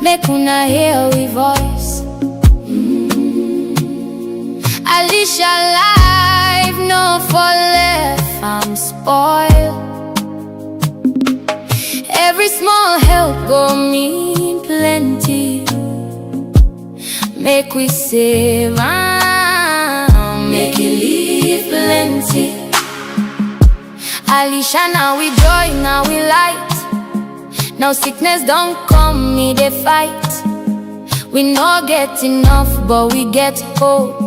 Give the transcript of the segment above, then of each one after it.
make una hear we voice. Alicia life no for left, I'm spoiled. Every small help go mean plenty. Make we save am, make it leave plenty. Alicia, now we joy, now we light. Now sickness don't come, me they fight. We no get enough, but we get hope.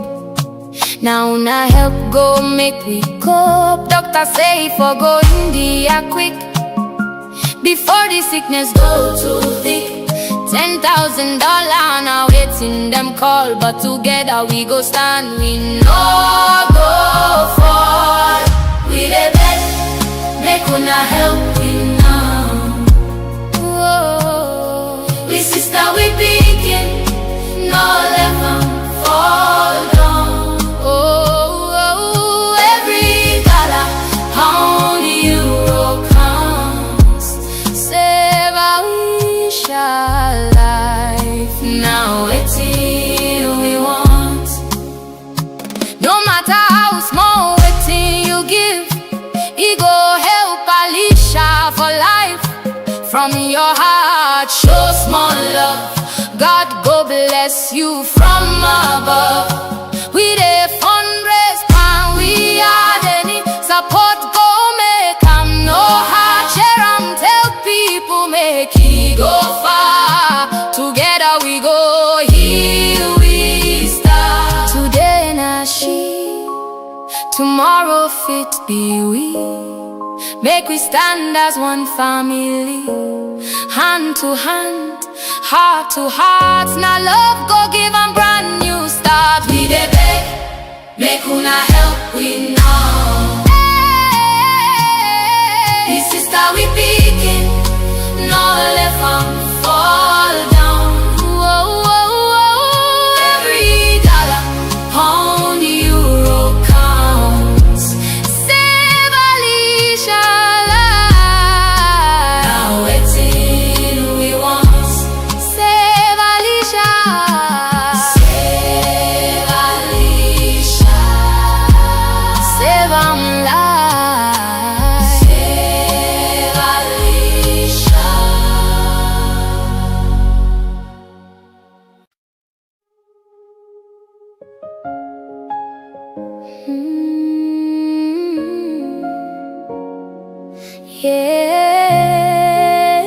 Now na help go make we cope. Doctor say for go India quick, before the sickness go too thick. $10,000 now waiting them call, but together we go stand. We no go fall. We the best, make una help we now. Whoa. We sister we begin, no let them fall down. Oh, every dollar, pound, euro counts. Save Alicia life, now it's here we want. No matter how small waiting you give, it go help Alicia for life. From your heart, show small love. God go bless you from above. We dey fundraise, and we are any support go make am no hard. Share am, tell people make it go far. Together we go, here we start. Today na she, tomorrow fit be we. Make we stand as one family, hand to hand, heart to heart. Now love go give am brand new start. We dey beg, make una help we now. Hey, sister we picking, no let am fall down. Whoa, whoa, whoa. Every dollar, pound, euro counts. Save Alicia life. Now waiting we want. Save Alicia. Save Alicia. Save am life. Save Alicia. Yeah,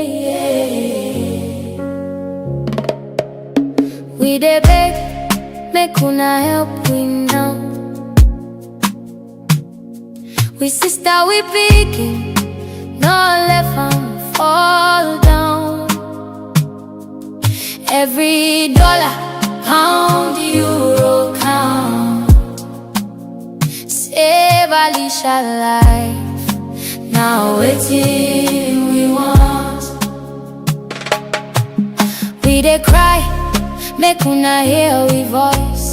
yeah. We dey beg, make una help we now. We sister we picking, no left am fall down. Every dollar, pound, euro count. Save Alicia life, now waiting we want. We dey cry, make una hear we voice.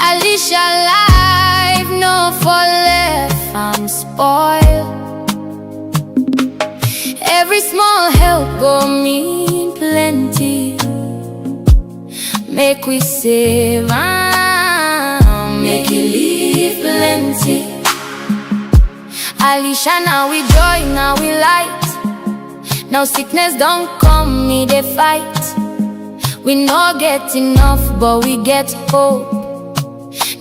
Alicia life no for left, I'm spoiled. Every small help go mean plenty. Make we save am, make it leave plenty. Alicia, now we joy, now we light. Now sickness don't come, me they fight. We no get enough, but we get hope.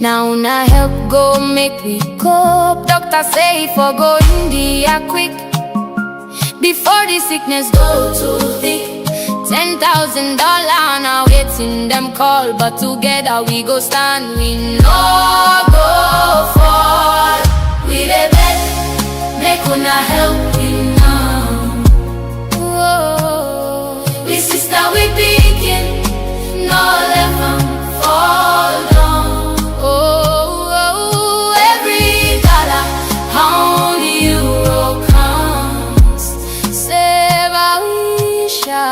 Now na help go make we cope. Doctor say for go India quick, before the sickness go too thick. $10,000 now waiting them call, but together we go stand. We no go fall. We the best, make una help we now. Whoa. We sister we picking, no let am fall down. Oh, every dollar, pound, euro counts. Save Alicia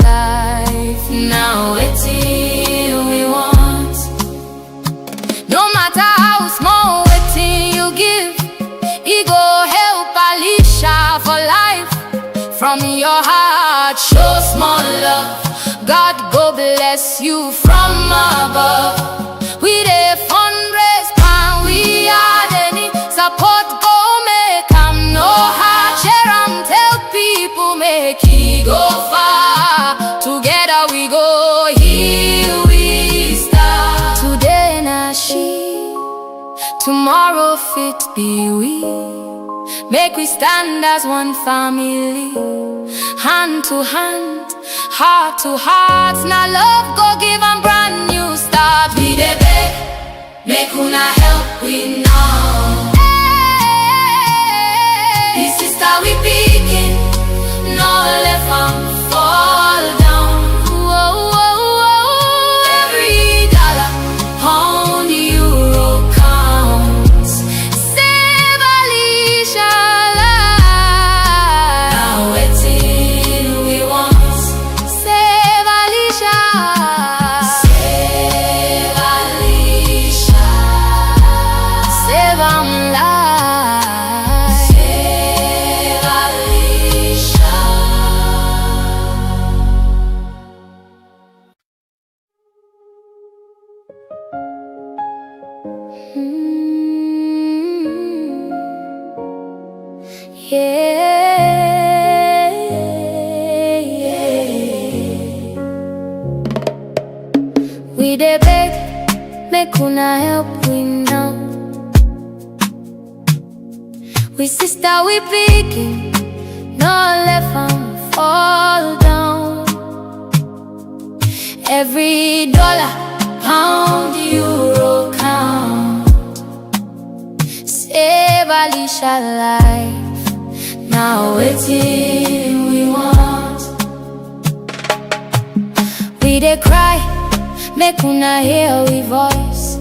life, now it's here we want. No matter how small waiting you give, it go help Alicia from your heart. Show small love, God go bless you from above. We dey fundraise, and we are any support go make am no hard. Share am, tell people make e go far. Together we go, here we start. Today na she, tomorrow fit be we. Make we stand as one family, hand to hand, heart to heart. Now love go give am brand new start. We dey beg, make una help we now. The sister we picking, no let am fall down. Whoa, whoa, whoa. Every dollar, pound, euro counts. Save Alicia life. Now waiting we want. Save Alicia. Save Alicia. Save am life. Save Alicia. Yeah, yeah. We dey beg, make una help we now. We sister we picking, no left am fall down. Every dollar, pound, euro count. Save Alicia life. Now waiting we want. We dey cry, make una hear we voice.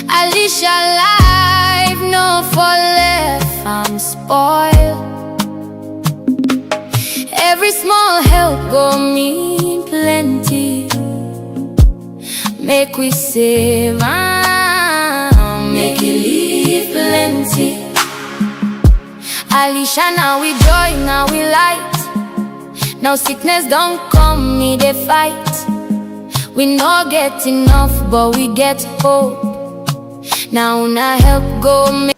Alicia life no for left, I'm spoiled. Every small help go mean plenty. Make we save am, make it leave plenty. Alicia, now we joy, now we light. Now sickness don't come, me they fight. We no get enough, but we get hope. Now na help go make.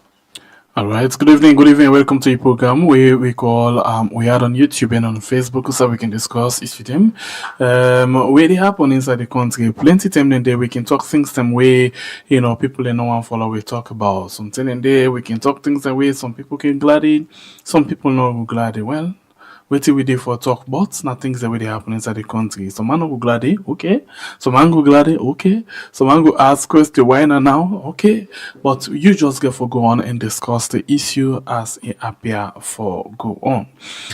Alright, good evening, welcome to the program where we call we are on YouTube and on Facebook so we can discuss each of them. Where they happen inside the country, plenty time in there we can talk things them way, you know, people in no one follow we talk about something in there, we can talk things that way, some people can glad it, some people no glad it. Well, wait till we do for talk but not things that way they happen inside the country. Some man go glad it, okay. Some man go glad it, okay. Some man go ask question why now, okay. But you just get for go on and discuss the issue as it appear for go on.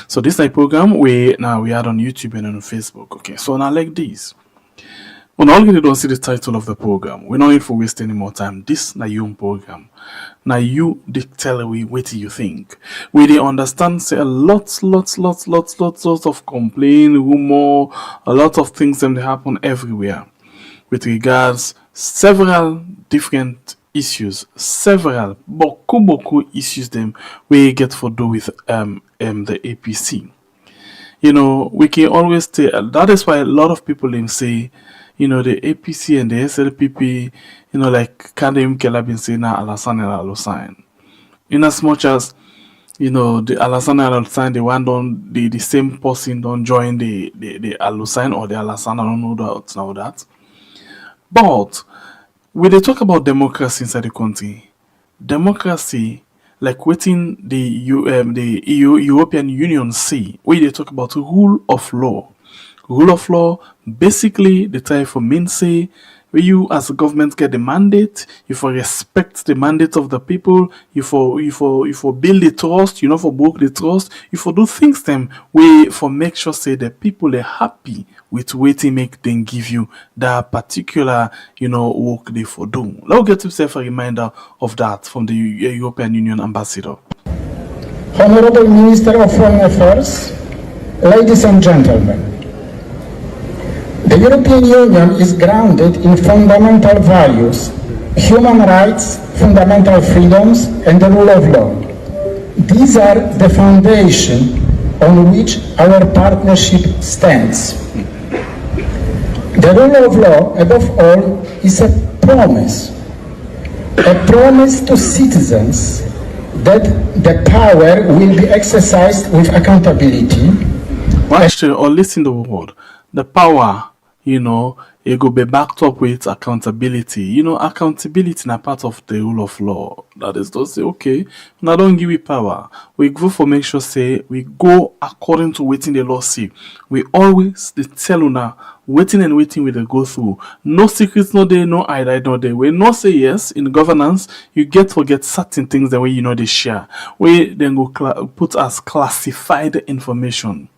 So this like program we now we are on YouTube and on Facebook, okay. So now like this. When all you don't see the title of the program, we're not in for waste any more time. This na your program. Now you tell we what you think. We they understand say a lots of complaint, rumor, a lot of things them they happen everywhere with regards several different issues, several boku issues them we get for do with the APC. You know, we can always tell that is why a lot of people them say, you know, the APC and the SLPP, you know, like Kadem Kelabin say na Alassane and Alusane. In as much as, you know, the Alassane and Alusane, the one don't the same person don't join the Alusane or the Alassane, I don't know that. But when they talk about democracy inside the country, democracy like waiting the European Union say, where they talk about rule of law. Rule of law, basically the type for mean say where you as a government get the mandate, you for respect the mandate of the people, you for build the trust, you know, for broke the trust, you for do things them way for make sure say the people are happy with waiting make them give you that particular, you know, work they for do. Let's get yourself a reminder of that from the European Union ambassador. Honorable Minister of Foreign Affairs, ladies and gentlemen, the European Union is grounded in fundamental values, human rights, fundamental freedoms, and the rule of law. These are the foundation on which our partnership stands. The rule of law, above all, is a promise to citizens that the power will be exercised with accountability. Actually, or listen to the word. The power, it will be backed up with accountability. Accountability is part of the rule of law. That is to say, okay, now don't give you power. We go for make sure say we go according to waiting the law say. We always the tell una waiting and waiting we dey go through. No secrets, no day, no hide, no day. We not say yes in governance. You get forget certain things the way they share. We then go put as classified information.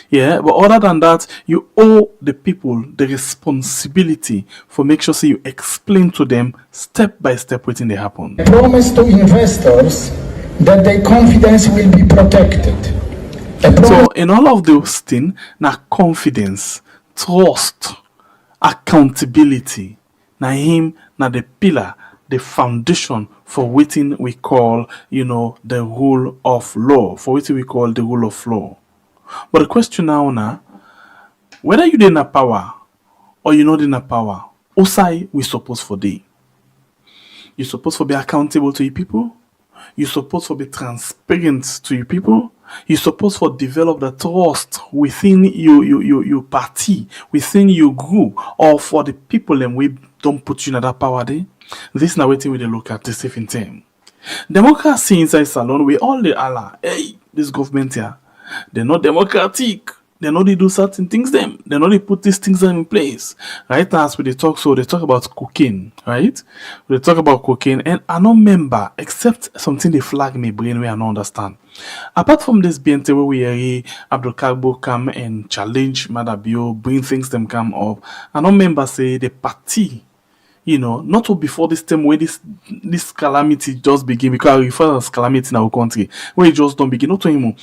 Yeah, but other than that, you owe the people the responsibility for make sure so you explain to them step by step what they happen. Promise to investors that their confidence will be protected. So in all of those things, now confidence, trust, accountability, now the pillar, the foundation for what we call, the rule of law, for what we call the rule of law. But the question now, whether you in a power or you not in a power, outside we supposed for day. You supposed to be accountable to your people. You supposed to be transparent to your people. You supposed to develop the trust within your party, within your group, or for the people and we don't put you in that power day. This now waiting we look at the same time. Democracy inside salon, we all the Allah. Hey, this government here. They're not democratic. They know they do certain things them. They know they put these things in place. Right now, as we talk, so they talk about cocaine, right? They talk about cocaine, and I don't remember, except something they flag me brain where I don't understand. Apart from this BNT where we hear Abdul Kagbo come and challenge Madabio, bring things them come up. I don't remember say the party, not to before this time where this calamity just begin, because I refer as calamity in our country, where it just don't begin, not to him.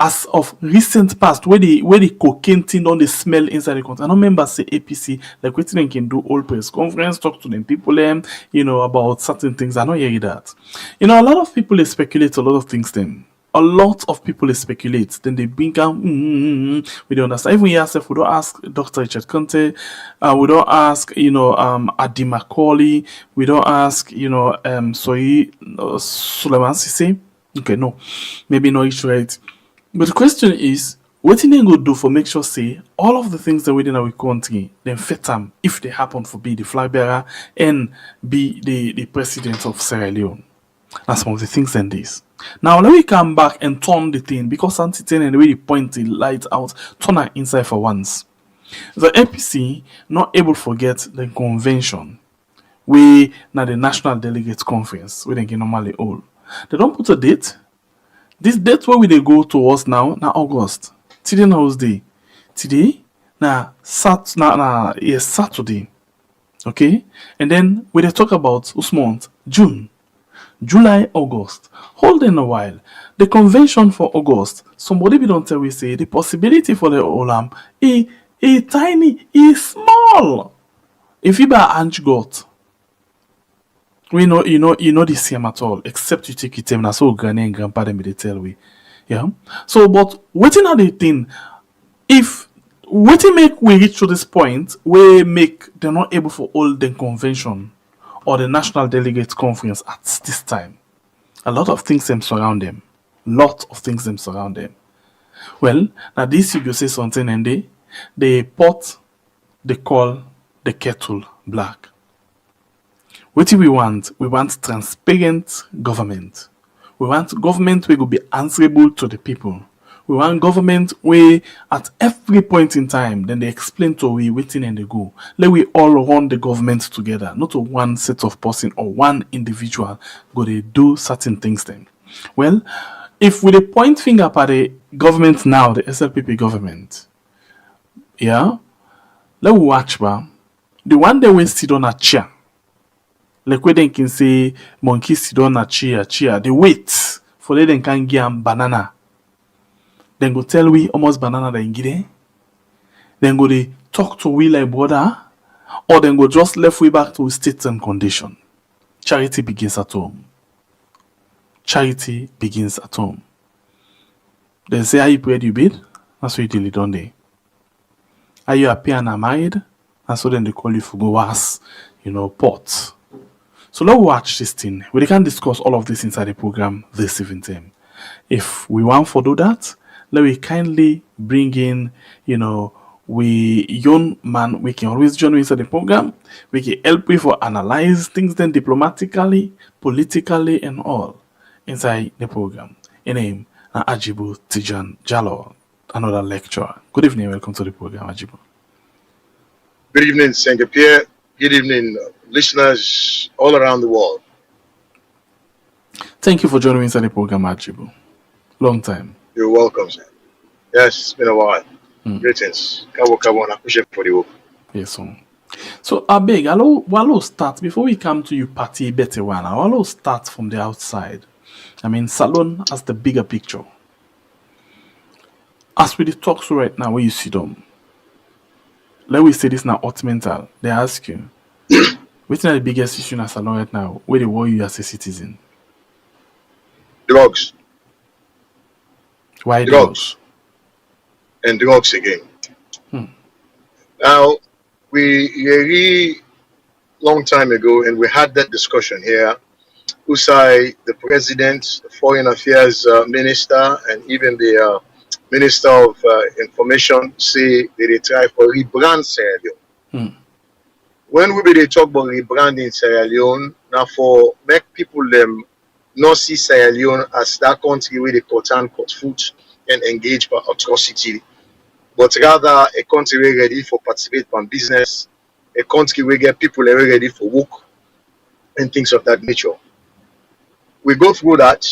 As of recent past, where the cocaine thing don't they smell inside the country. I don't remember say APC like what they can do all press conference, talk to them people about certain things. I don't hear that. A lot of people they speculate a lot of things then. A lot of people they speculate, then they bring out we don't understand. Even yourself, we don't ask Dr. Richard Conte, we don't ask Adi Macaulay, we don't ask Suleiman Sise. Okay, no, maybe no issue, right? But the question is, what they go do for make sure say all of the things that within our country then fit them if they happen for be the flag bearer and be the president of Sierra Leone. That's some of the things in this. Now let me come back and turn the thing because anti-10 and the way they point the light out, turn it inside for once. The APC not able to forget the convention. We now the National Delegates Conference, we can normally hold. They don't put a date. This date where we they go towards now August. Today now is day. Today Saturday. Okay? And then we they talk about this month, June, July, August. Hold in a while. The convention for August, somebody be don't tell we say the possibility for the Olam is tiny, is small. If you buy Ange got we know the same at all, except you take it na so granny and grandpa them they tell we. Yeah. So but waiting at the thing, if waiting make we reach to this point, we make they're not able for all the convention or the National Delegates Conference at this time. A lot of things them surround them. Well, now this you go say something and they pot they call the kettle black. What do we want? We want transparent government. We want government where will be answerable to the people. We want government where at every point in time, then they explain to we waiting and they go. Let we all run the government together, not to one set of person or one individual go they do certain things then. Well, if we point finger at the government now, the SLPP government, yeah, let we watch the one they will sit on a chair. Like where they can say monkey sit on a chair, they wait for they can give them banana. Then go tell we almost banana they give. Then go they talk to we like brother, or then go just left way back to state and condition. Charity begins at home. charity begins at home. They say, are you paid you bid? That's what you did, don't they? Are you happy and married? And so then they call you for go was, pot. So let's watch this thing. We can discuss all of this inside the program this evening. If we want to do that, let me kindly bring in, we young man, we can always join inside the program. We can help you for analyze things then diplomatically, politically, and all inside the program. In name, Ajibu Tijan Jalo, another lecturer. Good evening, welcome to the program, Ajibu. Good evening, St. Pierre. Good evening, listeners all around the world. Thank you for joining me inside the program, Ajibu. Long time. You're welcome, sir. Yes, it's been a while. Greetings. Kabo, I appreciate for the work. Yes, sir. So, I beg, I'll start, before we come to you, party better one, I'll start from the outside. I mean, Salon has the bigger picture. As we talk so right now, where you sit down, let me say this now, hot mental. They ask you, what's the biggest issue in Salon right now? Where they worry you as a citizen? Drugs. Why drugs? And drugs again. Now, we really long time ago, and we had that discussion here. Usai, the president, the foreign affairs minister, and even the minister of information say that they try for rebrand Sierra Leone. When we talk about rebranding Sierra Leone, now for make people them not see Sierra Leone as that country where they cut and cut foot and engage by atrocity, but rather a country where ready for participate in business, a country where get people ready for work and things of that nature. We go through that,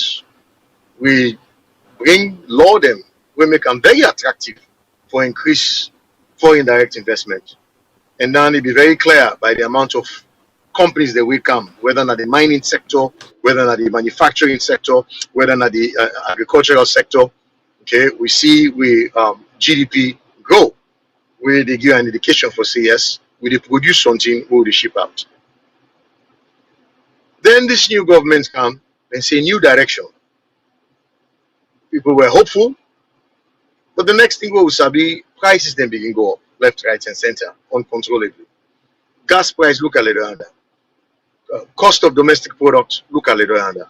we bring law them, we make them very attractive for increased foreign direct investment. And then it be very clear by the amount of companies that will come, whether not the mining sector, whether not the manufacturing sector, whether not the agricultural sector. Okay, we see GDP grow. We they give an indication for CS, we they produce something, we will ship out. Then this new government come and say new direction. People were hopeful, but the next thing we will see, prices then begin go up, left, right, and center, uncontrollably. Gas price, look a little under. Cost of domestic product, look a little under.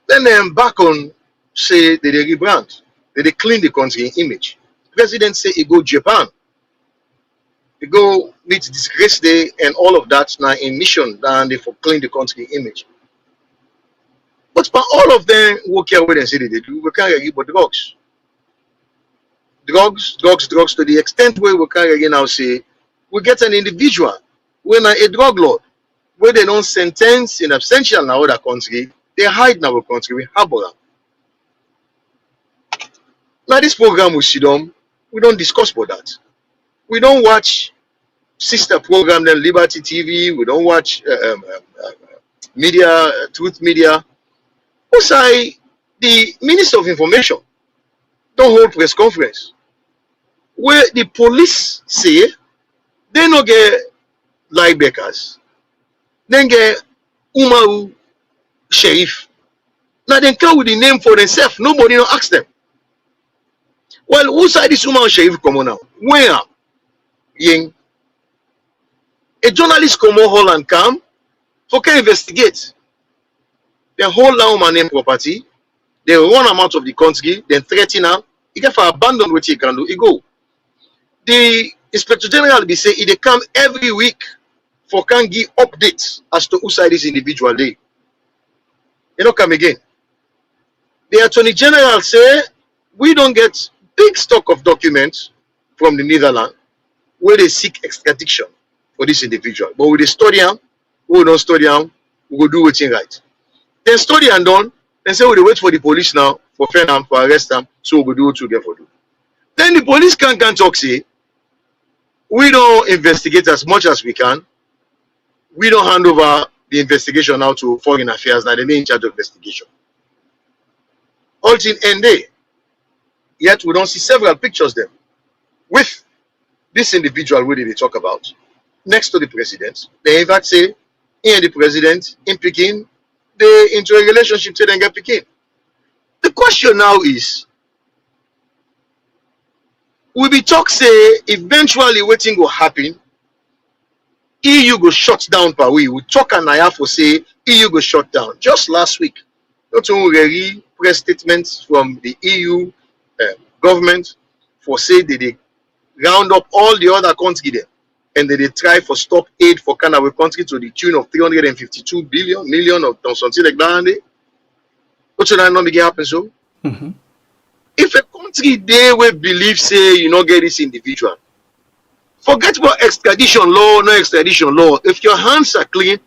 Then they embark on, say, they rebrand, they clean the country image. President say he go Japan, he go meet disgrace day and all of that now in mission, and they for clean the country image. But for all of them who care what they say they do, we can't get but drugs. Drugs to the extent where we can't again now say we get an individual when a drug lord where they don't sentence in absentia in our country, they hide in our country, we harbor them. Now this program we sit down, we don't discuss about that. We don't watch sister program then Liberty TV, we don't watch media, Truth Media. Also, the Minister of Information don't hold press conference where the police say they no get linebackers, then get Umaru Sheriff. Now they come with the name for themselves. Nobody don't ask them. Well, who side this Umaru Sheriff come on now? Where? Ying. A journalist come on Holland come, who can investigate. They hold down my name property, they run him out of the country, then threaten him. He get for abandon what he can do. He go. The Inspector General be say they come every week for can give updates as to who side this individual day. They don't come again. The Attorney General say we don't get big stock of documents from the Netherlands where they seek extradition for this individual. But with the study him, we don't study him, we will do what's right. Then study and done, then say we wait for the police now for fair them, for arrest them, so we will do what we get for do. Then the police can talk say, we don't investigate as much as we can. We don't hand over the investigation now to foreign affairs, now they may in charge of investigation. All till end day. Yet we don't see several pictures there with this individual who they talk about next to the president. They in fact say, he and the president in Peking, they into a relationship till they get picking. The question now is, we be talk say eventually waiting will happen. EU go shut down per we. We talk and I have to say EU go shut down. Just last week, not only press statements from the EU government for say they round up all the other countries there and they try for stop aid for Canada country to the tune of 352 million or something like that. What should I not begin happen so? Mm-hmm. If a country they will believe say you not get this individual, forget about extradition law, no extradition law. If your hands are clean,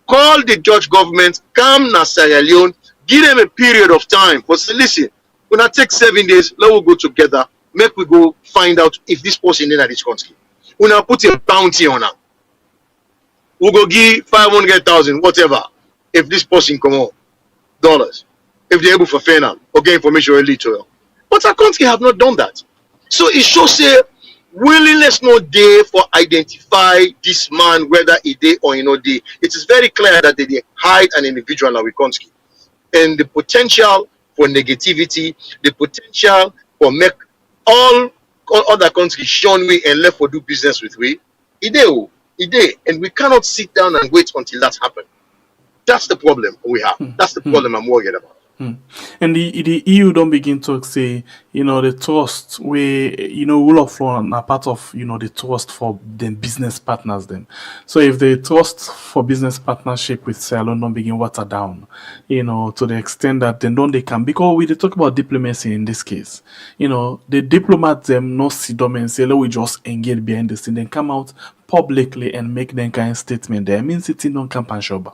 call the Dutch government, come na Sierra Leone, give them a period of time. But say, listen, we're gonna take 7 days, let us go together, make we go find out if this person in this country. We're gonna put a bounty on her. We'll go give 500,000, whatever, if this person come on dollars, if they're able to fair now or get information early to her. But our country have not done that. So it shows say willingness not there for identify this man whether he day or he not day. It is very clear that they hide an individual in our country, and the potential for negativity, the potential for make all other countries shun we and left for do business with we. It day, and we cannot sit down and wait until that happens. That's the problem we have. That's the problem I'm worried about. And the EU don't begin to say, the trust where, rule of law are part of, the trust for the business partners then. So if the trust for business partnership with Sierra Leone don't begin water down, to the extent that then don't they can, because we talk about diplomacy in this case, the diplomats them no sit down and say, let we just engage behind the scene, then come out publicly and make them kind of statement there. I mean, sitting on campaign show.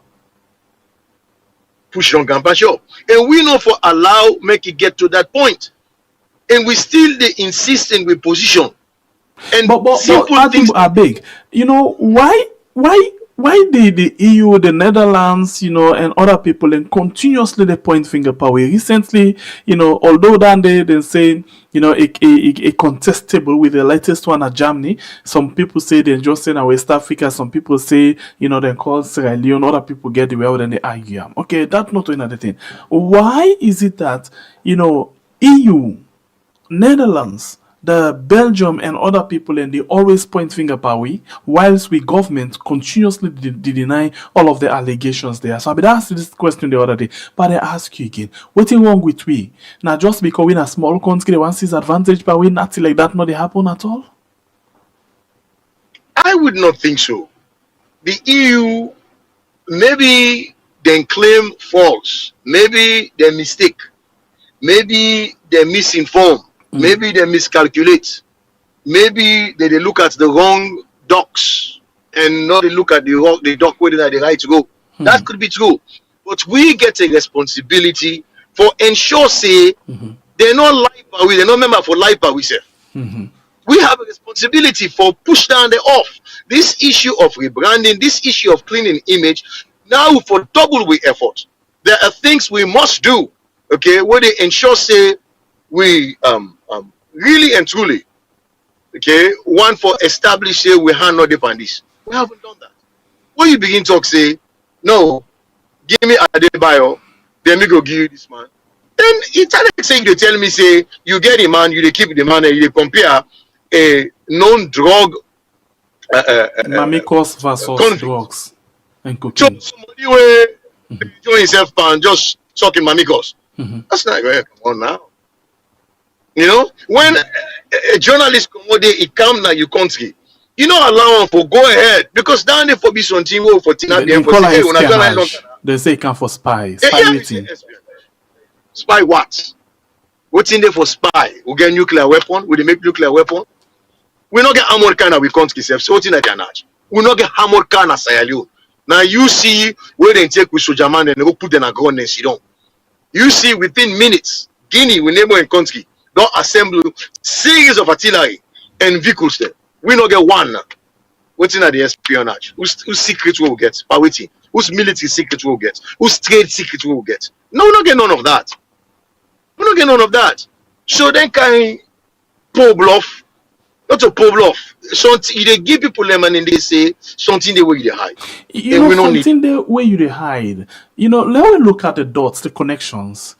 Push on campaign show. And we know for allow make it get to that point. And we still they insisting with position. And but simple things are big. Why the EU, the Netherlands, and other people and continuously they point finger power. Recently, although then they say, a contestable with the latest one at Germany. Some people say they're just in West Africa. Some people say, they call Sierra Leone. Other people get the well, then they argue. Okay, that's not another thing. Why is it that, EU, Netherlands, the Belgium and other people, and they always point finger power, whilst we government continuously deny all of the allegations there. So I been asked this question the other day, but I ask you again, what's wrong with we? Now just because we're in a small country, they want to see advantage, but we nothing like that not they happen at all? I would not think so. The EU, maybe they claim false, maybe they mistake, maybe they misinform. Maybe they miscalculate. Maybe they look at the wrong docs and not they look at the doc where they right to go. That could be true. But we get a responsibility for ensure say they're not life they're not member for life we say. We have a responsibility for push down the off. This issue of rebranding, this issue of cleaning image, now for double we effort. There are things we must do, okay, where they ensure say we really and truly, okay, one for establish say we have not depend this. We haven't done that. When you begin talk say, no, give me Adebayo, then me go give you this man. Then it's like saying they tell me say you get a man, you keep the man, and you compare a non-drug Mamikos versus drugs and cocaine. So somebody will join himself and just talking Mamikos. That's not going to come on now. When a journalist come out there, it come now your country. You know, allow him for go ahead because down there for be something for Tina. They say it come for spy. Spy what? What's in there for spy? We get nuclear weapon. We make nuclear weapon. We not get armored car we country self. So what's in that? We not get armored car na Sierra Leone. Now you see where they take with soldier man and they go put them a gun and sit down. You see within minutes, Guinea, we neighbor in country. Don't assemble series of artillery and vehicles there. We not get one. What's in the espionage? Whose secret will get? Waiting. Whose military secret will get? Whose trade secret will get? No, we not get none of that. We not get none of that. So then can pull bluff Not to pull off. Something they give people them and then they say something they will hide. You And know, we don't need something there where you they hide. You know, let me look at the dots, the connections.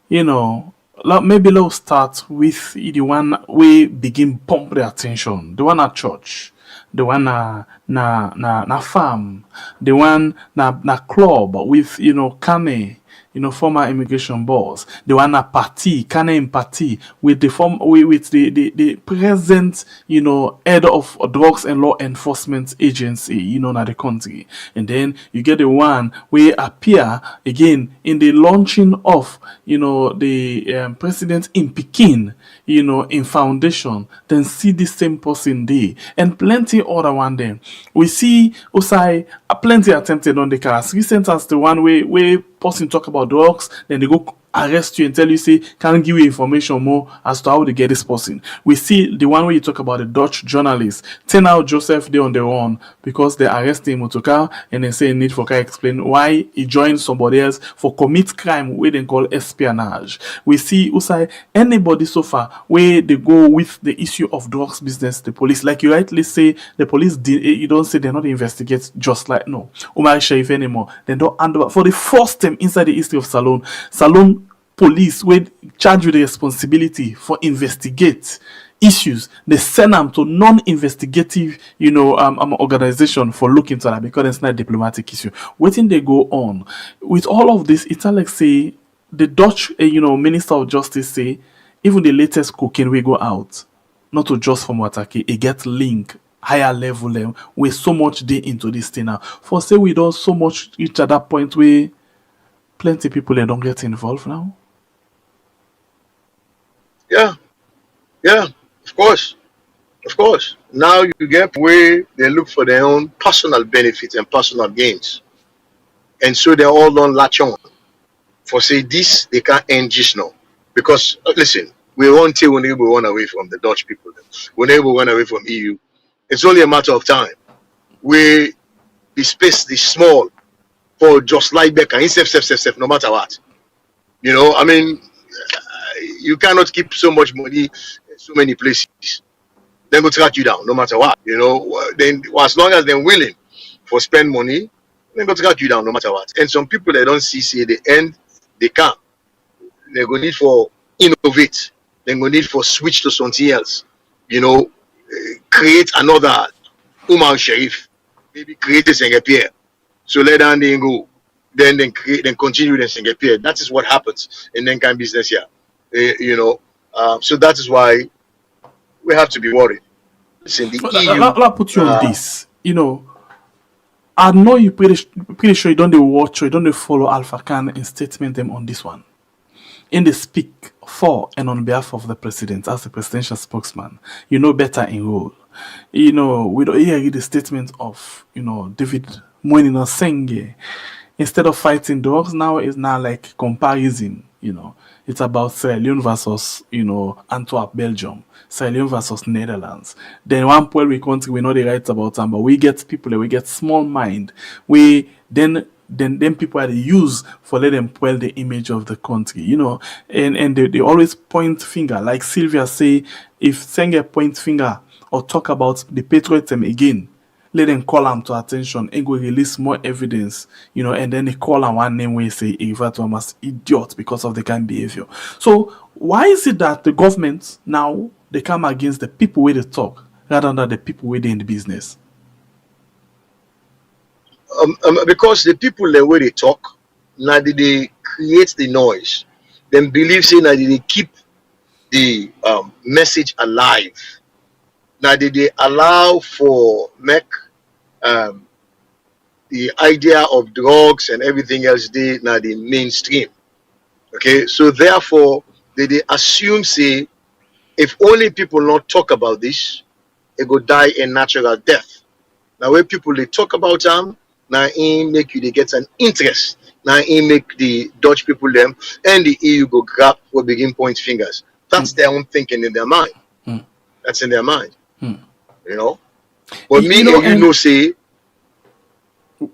You know, maybe let's start with the one we begin pump the attention. The one at church, the one na farm, the one na club with Kane, former immigration boss, the one at party, Kane in party with the with the present, head of drugs and law enforcement agency, na the country. And then you get the one where appear again in the launching of, the president in Peking, in foundation, then see the same person there. And plenty other one there. We see Osai plenty attempted on the cars. Recent as the one where person talk about drugs, then they go arrest you and tell you, say, can't give you information more as to how they get this person. We see the one where you talk about the Dutch journalist, turn out Joseph there on their own because they arrest him to car and then say need for car explain why he joined somebody else for commit crime where they call espionage. We see Usai anybody so far where they go with the issue of drugs business, the police, like you rightly say, the police you don't say they're not investigate just like no Umar Sharif anymore. They don't hand over for the first time inside the history of Salone police were charged with the responsibility for investigate issues. They send them to non-investigative, organization for looking into that because it's not a diplomatic issue. Waiting they go on with all of this, it's like say the Dutch, Minister of Justice say even the latest cocaine will go out, not to just from Wataki, it get link higher level them with so much day into this thing now. For say we don't so much reach at that point where plenty people they don't get involved now. Yeah, of course. Now you get where they look for their own personal benefits and personal gains. And so they're all on latch on. For say this, they can't end just now. Because listen, we won't till when we run away from the Dutch people. Whenever we run away from EU, it's only a matter of time. Where the space is small for just like Becca, no matter what. I mean, you cannot keep so much money in so many places. Then go track you down, no matter what. Then as long as they're willing for spend money, then go track you down, no matter what. And some people they don't see the end, they can't. They're going to need for innovate. They're going to need for switch to something else. Create another Umar Sharif, maybe create a Singapore. So let them then go. Then create, then continue then Singapore. That is what happens in then kind business here. So that is why we have to be worried. Listen, the EU. I'll put you on this. I know you pretty sure you don't watch or you don't follow Alpha Khan in statement them on this one. In the speak for and on behalf of the president as the presidential spokesman, better in role. We don't hear the statement of David Moinina Senge. Instead of fighting dogs, now it's now like comparison. It's about Sierra Leone versus Antwerp, Belgium, Sierra Leone versus Netherlands. Then one point we country we know the rights about them, but we get people that we get small mind. We then people are used for let them spoil the image of the country, and they always point finger. Like Sylvia say, if Senge point finger or talk about the patriotism again, let them call them to attention and go release more evidence, and then they call them one name where they say Eva Thomas idiot because of the kind of behavior. So why is it that the government now they come against the people where they talk rather than the people where they in the business? Because the people the way they talk, now they create the noise. Then believe saying that they keep the message alive. Now they allow for make the idea of drugs and everything else they now the mainstream. Okay, so therefore they assume say if only people not talk about this, it go die a natural death. Now when people they talk about them, now it make you they get an interest. Now it make the Dutch people them and the EU go grab or begin point fingers. That's their own thinking in their mind. That's in their mind. But say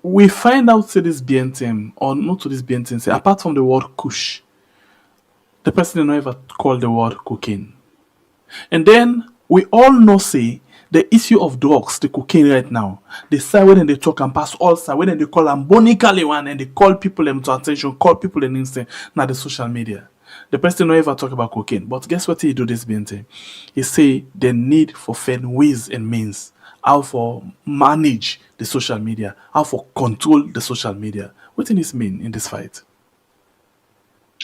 we find out to this BNTM or not to this BNTM say apart from the word kush, the person never called the word cocaine. And then we all know say the issue of drugs, the cocaine right now, the side when they talk and pass all side, when they call them bonically one and they call people them to attention, call people in instant, now the social media. The president don't ever talk about cocaine. But guess what he do this BNT? He say the need for find ways and means how for manage the social media, how for control the social media. What does this mean in this fight?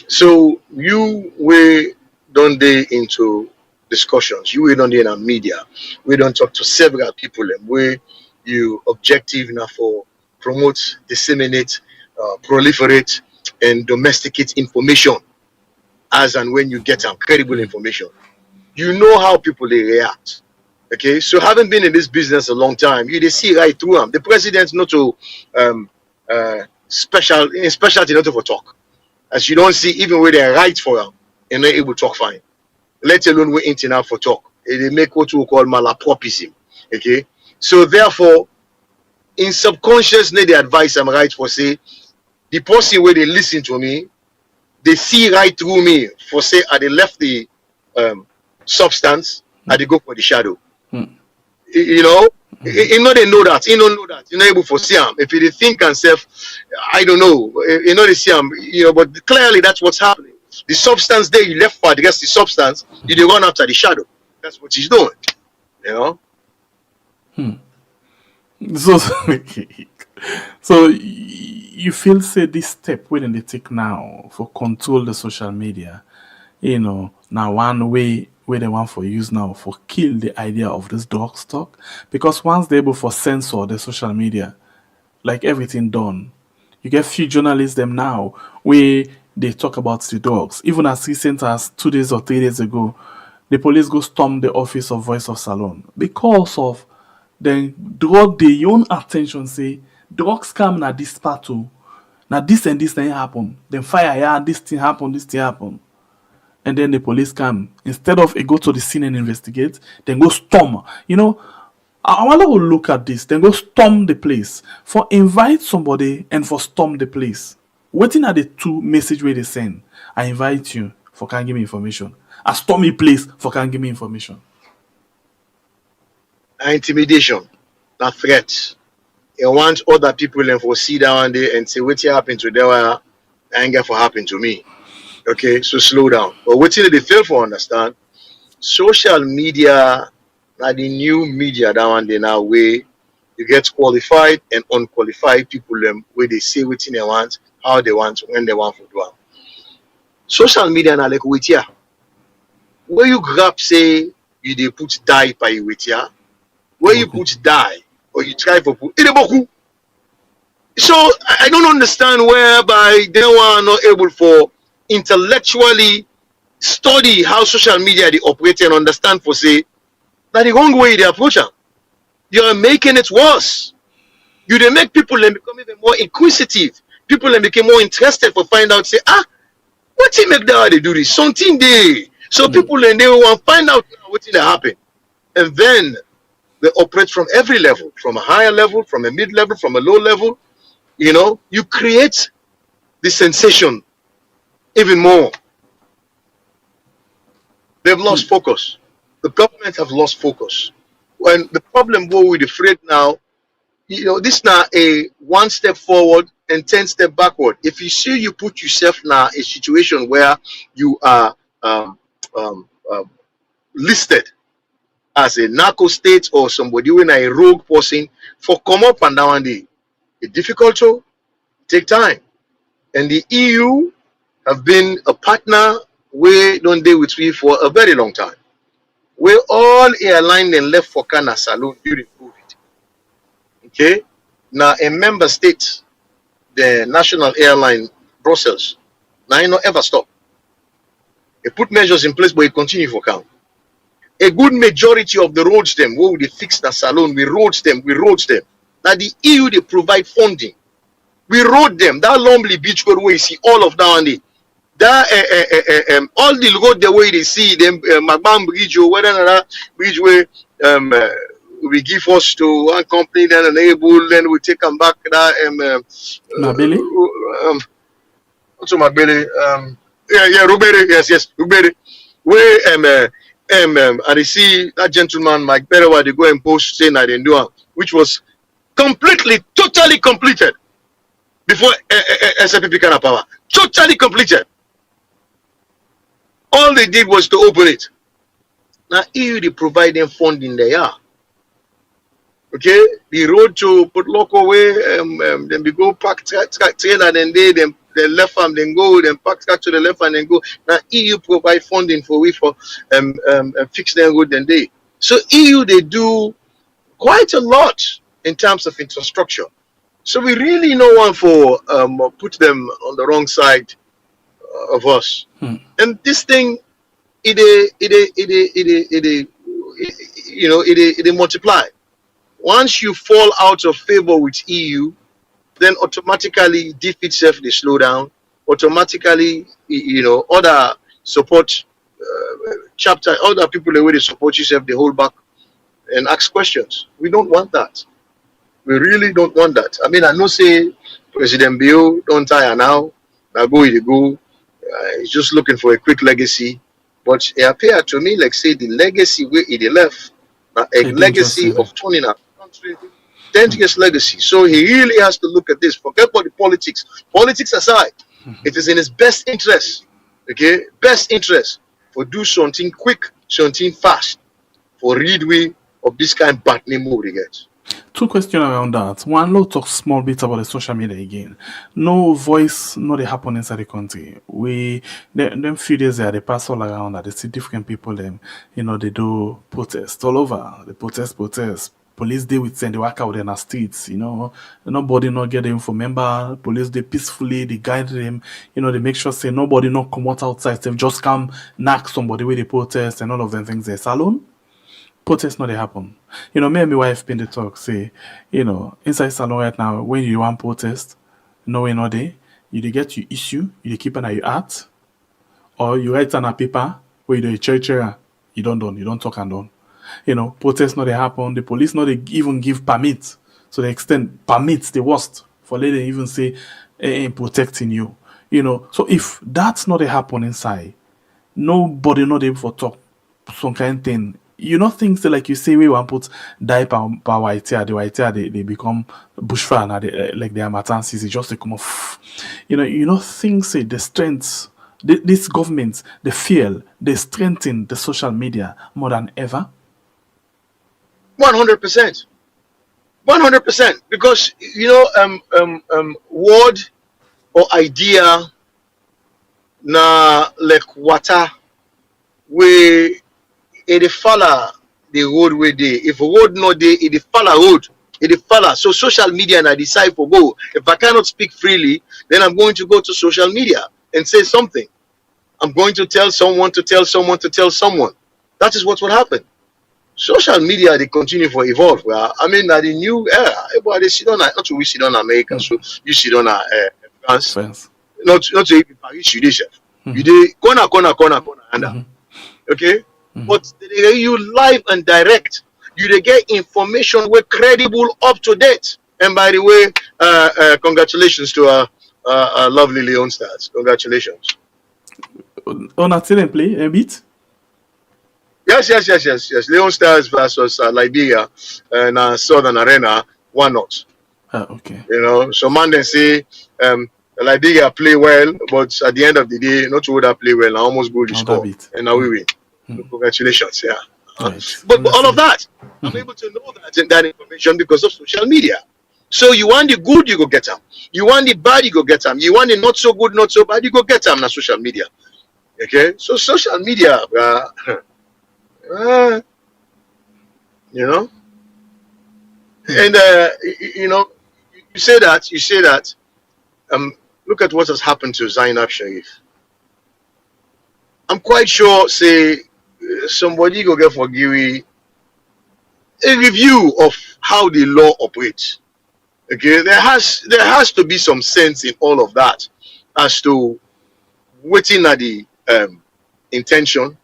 So you were done day into discussions. You were done day in our media. We don't talk to several people where you objective now for promote, disseminate, proliferate, and domesticate information as and when you get some credible information. You know how people they react. Okay, so having been in this business a long time, you they see right through them. The president's not to specialty not to for talk. As you don't see, even when they write for them, and not able to talk fine. Let alone we internet for talk. They make what we call malapropism. Okay, so therefore, in subconscious, the advice I'm right for say, the person where they listen to me, they see right through me for say, they left the substance, they go for the shadow. You know, you know they know that. You don't know that. You're not able to see them. If you think and self, I don't know. You know they see them. You know, but clearly that's what's happening. The substance there you left for the rest of the substance, you they run after the shadow. That's what he's doing. You know. So, so you feel say this step when they take now for control the social media, you know, now one way where they want for use now for kill the idea of this dog stock, because once they're able for censor the social media, like everything done, you get few journalists them now where they talk about the dogs. Even as recent as 2 days or 3 days ago, the police go storm the office of Voice of Salon because of then draw their own attention, say drugs come na this part too. Now this and this thing happen. Then fire, yeah, this thing happen. And then the police come. Instead of it go to the scene and investigate, then go storm. You know, I want to look at this. Then go storm the place. For invite somebody and for storm the place. Waiting at the two message where they send. I invite you for can give me information. A stormy place for can give me information. Intimidation, not threat. You want other people and for sit down there and say what happened to them, anger for happen to me. Okay, so slow down. But what they fail for understand, social media are the new media down there now where you get qualified and unqualified people where they say what they want, how they want, when they want to do it. Social media now like with ya. Where you grab say you they put die by you with ya. Where you put die or you try for put it. So I don't understand whereby they were not able for intellectually study how social media they operate and understand for say that the wrong way they approach them. You are making it worse. You they make people then become even more inquisitive. People then become more interested for find out say what they make that they do this something they so people then they want find out what they happen and then they operate from every level, from a higher level, from a mid level, from a low level. You know, you create the sensation even more. They've lost focus. The government have lost focus. When the problem with the afraid now, you know, this now a 1 step forward and 10 step backward. If you see you put yourself now a situation where you are listed as a narco state or somebody when a rogue person for come up and down the it's difficult to take time. And the EU have been a partner where don't deal with me for a very long time. Where all airlines then left for Kana Saloon during COVID. Okay? Now a member state, the national airline Brussels, now you not ever stop. They put measures in place but it continue for count. A good majority of the roads them where they fix the salon, we roads them. Now the EU they provide funding. We road them. That Lonely Beach road where you see all of down there. That all the road the way they see them Magbam Bridge or whatever bridge where we give us to one company then enable then we take them back that Mabele? What's Mabele? Yeah, Rubere, yes, Rubere. Where I see that gentleman Mike Perewa they go and post saying that they do it, which was completely, totally completed before SFP kind of power. Totally completed. All they did was to open it. Now EU they provide them funding there. Okay, the road to put lock away, then we go pack trailer, then they left farm, then go, then pack track to the left and then go. Now EU provide funding for we for fix their road then they. So EU they do quite a lot in terms of infrastructure. So we really no one for put them on the wrong side of us. And this thing it multiply. Once you fall out of favor with EU, then automatically DIF itself they slow down. Automatically, other support chapter, other people the way they support yourself, they hold back and ask questions. We don't want that. We really don't want that. I mean, I know say President Bill don't tire now. Now go he go. He's just looking for a quick legacy. But it appeared to me like say the legacy where he left, a legacy of turning our country, dangerous legacy. So he really has to look at this. Forget about the politics. Politics aside, it is in his best interest, okay, best interest for do something quick, something fast, for read way of this kind of bad name we get. Two questions around that. One, let's talk small bit about the social media again. No voice, no they happen inside the country. Them few days there, they pass all around that they see different people, them, they do protests all over. They protest. Police they with send they work out in the streets, nobody not get them for member. Police they peacefully, they guide them, they make sure say nobody not come out outside, they just come knock somebody with the protest and all of them things there. Salon. Protests not they happen. Me and my wife been the talk, say, inside salon right now, when you want protest, no way, no day, you dey get your issue, you dey keep an eye your art, or you write on a paper where you do chair, you don't talk and done. Protests not they happen, the police not they even give permits. So they extend permits the worst for letting even say protecting you. So if that's not they happen inside, nobody not able for talk some kind of thing. Things like you say we want put die per white hair, the white hair they become bushfire now like the Harmattan season just to come off. Things say the strength this government they feel they strengthen the social media more than ever. 100%. 100%. Because word or idea na like water where it follow the road where they. If a road no day, it follow road. It follow. So social media and I decide for go. If I cannot speak freely, then I'm going to go to social media and say something. I'm going to tell someone to tell someone to tell someone. That is what will happen. Social media they continue for evolve. Well, I mean that the new era. Everybody sit on not to we sit on America, so you sit on France. Not to even Paris, you did. You did corner under. Okay? But you live and direct. You get information we're credible, up to date. And by the way, congratulations to our lovely Leone Stars. Congratulations. On a play a bit. Yes. Leone Stars versus Liberia in Southern Arena. Why not? Okay. So man then say Liberia play well, but at the end of the day, not all that play well. I almost go to score, and now we win. Congratulations, yeah. Right. But all of that, I'm able to know that information because of social media. So you want the good, you go get them. You want the bad, you go get them. You want the not so good, not so bad, you go get them on social media. Okay? So social media, and you say that, look at what has happened to Zainab Sharif. I'm quite sure, say, somebody go get for Giri a review of how the law operates. Okay, there has to be some sense in all of that as to waiting at the intention,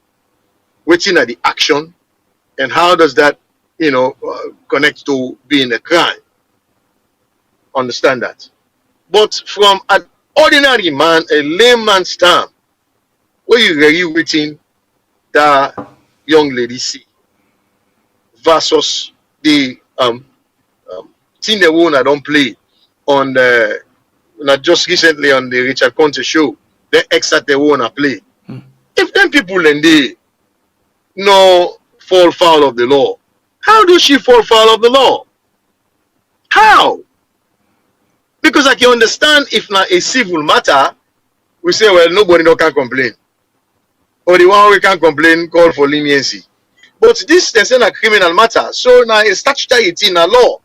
waiting at the action, and how does that connect to being a crime. Understand that. But from an ordinary man, a layman's term, where you really waiting that young lady see versus the thing they won I don't play on the not just recently on the Richard Conte show, the extra they wanna play. If them people and they no fall foul of the law, how does she fall foul of the law? How? Because I can understand if not a civil matter, we say, well, nobody no can complain. Or the one we can complain call for leniency. But this is a criminal matter. So now a statutory thing, a law.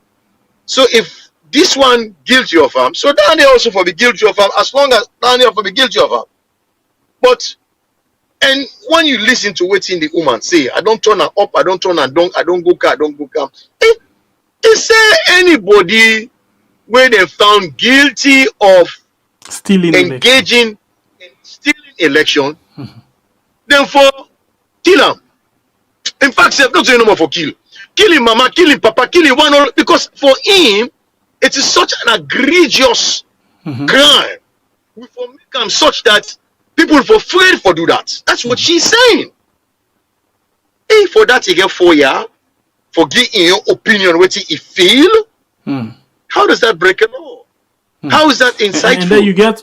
So if this one guilty of harm, so down there also for be guilty of harm, as long as down there for be guilty of harm. But and when you listen to what the woman say, I don't turn her up, I don't turn her down, I don't go car, I don't go come. Is there anybody where they found guilty of stealing engaging in stealing election, then for kill him? In fact, not say no more for kill. Kill him, mama, kill him, papa, kill him, one all, because for him, it is such an egregious crime. We for make him such that people for afraid for do that. That's what she's saying. Hey, for that you get 4 years, for giving your opinion what he feel. How does that break a law? How is that insightful? And then you get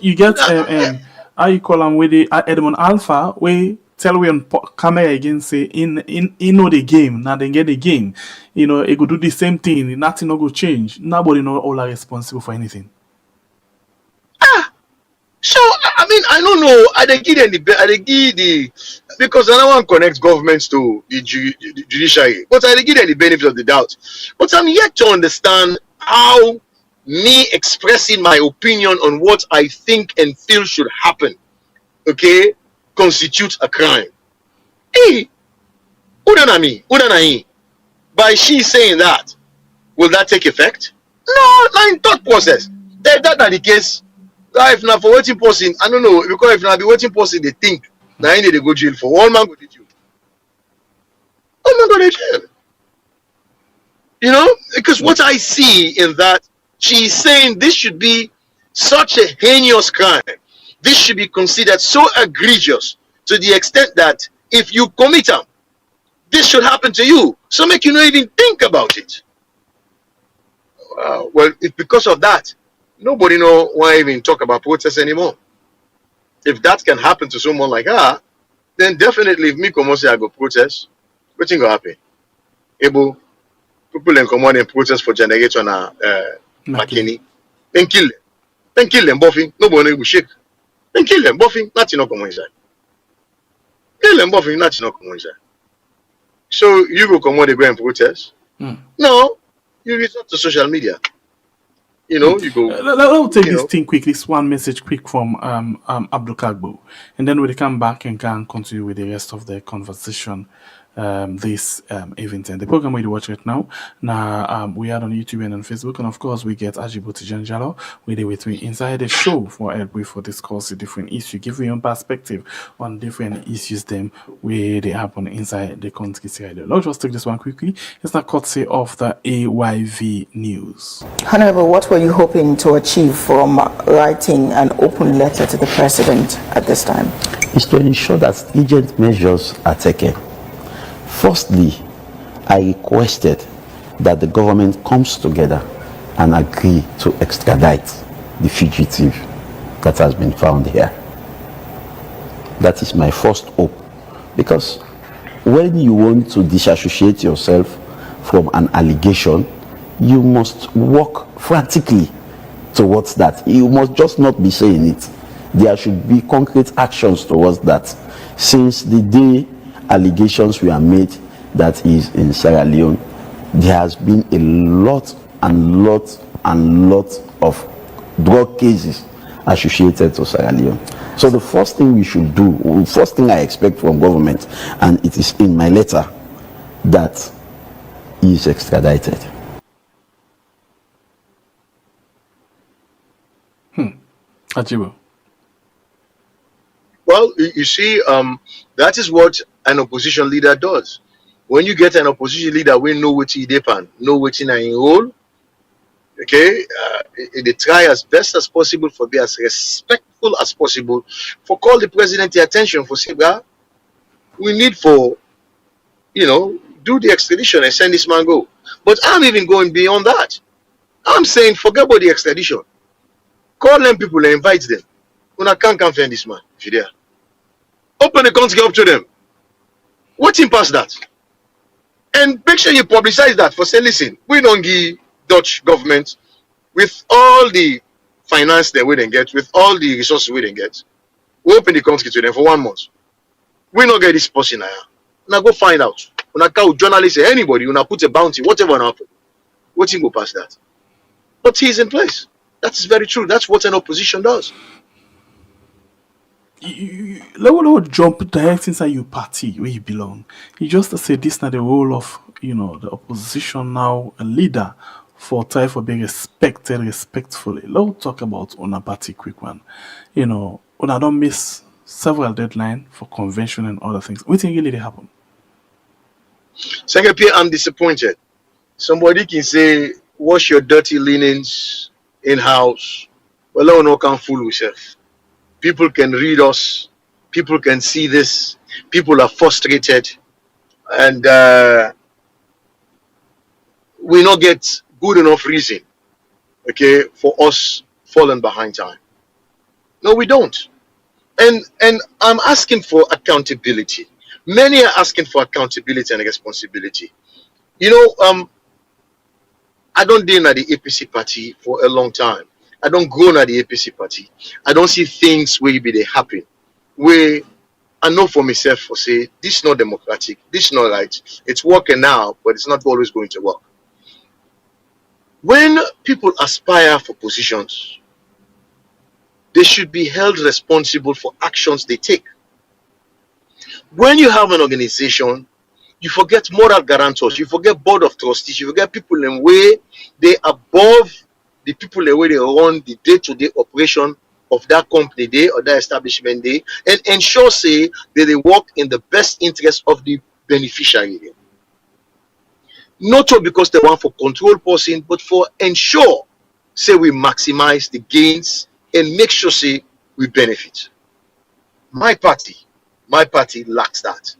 how you call him with the Edmond Alpha, we tell we on camera again say in know the game, now they get the game. You know, it could do the same thing, nothing no go change. Nobody know all are responsible for anything. So I mean, I don't know. I dey give the because I don't want to connect governments to the judiciary, but I dey give them the benefit of the doubt. But I'm yet to understand how me expressing my opinion on what I think and feel should happen, okay, constitutes a crime. Hey, Udana by she saying that, will that take effect? No, not in thought process. If that not the case. If not for waiting person, I don't know, because if not be waiting person, they think now I need to go jail for one man go to jail. One man go to jail. You know, because what I see in that, she's saying this should be such a heinous crime. This should be considered so egregious to the extent that if you commit them, this should happen to you. So make you not even think about it. Well, it's because of that. Nobody know why even talk about protests anymore. If that can happen to someone like her, then definitely if me come say I go protest, what thing go happen? Able people then come on and protest for generator na McKinney. Then kill them. Then kill them, buffing. Nobody will shake. Then kill them, buffing. Nothing not come inside. Kill them, buffing. Nothing not come inside. So you go come on they go and protest? No, you resort to social media. You know, you go. Let's take this thing quick. This one message quick from Abdul Kagbo, and then we'll come back and can continue with the rest of the conversation. This event and the program we watch right now. Now we are on YouTube and on Facebook, and of course we get Ajiboti Janjalo with me inside the show for help with for discuss the different issues, give you your perspective on different issues them where they happen inside the country. Let's just take this one quickly. It's not courtesy of the AYV News. Honorable, what were you hoping to achieve from writing an open letter to the president at this time? Is to ensure that stringent measures are taken. Firstly, I requested that the government comes together and agree to extradite the fugitive that has been found here. That is my first hope, because when you want to disassociate yourself from an allegation, you must work frantically towards that. You must just not be saying it. There should be concrete actions towards that. Since the day allegations were made that is in Sierra Leone, there has been a lot of drug cases associated to Sierra Leone. So the first thing we should do, first thing I expect from government, and it is in my letter, that he is extradited. Ajibo. Well, you see, that is what an opposition leader does. When you get an opposition leader, we know what he depend, know what in a role. Okay, they try as best as possible for be as respectful as possible. For call the president the attention for say, we need for do the extradition and send this man go. But I'm even going beyond that. I'm saying forget about the extradition. Call them people and invite them. When I can't find this man, if you're there. Open the country up to them. What him past that? And make sure you publicize that for say, listen, we don't give Dutch government with all the finance that we didn't get, with all the resources we didn't get. We open the country to them for 1 month. We not get this person now. Now go find out. When I call journalists, anybody, when I put a bounty, whatever happen, what him go past that? But he's in place. That is very true. That's what an opposition does. Let jump direct inside your party where you belong. You just say this now the role of the opposition now, a leader for try for being respected respectfully. Let's talk about on a party quick one. When I don't miss several deadlines for convention and other things. What think really happen? Secretary, I'm disappointed. Somebody can say, wash your dirty linens in-house. Well, I no can fool yourself. People can read us. People can see this. People are frustrated. And we not get good enough reason, okay, for us falling behind time. No, we don't. And I'm asking for accountability. Many are asking for accountability and responsibility. I don't deal at the APC party for a long time. I don't go at the APC party. I don't see things where they happen. Where I know for myself for say, this is not democratic, this is not right. It's working now, but it's not always going to work. When people aspire for positions, they should be held responsible for actions they take. When you have an organization, you forget moral guarantors, you forget board of trustees, you forget people in way they above the people in way they run the day-to-day operation of that company day or that establishment day, and ensure say that they work in the best interest of the beneficiary. Not all because they want for control person, but for ensure say we maximize the gains and make sure say we benefit. My party lacks that.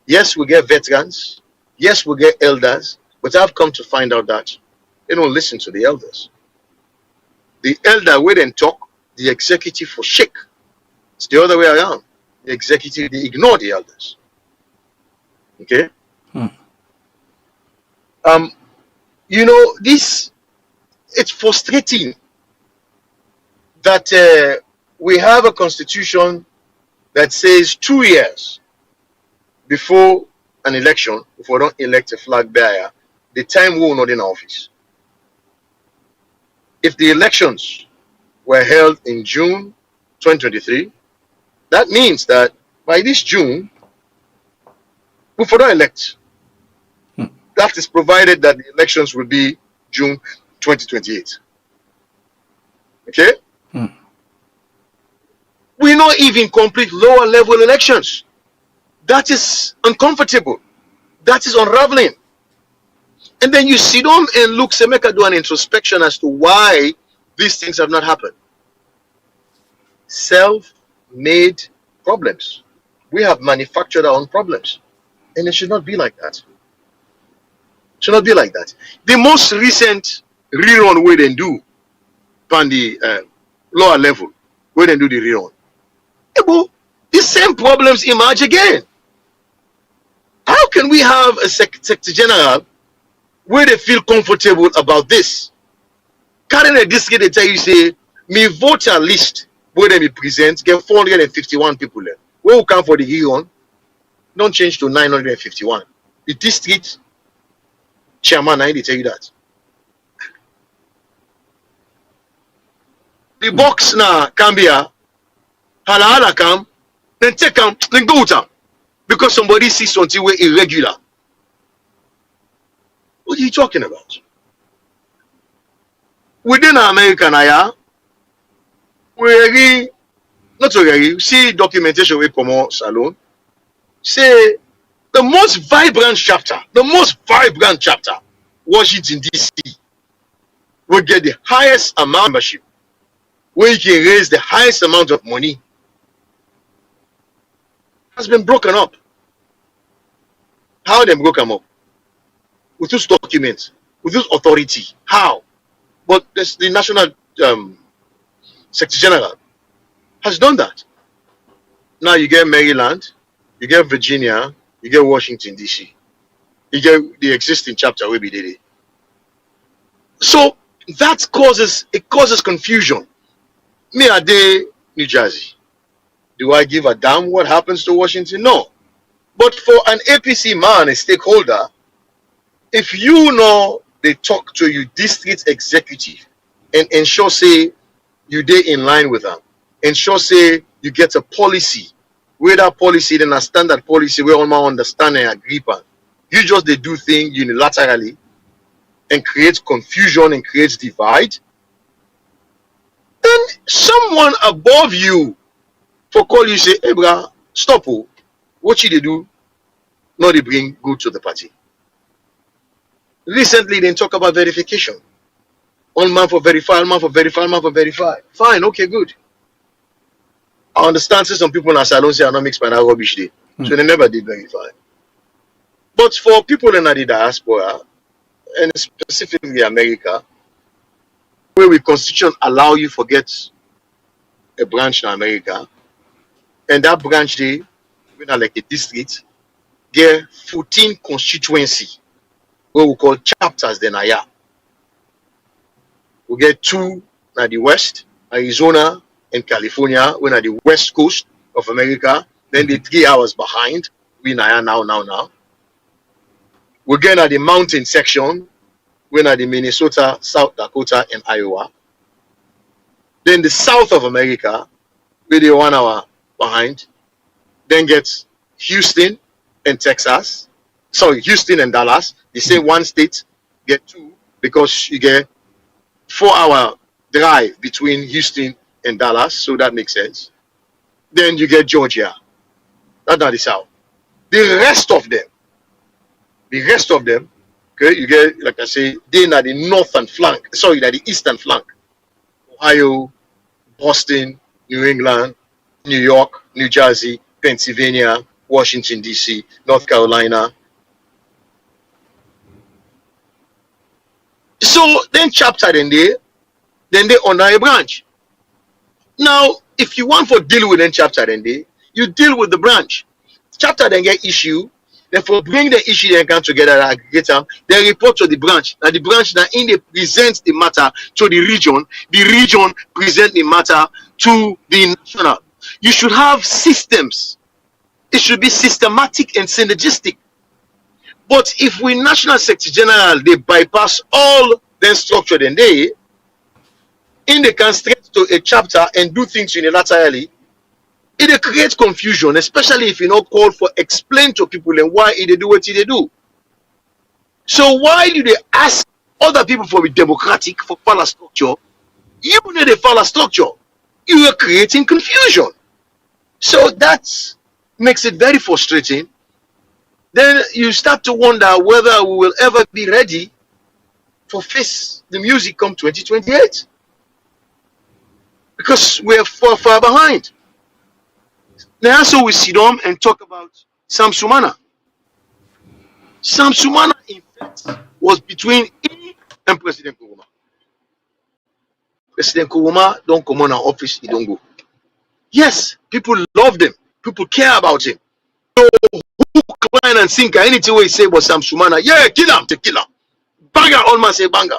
Yes, we get veterans. Yes, we get elders. But I've come to find out that they don't listen to the elders. The elder wait and talk, the executive for shake. It's the other way around. The executive, they ignore the elders. Okay? This, it's frustrating that we have a constitution that says 2 years before an election, if we don't elect a flag bearer, the time we will not in office. If the elections were held in June 2023, that means that by this June, we will not elect. That is provided that the elections will be June 2028. Okay? We not even complete lower level elections. That is uncomfortable. That is unraveling. And then you sit down and look, Semeka, do an introspection as to why these things have not happened. Self-made problems. We have manufactured our own problems. And it should not be like that. It should not be like that. The most recent rerun we then do on the lower level, we then do the rerun. The same problems emerge again. How can we have a Secretary General where they feel comfortable about this? Carrying a district, they tell you, say, me voter list where they present, get 451 people there. Where we come for the rerun, don't change to 951. The district chairman, I tell you that. The box now, Cambia, Hala come, then take them, then go to them. Because somebody sees something where irregular. What are you talking about? Within America, we not really see documentation we come out salon. Say the most vibrant chapter, Washington DC, will get the highest amount of membership, where you can raise the highest amount of money. Has been broken up. How How they broke them up? With those documents, with those authority. How? But the National Secretary General has done that. Now you get Maryland, you get Virginia, you get Washington, D.C. You get the existing chapter where we did it. So that causes confusion. Me are they New Jersey? Do I give a damn what happens to Washington? No. But for an APC man, a stakeholder, if you know they talk to you district executive and ensure say you dey in line with them, ensure say you get a policy, where that policy then a standard policy where all my understand and agree on. You just they do things unilaterally and create confusion and create divide. Then someone above you for call you say, hey bro, stop, oh, what you they do? No, they bring good to the party. Recently, they talk about verification. 1 month for verify, 1 month for verify, 1 month for verify. Fine, okay, good. I understand some people in our salon say I don't mix my rubbish day. So they never did verify. But for people in the diaspora, and specifically America, where we constitution allow you to get a branch in America, and that branch they, like a district, get 14 constituency, what we call chapters then aya. We get 2 at the west, Arizona and California, when at the west coast of America, then the 3 hours behind, we now. We get at the mountain section, when at the Minnesota, South Dakota, and Iowa. Then the south of America, where they 1 hour behind, then gets Houston and Texas. Sorry, Houston and Dallas. They say one state get 2 because you get 4-hour drive between Houston and Dallas, so that makes sense. Then you get Georgia. That's not the south. The rest of them, okay, you get, like I say, they're at the northern flank, sorry, at the eastern flank. Ohio, Boston, New England, New York, New Jersey, Pennsylvania, Washington, D.C., North Carolina. So then chapter then they under a branch. Now, if you want to deal with them chapter then you deal with the branch. Chapter then get issue, then for bring the issue then come together, aggregate them, then report to the branch. Now the branch now in they present the matter to the region present the matter to the national. You should have systems. It should be systematic and synergistic. But if we National Secretary General, they bypass all the structure, then they can straight to a chapter and do things unilaterally, it creates confusion, especially if you not call for explain to people and why they do what they do. So why do they ask other people for be democratic, for follow structure? You need a follow structure. You are creating confusion. So that makes it very frustrating. Then you start to wonder whether we will ever be ready for face the music come 2028. Because we're far behind. Now so we sit down and talk about Sam Sumana. Sam Sumana, in fact, was between him and President Nkrumah. President Nkrumah don't come on our office, he don't go. Yes, people love him. People care about him. So hook, line, and sinker, anything we say about Sam Sumana, yeah, kill him, to kill him. Banger, all man say banger.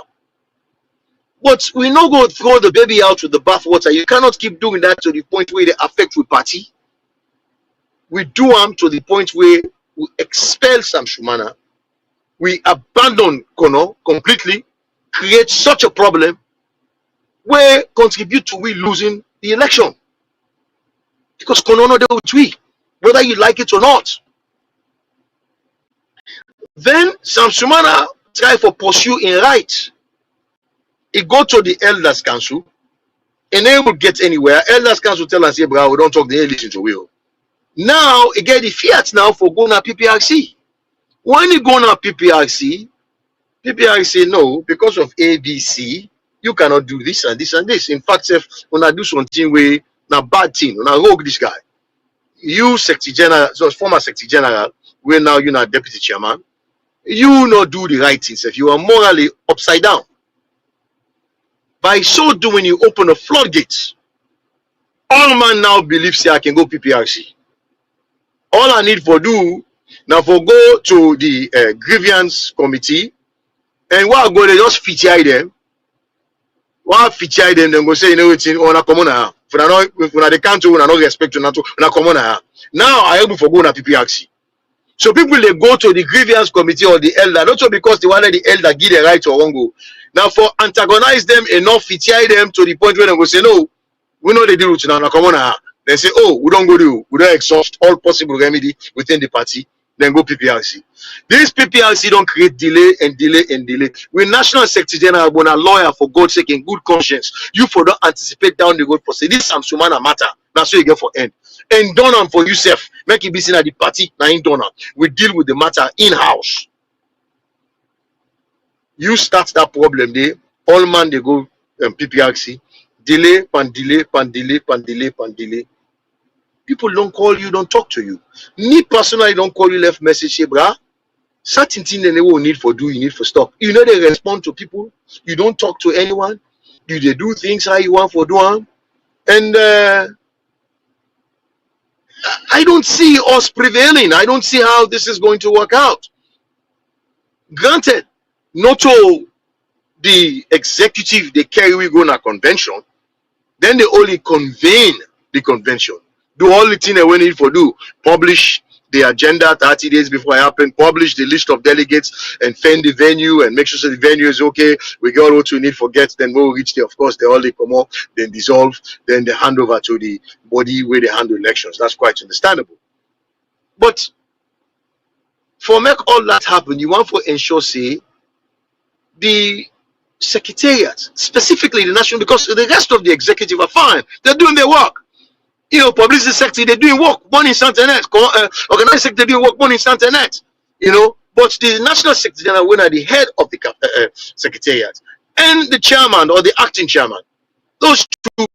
But we no go throw the baby out with the bathwater. You cannot keep doing that to the point where they affect with party. We do them to the point where we expel Sam Sumana. We abandon Kono completely, create such a problem where contribute to we losing the election. Because Kono no dey with we, whether you like it or not. Then Sam Sumana try for pursue in right. He go to the Elders Council and they will get anywhere. Elders Council tell us, say, bro, we don't talk, they listen to will. Now, he get the fiat now for going to PPRC. When you go to PPRC no, because of ABC, you cannot do this and this and this. In fact, if when I do something where na bad thing, when I rogue this guy, you Secretary General, so former Secretary General, where now you're not deputy chairman, you not do the right things if you are morally upside down. By so doing, you open a floodgate. All man now believes say I can go PPRC. All I need for do now for go to the grievance committee, and what go they just feature them. What feature them? Then go say you know it's in on a common now. For the country, we not respect to not common now. Now I able for go na PPRC. So people they go to the grievance committee or the elder, not so because they want the elder give the right or wrong go. Now for antagonize them enough, feature them to the point where they go say no, we know they deal with now come on. They say oh we don't exhaust all possible remedy within the party, then go PPRC. This PPRC don't create delay and delay and delay. With National Secretary General, when a lawyer for God's sake in good conscience, you for don't anticipate down the road for say this Samsumana matter. That's what you get for end. And done on for yourself. Make it be seen at the party. Now in done. We deal with the matter in-house. You start that problem there. All man they go PPRC. Delay, pan delay, pan delay, pan delay, pan delay. People don't call you, don't talk to you. Me personally don't call you left message, say, brah. Certain things they will need for do, you need for stop. You know they respond to people. You don't talk to anyone. You they do things how you want for doing. And I don't see us prevailing. I don't see how this is going to work out. Granted, not all the executive they carry we go on a convention, then they only convene the convention. Do all the things they need for do. Publish the agenda 30 days before it happen, publish the list of delegates and fend the venue and make sure the venue is okay. We got what we need for get, then we'll reach there. Of course, they all they come up, then dissolve, then they hand over to the body where they handle elections. That's quite understandable. But for make all that happen, you want to ensure, say, the secretariat, specifically the national, because the rest of the executive are fine. They're doing their work. You know, publicity secretary, they're doing work, one in internet. Organizing secretary, doing work, one in internet. You know, but the national secretary general, when at the head of the secretariat, and the chairman or the acting chairman, those two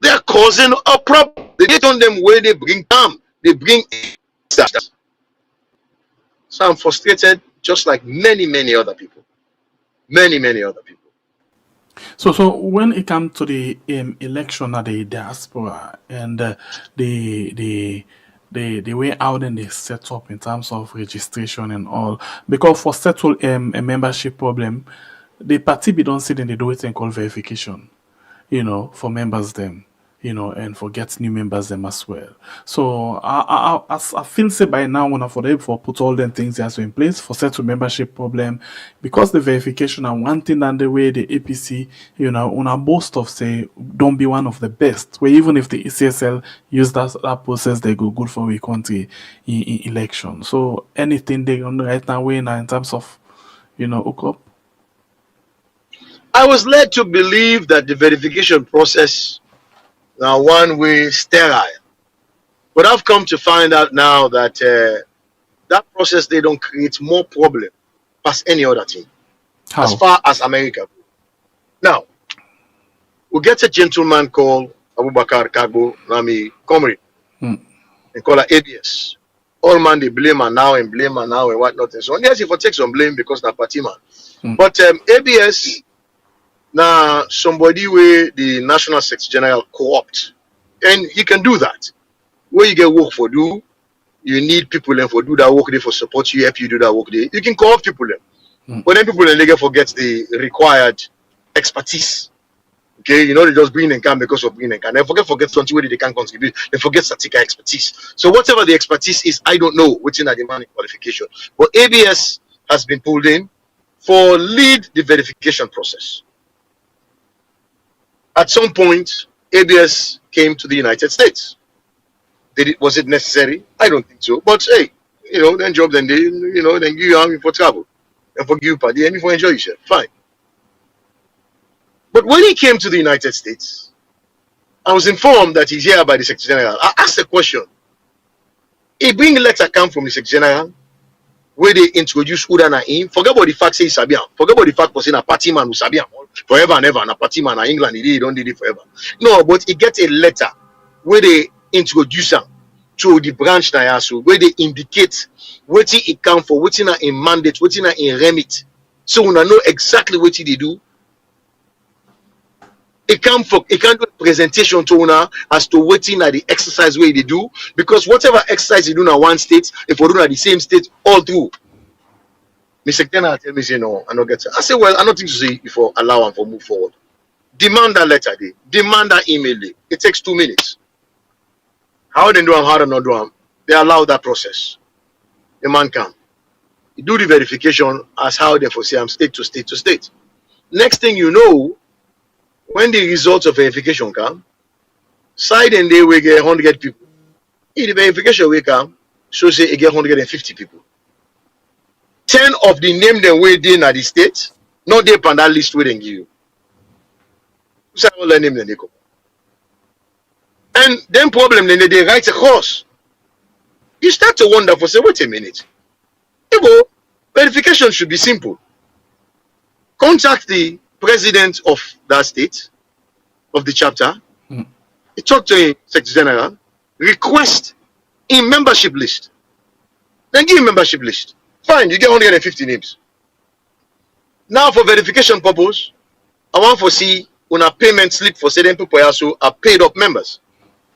they're causing a problem. They get on them where they bring down, they bring. So I'm frustrated, just like many other people. Many other people. So when it comes to the election at the diaspora and the way out and they set up in terms of registration and all, because for settle a membership problem, the party be don't sit and they do it and call verification, you know, for members them, you know, and for get new members them as well. So I feel say by now when I for them for put all them things also in place for settle membership problem, because the verification are one thing and the way the APC, you know, on a boast of say don't be one of the best. Where even if the ECSL use that process, they go good for we country in election. So anything they on the right now way now in terms of, you know, hook up. I was led to believe that the verification process now one way sterile, but I've come to find out now that that process they don't create more problem past any other thing. How? As far as America. Now we get a gentleman called Abubakar Kagbo Rami Komri and call her ABS. All man they blame her now and whatnot and so on. Yes, if I take some blame because the party man. But ABS now somebody where the National Secretary General co-opt, and he can do that. Where you get work for do, you need people and for do that work there for support you, help you do that work there. You can co-opt people them. But then people then they forget the required expertise. Okay, you know they just bring and can because of bring and can. They forget something where they can contribute. They forget statistical expertise. So whatever the expertise is, I don't know what's in the demanding qualification. But ABS has been pulled in for lead the verification process. At some point, ABS came to the United States. Was it necessary? I don't think so. But hey, you know, then job, then they, you know, then give you army for travel, and for give you party, and for enjoy yourself. Fine. But when he came to the United States, I was informed that he's here by the Secretary General. I asked a question. He bring a letter come from the Secretary General. where they introduce Uda na him. Forget about the fact say Sabian. Forget about the fact person a party man who Sabian forever and ever. And a party man in England, he don't did it forever. No, but he get a letter where they introduce him to the branch na yaso, where they indicate what he come for, what in a mandate, what in a remit. So we know exactly what they do. It can do a presentation to una as to what in the exercise way they do, because whatever exercise you do in one state, if we do at the same state all through. Mr. Kenna tell me say no, I don't get it. I say, well, I don't think to say before allow and for move forward. Demand that letter day, demand that email day. It takes 2 minutes. How they do them, how they not do them, they allow that process. The man come. You do the verification as how they foresee I'm state to state to state. Next thing you know, when the results of verification come, side and day we get 100 people. In the verification we come, so say it get 150 people. 10 of the name them way in at the state, not they on that list where they give you. So all the name then they come. And then problem then they write across. You start to wonder for say, wait a minute. You go, verification should be simple. Contact the president of that state, of the chapter, you talk to a Secretary General, request a membership list. Then give him membership list. Fine, you get 150 names. Now for verification purpose, I want to see when a payment slip for certain people also are paid up members.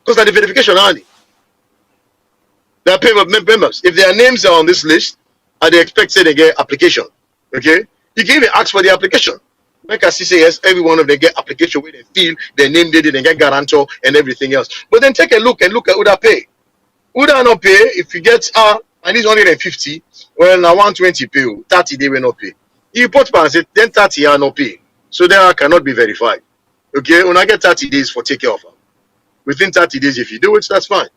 Because that's the verification only. They are paid up members. If their names are on this list, and they expect say they get application. Okay? You can even ask for the application. Like I say, yes, every one of them get application where they feel their name did it, they get guarantor and everything else. But then take a look and look at who that pay. Who that not pay? If you get and it's 150, well now 120 pay, 30 they will not pay. You put and say then 30 are not pay. So they cannot be verified. Okay, when I get 30 days for take care of them. Within 30 days, if you do it, that's fine.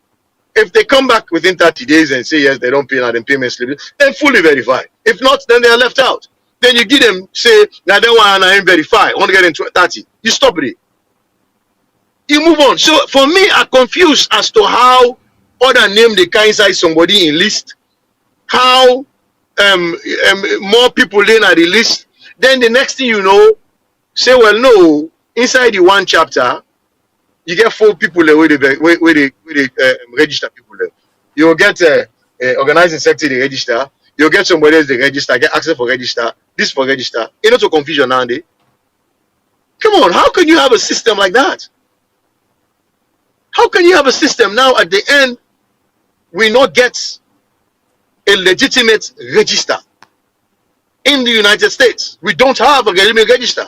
If they come back within 30 days and say yes, they don't pay now, then payment slip, then fully verified. If not, then they are left out. Then you give them, say, now they want to verify, only get into 30. You stop it. You move on. So for me, I'm confused as to how other name they can inside somebody in list, how more people in at the list. Then the next thing you know, say, well, no, inside the one chapter, you get 4 people where they register people there. You'll get organizing secretary they register. You'll get somebody else they register, get access for register, this for register. You know, to confusion now, they. Come on, how can you have a system like that? How can you have a system now at the end we not get a legitimate register in the United States? We don't have a legitimate register.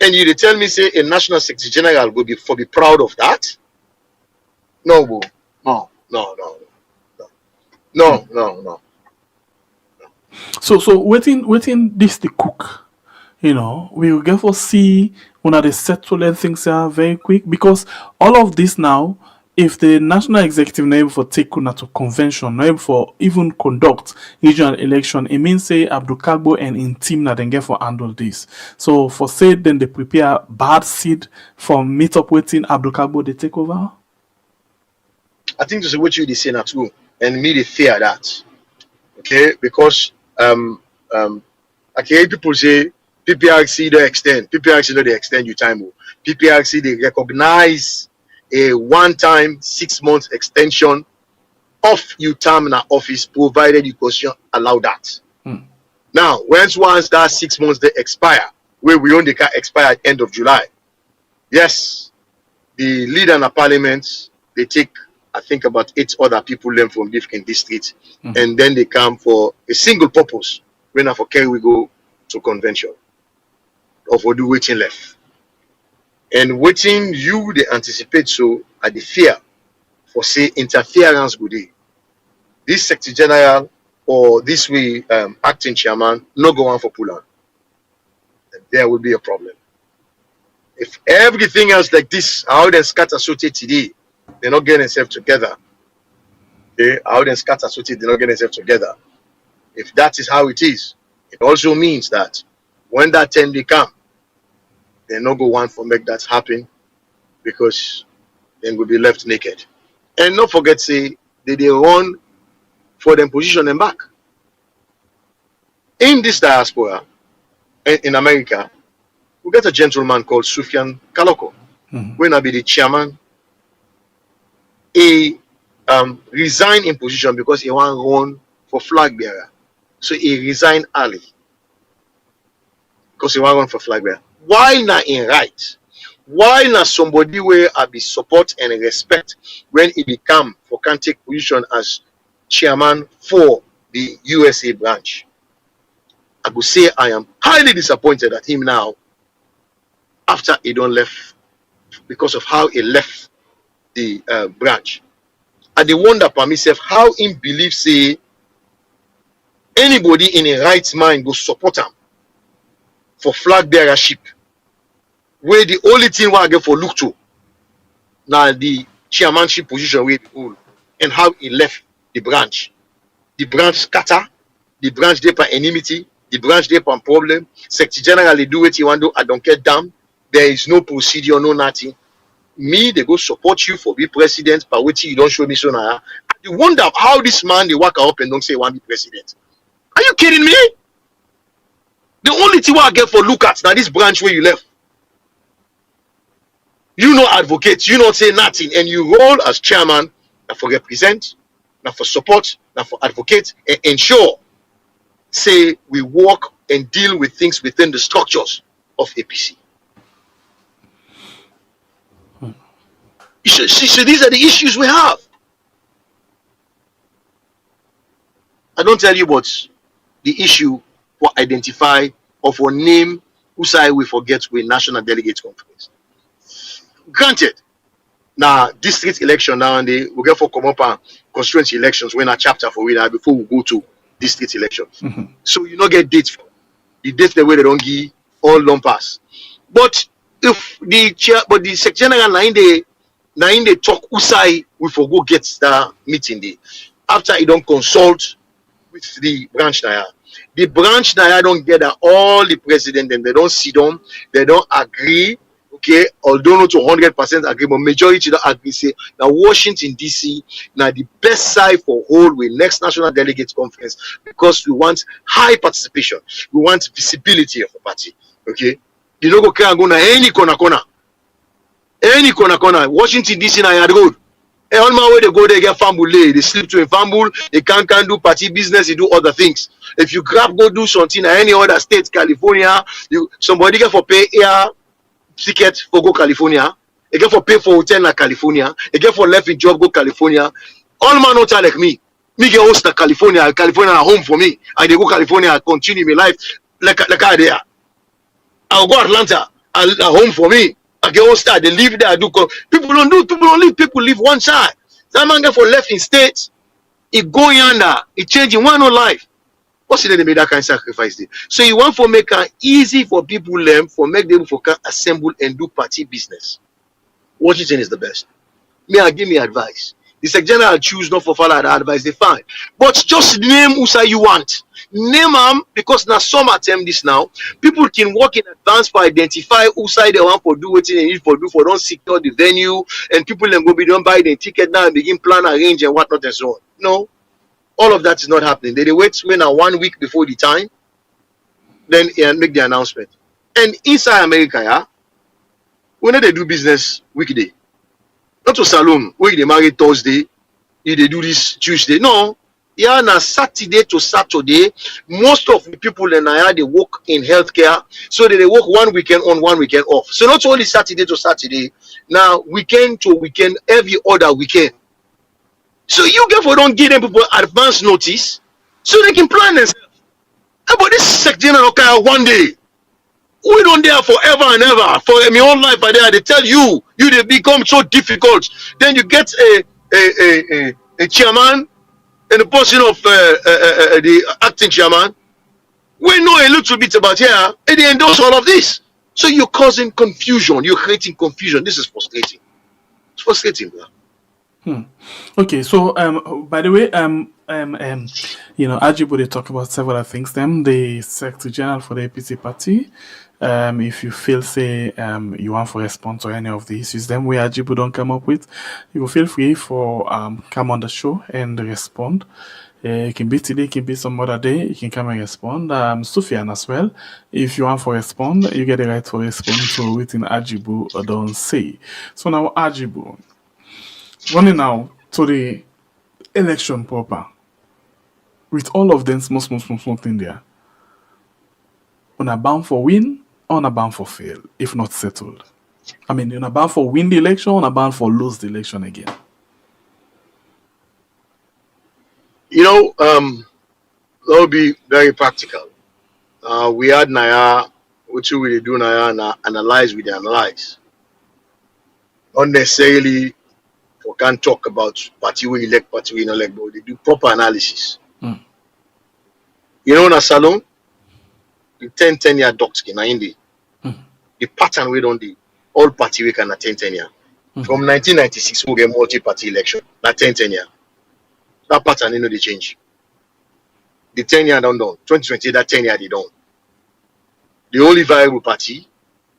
And you tell me, say, a National Secretary General will be proud of that? No, boo. No. So waiting this the cook. You know, we will get for see one of the settling things are very quick, because all of this now, if the national executive not able for take una to convention, not able for even conduct regional election, it means say Abdul Kagbo and in team na then get for handle this. So for say then they prepare bad seed for meet up waiting Abdul Kagbo they take over. I think this is what you say now too, and me they fear that. Okay, because okay, people say PPRC they extend, PPRC no they extend you time. PPRC they recognize a one-time 6-month extension of your term in our office, provided you constitution allow that. Now, once that 6 months they expire, where we only can expire at end of July. Yes, the leader in the parliament, they take, I think, about 8 other people them from different districts, and then they come for a single purpose. When for carry we go to convention, or for do waiting left. And waiting you they anticipate so at the fear for say interference with it. This Secretary General or this way acting chairman no go on for pull on. And there will be a problem. If everything else like this, how they scatter associate today, they're not getting themselves together. Okay, how they scatter associate, they're not getting themselves together. If that is how it is, it also means that when that 10 day come, they no go want for make that happen, because then we'll be left naked. And not forget say they run for them position them back. In this diaspora, in America, we got a gentleman called Sufyan Kaloko, when I be the chairman. He resigned in position because he want to run for flag bearer. So he resigned early because he want to run for flag bearer. Why not in right? Why not somebody where I be support and respect when he become for can take position as chairman for the USA branch? I would say I am highly disappointed at him now after he don't left because of how he left the branch. And they wonder for myself how him believe say anybody in a right mind go support him for flag bearership, where the only thing I get for look to now the chairmanship position where people and how he left the branch. The branch scatter, the branch there for enmity, the branch there for problem. Secretary General they do what you want to do, I don't care damn. There is no procedure, no nothing. Me, they go support you for be president, but wait till you don't show me so now. You wonder how this man they walk up and don't say want to be president. Are you kidding me? The only thing I get for look at now this branch where you left. You know advocate, you not say nothing, and you roll as chairman, not for represent, not for support, not for advocate, and ensure, say we work and deal with things within the structures of APC. So these are the issues we have. I don't tell you what's the issue for identify or for name who say we forget with National Delegates Conference. Granted, now district election now and they we get for come up and constituency elections when a chapter for we that before we go to district elections. So you not get dates for the dates the way they don't give all long pass. But if the chair but the secretary general now in the talk usai we for go get the meeting day after he don't consult with the branch now. The branch now don't get all the president and they don't sit down, they don't agree. Okay, although not to 100% agree, but majority don't agree. Say now Washington DC now the best side for hold with next National Delegates Conference because we want high participation, we want visibility of the party. Okay, you know go na any corner. Washington DC na yard road. And all my way they go they get fumble lay, they sleep to a fumble, they can't do party business, they do other things. If you grab go do something in any other state, California, somebody get for pay air ticket for go California, they get for pay for hotel in California, they get for left in job go California. All man not like me get host to California at home for me. And they go California and continue my life like I there. I'll go Atlanta at home for me. I get host they live there, people don't live, people live one side. That man get for left in states, he go yonder, he change in one whole life. What's it they made that kind of sacrifice there? So you want for make it easy for people learn, for make them for can assemble and do party business. Washington is the best. Give me advice. The Secretary General choose not for follow the advice they find. But just name who say you want. Name them because now some attempt this now. People can work in advance for identify who side they want for do what they need for do for don't secure the venue and people then go be don't buy the ticket now and begin plan arrange and whatnot and so on. No. All of that is not happening. They wait when 1 week before the time, then make the announcement. And inside America, yeah, when they do business weekday, not to salon, where they marry Thursday, they do this Tuesday. No, yeah, na Saturday to Saturday. Most of the people in Naya they work in healthcare, so they work 1 weekend on, 1 weekend off. So not only Saturday to Saturday, now weekend to weekend, every other weekend. So you therefore don't give them people advance notice so they can plan themselves. But this Secretary General okay, one day. We don't there forever and ever. For my whole life I there, they tell you they become so difficult. Then you get a chairman and the person of the acting chairman. We know a little bit about here and they endorse all of this. So you're causing confusion, you're creating confusion. This is frustrating. It's frustrating, bro. Okay, so by the way, you know, Ajibu they talk about several things. The Secretary General for the APC party. If you feel say you want for response to any of the issues, then we Ajibu don't come up with, you will feel free for come on the show and respond. It can be today, it can be some other day. You can come and respond. Sufyan as well. If you want to respond, you get the right to respond to within Ajibu or don't say. So now Ajibu, running now to the election proper. With all of them small thing there. On a bound for win, on a bound for fail, if not settled. I mean, on a bound for win the election, on a bound for lose the election again. You know, that would be very practical. We had Naya, which we do Naya, and analyze, we analyze. Not necessarily, we can't talk about party we elect, party we elect, but they do proper analysis. You know, in a salon, the 10-year docs in India, the pattern we don't do, all party we can attend 10 year. From 1996, we get multi-party election, that 10 year. That pattern, you know, they change. The 10 year don't done. 2020, that 10 year they don't. The only viable party,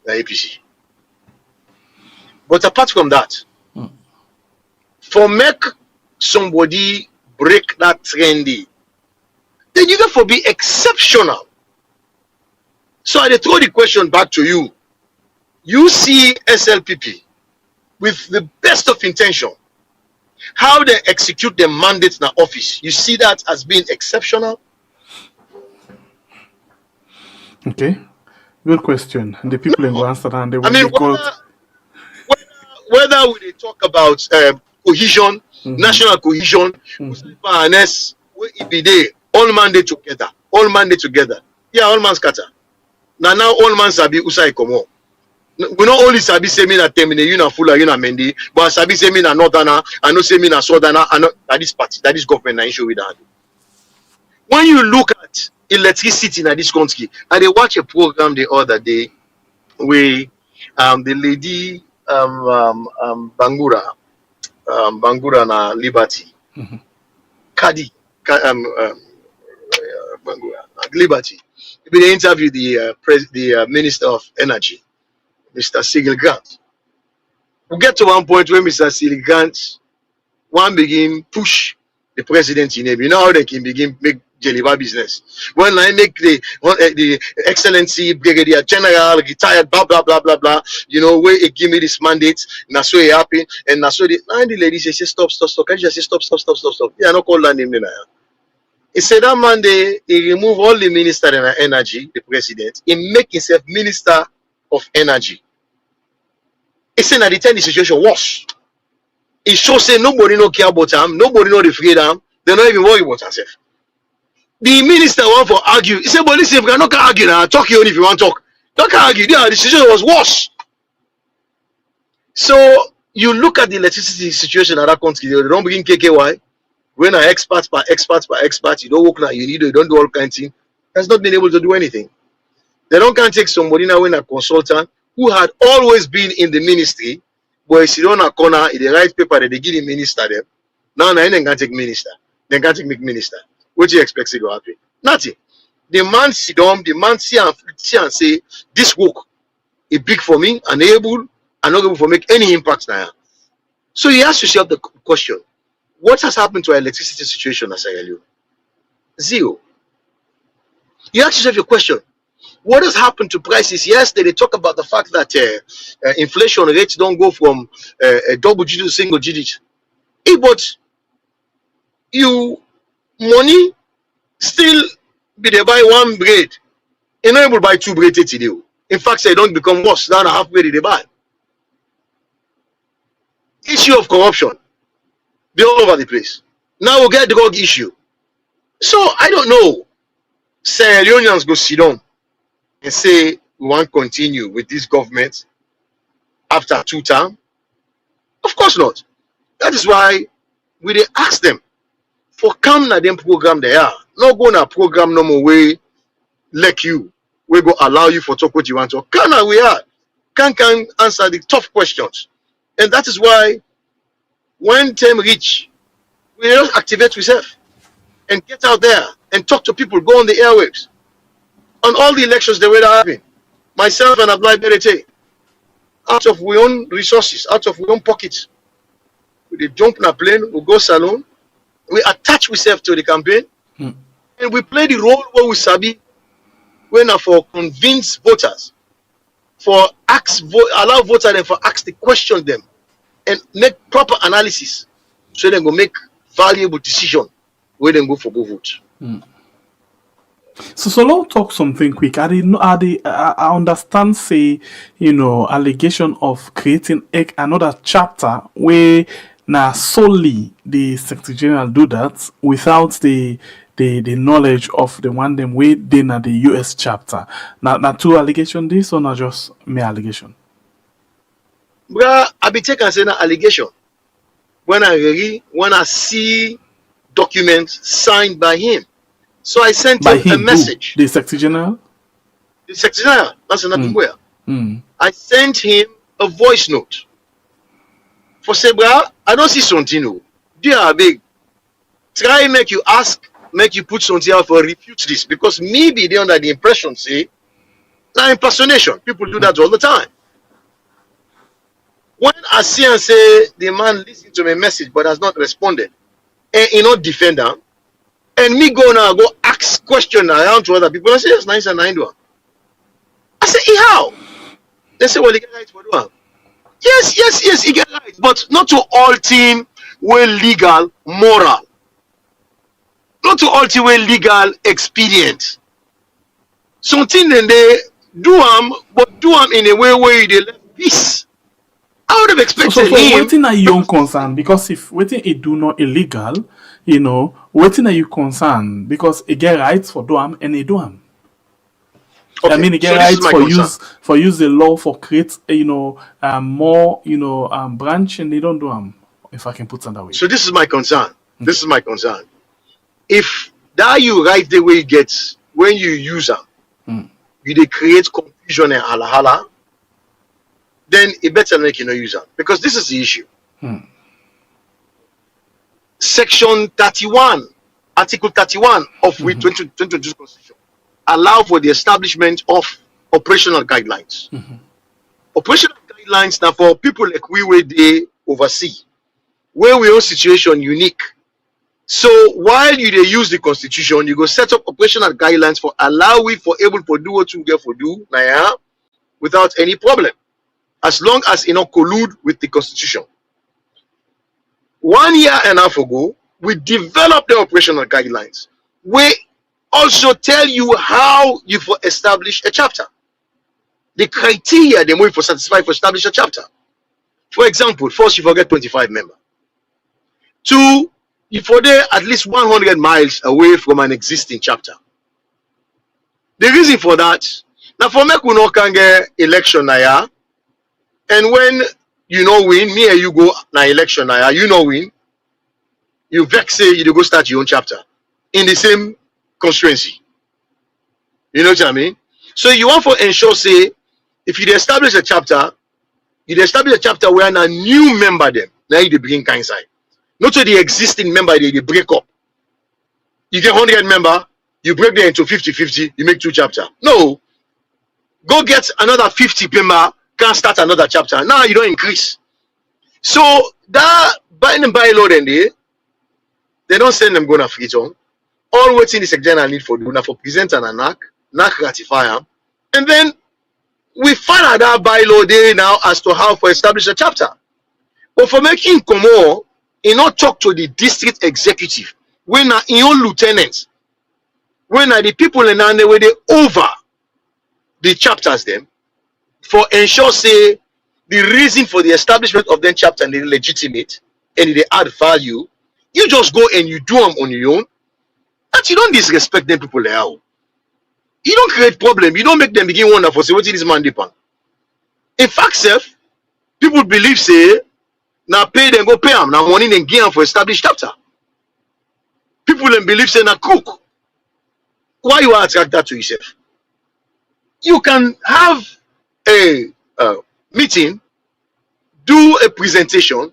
the APC. But apart from that, for make somebody break that trendy, then you got to be exceptional. So I throw the question back to you. You see SLPP with the best of intention, how they execute their mandates in the office. You see that as being exceptional? Okay, good question. And the people will answer that and they will I mean, be called. Whether we talk about cohesion, national cohesion, fairness, it be there, all mandate together, all mandate together. Yeah, all man scatter. Now all man sabi usai komo. We not only sabi say me na terminate, you na fuller, you na mendi, but sabi say me na northerner, I know say me na southerner, I know that this party, that this government na issue with that. When you look at electricity in this country, I dey watch a program the other day where the lady Bangura na Liberty, Kadi, Bangura, Liberty. They interviewed the Minister of Energy, Mr. Sigil Grant. We get to one point where Mr. Sigil Grant one begin push the president in name. You know how they can begin make Jeliba business. When I make the Excellency Brigadier General retired, blah blah blah blah blah. You know where he give me this mandate, and so he happy, and so the lady say stop. Can you just say stop? Yeah, no call that name now. He said that Monday he remove all the minister in energy, the president, he make himself minister of energy. He said that the time the situation worse. It shows say nobody no care about him, nobody know the freedom, they don't even worry about themselves. The minister want for argue. He said, but listen, if you cannot argue now, talk you only if you want to talk. Don't argue. Yeah, the situation was worse. So you look at the electricity situation in that country, they don't begin KKY. When are experts by experts, you don't work now, you don't do all kinds of things. Has not been able to do anything. They don't can take somebody now when a consultant who had always been in the ministry, but if you don't a corner, in the right paper that they give the minister them. Now they can't take minister. They can't take minister. What do you expect to happen? Nothing. The man sit down, the man see and say, this work is big for me, and not able to make any impact now. So you ask yourself the question, what has happened to our electricity situation at Sierra Leone? Zero. You ask yourself your question, what has happened to prices? Yes, they talk about the fact that inflation rates don't go from a double digit to single digit. But money still be they buy one bread. You're not able to buy two bread today. In fact, they don't become worse. Now half bread they buy. Issue of corruption. They're all over the place. Now we'll get the drug issue. So I don't know. Sierra Leoneans go sit down and say we want to continue with this government after 2 terms. Of course not. That is why we they ask them for come na them program they are. Not go na program no more way like you. We go allow you for talk what you want to. Can we are can answer the tough questions. And that is why when time reach, we just activate ourselves and get out there and talk to people, go on the airwaves. On all the elections that were having, myself and Abdullah Berete, out of our own resources, out of our own pockets, we jump in a plane, we go salon, we attach ourselves to the campaign, and we play the role where we sabi, when for convince voters, for allow voters them for ask the question them, and make proper analysis, so they go make valuable decision where they go for go vote. So let's talk something quick. I understand, say, allegation of creating another chapter where now solely the Secretary General do that without the knowledge of the one them way then at the US chapter. Now two allegation this or not just mere allegation? Bruh, I be taking as an allegation when I see documents signed by him. So I sent him a message. The Secretary General? The Secretary General, that's another where. I sent him a voice note. For say, bruh, I don't see something. They are big. Try make you put something out for refute this, because maybe they under the impression, say, now impersonation. People do that all the time. When I see and say the man listened to my message but has not responded, and he not defend them, and me go ask question around to other people, I say, yes, nice and nine do. I say, how? They say, well, he get right for do. Yes, he get right, but not to all team were legal, moral. Not to all team were legal, expedient. Something then they do but do in a way where they left peace. I would have expected so him. waiting are you concerned? Because if waiting it do not illegal, waiting are you concerned? Because it get rights for do and it do Okay, I mean, it get rights for use the law for create more branch, and they don't do if I can put it that way. So this is my concern. This is my concern. If that you right the way it gets when you use them, they create confusion and hala, then it better make you no use them, because this is the issue. Section 31, Article 31 of the 2022 Constitution allow for the establishment of operational guidelines. Operational guidelines now for people like we where they oversee, where we own situation unique. So while you they use the Constitution, you go set up operational guidelines for allow we for able to do what you get for do without any problem, as long as you not collude with the Constitution. 1 year and a half ago, we developed the operational guidelines. We also tell you how you for establish a chapter, the criteria the way for satisfy for establish a chapter. For example, first you forget 25 members. 2, you for there at least 100 miles away from an existing chapter. The reason for that, now for me we no can get election na, and when you know win, me and you go na election na, you know win, you vex say you go start your own chapter in the same constituency. You know what I mean? So you want to ensure, say, if you establish a chapter, you establish a chapter where a new member them, now you bring kind side. Not to the existing member they break up. You get 100 member, you break them into 50-50, you make 2 chapters. No. Go get another 50 member, can start another chapter. Now you don't increase. So that binding bylaw then they don't send them going to freedom. All waiting the Secretary General need for do now for present and NAC ratify them. And then we find out that bylaw there now as to how for establish a chapter. But for making Komo, he not talk to the district executive, when are in own lieutenants, when are the people in the way they over the chapters them, for ensure say the reason for the establishment of them chapter and they legitimate and they add value, you just go and you do them on your own. But you don't disrespect them people there. You don't create problem. You don't make them begin wonder for say what is this man depend. In fact, self, people believe say now pay them go pay them now money then give them for established chapter. People then believe say now cook. Why you attract that to yourself? You can have a meeting, do a presentation,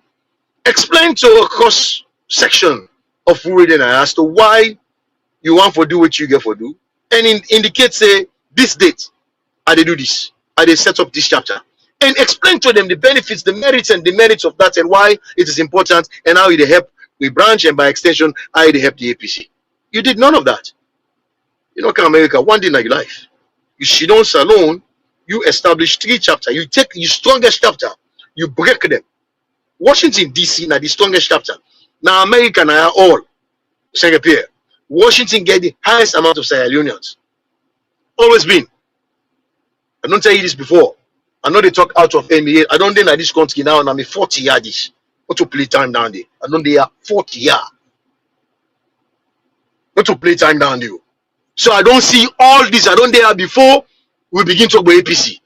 explain to a cross section of reading as to why you want to do what you get for do, and indicate say this date I they do this, I they set up this chapter, and explain to them the benefits, the merits and demerits of that, and why it is important, and how it help we branch, and by extension, I they help the APC. You did none of that. You know, America, one day in your life, you sit down salon, you establish 3 chapters. You take your strongest chapter, you break them. Washington DC now the strongest chapter. Now America now all Secretary. Washington get the highest amount of Sierra Leoneans. Always been. I don't tell you this before. I know they talk out of MEA. I don't think that this country now and I'm 40 years this. Not to play time down there. I don't they are 40 years. Not to play time down there. So I don't see all this. I don't there before we begin to talk about APC.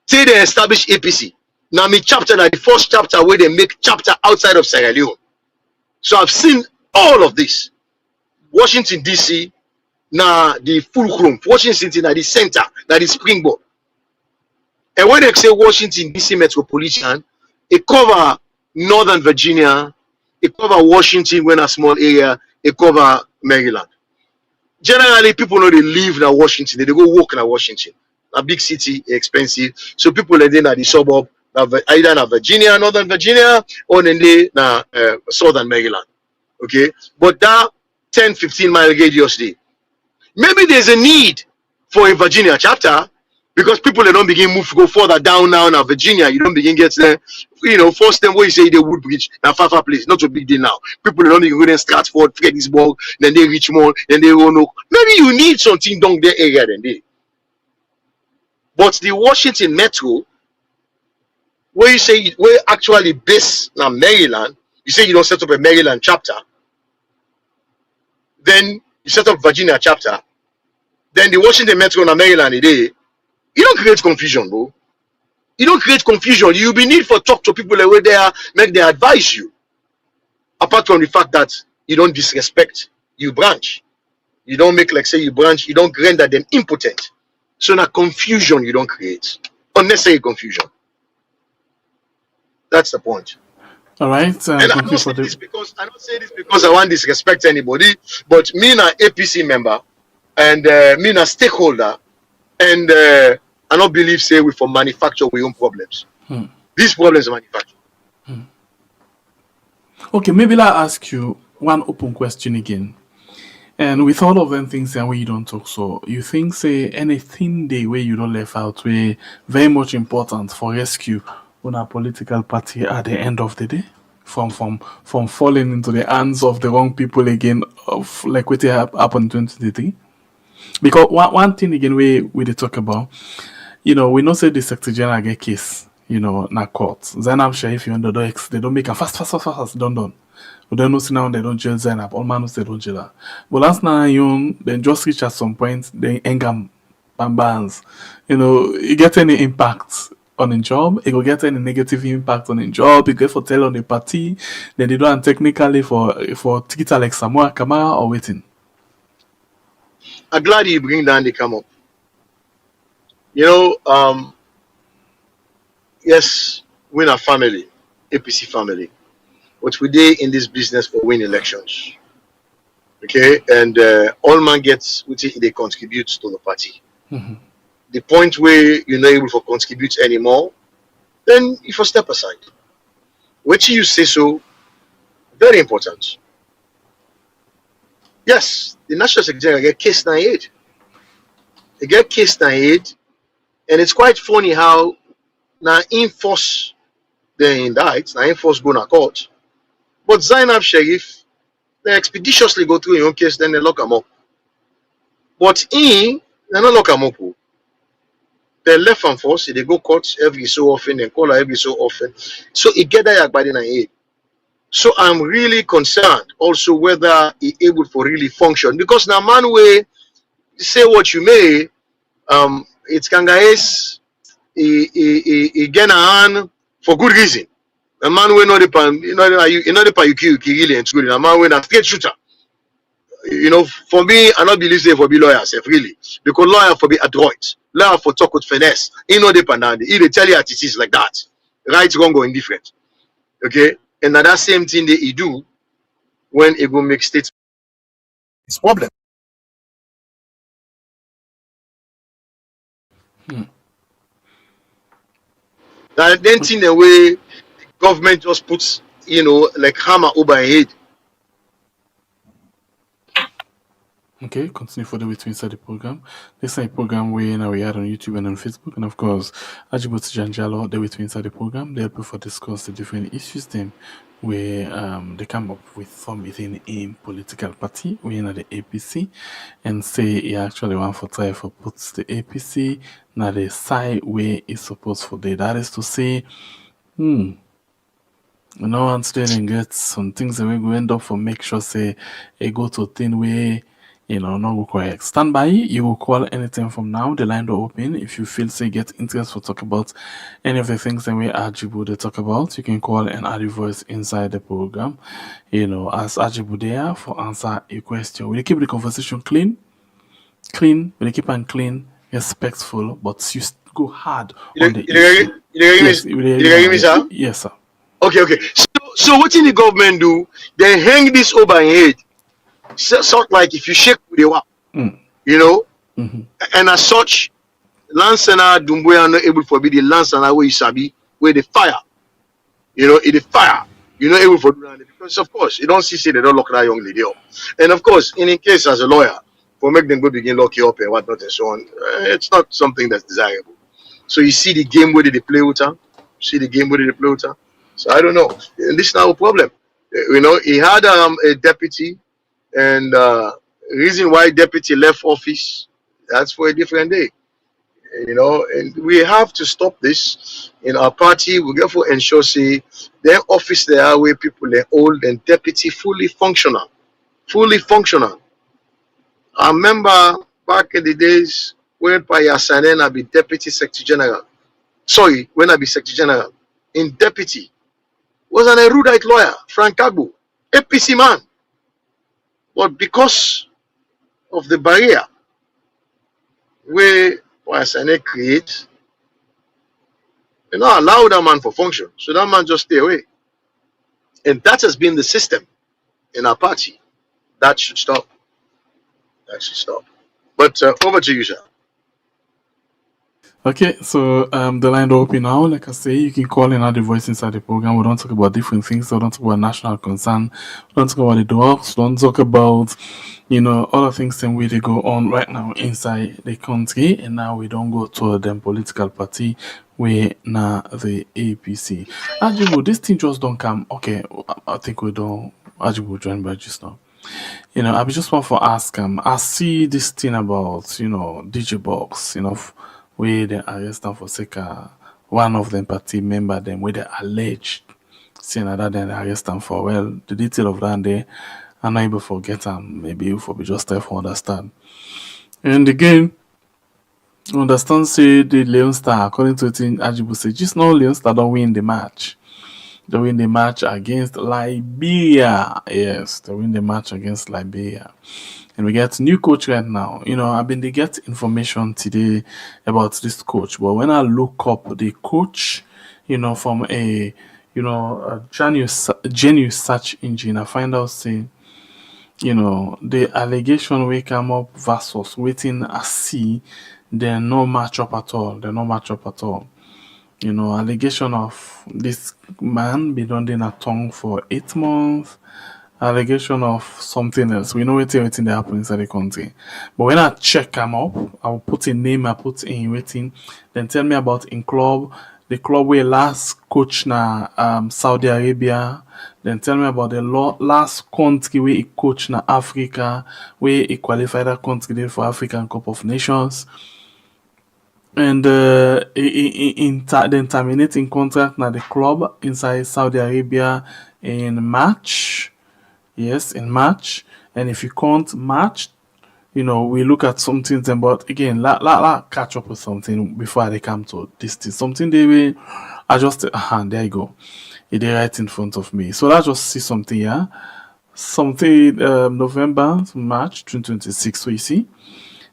Say they establish APC. Now me chapter that the first chapter where they make chapter outside of Sierra Leone. So I've seen all of this. Washington DC, now the fulcrum. Washington DC, now the center, now the springboard. And when they say Washington DC metropolitan, it cover Northern Virginia, it cover Washington when a small area, it cover Maryland. Generally, people know they live in Washington, they go work in Washington. A big city, expensive. So people are in the suburb, either in Virginia, Northern Virginia, or in the Southern Maryland. Okay, but that 10-15 mile radius day, maybe there's a need for a Virginia chapter because people they don't begin move go further down now in Virginia. You don't begin get there. You know, first them where you say they Woodbridge, now far place, not a big deal now. People they don't even go in Stratford, Fredericksburg, then they Richmond, then they Roanoke. Maybe you need something down there area then they. But the Washington Metro, where you say where actually based now Maryland, you say you don't set up a Maryland chapter, then you set up Virginia chapter, then the Washington Metro in Maryland today, you don't create confusion, bro. You don't create confusion. You be need for talk to people the way they are, make they advise you. Apart from the fact that you don't disrespect, you branch. You don't make like say you branch, you don't render them impotent. So now confusion you don't create. Unnecessary confusion. That's the point. All right. And I don't say this because I want to disrespect anybody, but me na APC member and me na stakeholder, and I don't believe say we for manufacture we own problems. These problems are manufactured. Okay, maybe I'll ask you one open question again. And with all of them things and where you don't talk, so you think say anything the way you don't left out way very much important for rescue on a political party at the end of the day from falling into the hands of the wrong people again of like what happened in 2023? Because one thing again we they talk about, you know, we know say the Secretary General get case, you know, na court. Zainab Sharif you under the X, they don't make a fast, done. We don't know see now they don't jail Zainab, all man knows they don't jail her. But last night you then just reach at some point, they engam bans. You know, you get any impact on a job, it will get any negative impact on a job, you get for tell on the party, then they don't technically for Twitter like Samoa Kamara or waiting. I'm glad you bring down the come up. You know, yes, we're a family, APC family, but we dey in this business for win elections. Okay, and all man gets which they contribute to the party. The point where you're not able to contribute anymore, then you first step aside. What you say so, very important. Yes, the National Secretary get case 98. They get case 98, and it's quite funny how now enforce they indict, now enforce go to court. But Zainab Sharif, they expeditiously go through your own case, then they lock them up. But they not lock them up. They left and force, they go court every so often and call her every so often. So it get that by the 98. So I'm really concerned also whether he able to really function. Because now man way say what you may, it's kangaes he get a hand for good reason. A man way not the really and truly. A man way a straight shooter. You know, for me, I not believe say for be lawyers, really. Because lawyer for be adroit, lawyer for talk with finesse. He no dependent. He they tell you at it is like that. Right, wrong, or indifferent. Okay? And now that same thing that he do when he go make states. It's problem. That then thing the way government just puts, you know, like hammer over her head. Okay, continue further with inside the program. This is a program where now we are on YouTube and on Facebook, and of course, Ajibo Janjalo, they with inside the program. They help for discuss the different issues them where they come up with from within a political party, we in the APC, and say he actually want for try for puts the APC now the side where it's supposed for the that is to say, no one still and get some things that we go end up for make sure say a go to thin way, no go correct. Stand by, you will call anything from now. The line will open. If you feel say get interest for talk about any of the things that we Ajibu they talk about, you can call and add your voice inside the program. As Ajibu there for answer a question. We keep the conversation clean, we keep and clean, respectful, but you go hard on the issue. Yes, sir? Yes, sir. Okay. So what in the government do? They hang this over your head. Sort like if you shake with the wap, and as such, Lansana Dumbuya are not able to forbid the Lansana where you sabi, where the fire, in the fire, you're not able to do that because of course you don't see they don't lock that young lady up, and of course in a case as a lawyer, for make them go begin lock you up and whatnot and so on, it's not something that's desirable. So you see the game where they play with her, So I don't know, and this is now a problem. He had a deputy. And reason why deputy left office, that's for a different day. And we have to stop this in our party. We therefore ensure say their office there where people they old and deputy fully functional. I remember back in the days when Payasanen I be deputy secretary general. Sorry, when I be secretary general. In deputy was an erudite lawyer, Frank Agbo, APC man. But because of the barrier where Wasane creates, allow that man for function. So that man just stay away. And that has been the system in our party. That should stop. But over to you, sir. Okay, so the line will open now. Like I say, you can call in the voice inside the program. We don't talk about different things. We don't talk about national concern. We don't talk about the dogs. We don't talk about, other things and way they go on right now inside the country. And now we don't go to them political party where now the APC. Ajibu, this thing just don't come. Okay, I think we don't. Ajibu join by just now. I just want to ask I see this thing about, DJ Box, where they arrest them for one of them party member them where they alleged saying that then they arrest them for the detail of that day I'm not able to forget them. Maybe you for be just try to understand. And again, understand say the Leon Star according to it in Ajibu say just now Leon Star don't win the match. They win the match against Liberia. Yes, they win the match against Liberia. And we get new coach right now. I've been to get information today about this coach. But when I look up the coach, from a genius search engine, I find out saying, the allegation will come up versus waiting I see, they're no match up at all. Allegation of this man been under a tongue for 8 months. Allegation of something else. We know everything that happens inside the country. But when I check them up, I'll put a name, I put in waiting, then tell me about in club, the club where last coach na Saudi Arabia, then tell me about the last country where he coach na Africa, where he qualified that country there for African Cup of Nations. And then terminating contract na the club inside Saudi Arabia in March. Yes, in March. And if you can't match, we look at something. But again, catch up with something before they come to this. Something they will adjust. There you go. It is right in front of me. So let's just see something here. Something November, March 2026. So you see.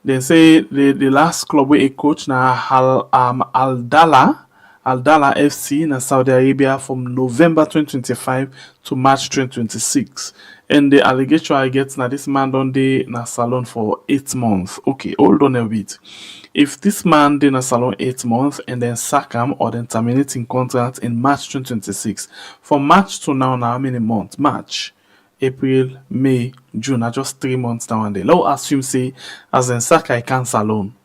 They say the last club where a coach na Al Dala FC in Saudi Arabia from November 2025 to March 2026. And the allegation I get now this man done dey na salon for 8 months. Okay, hold on a bit. If this man dey na salon 8 months and then sack him or then terminating contract in March 2026, from March to now how many months? March. April, May, June. Are just 3 months now and then. Let's assume say as in Saka I can't alone.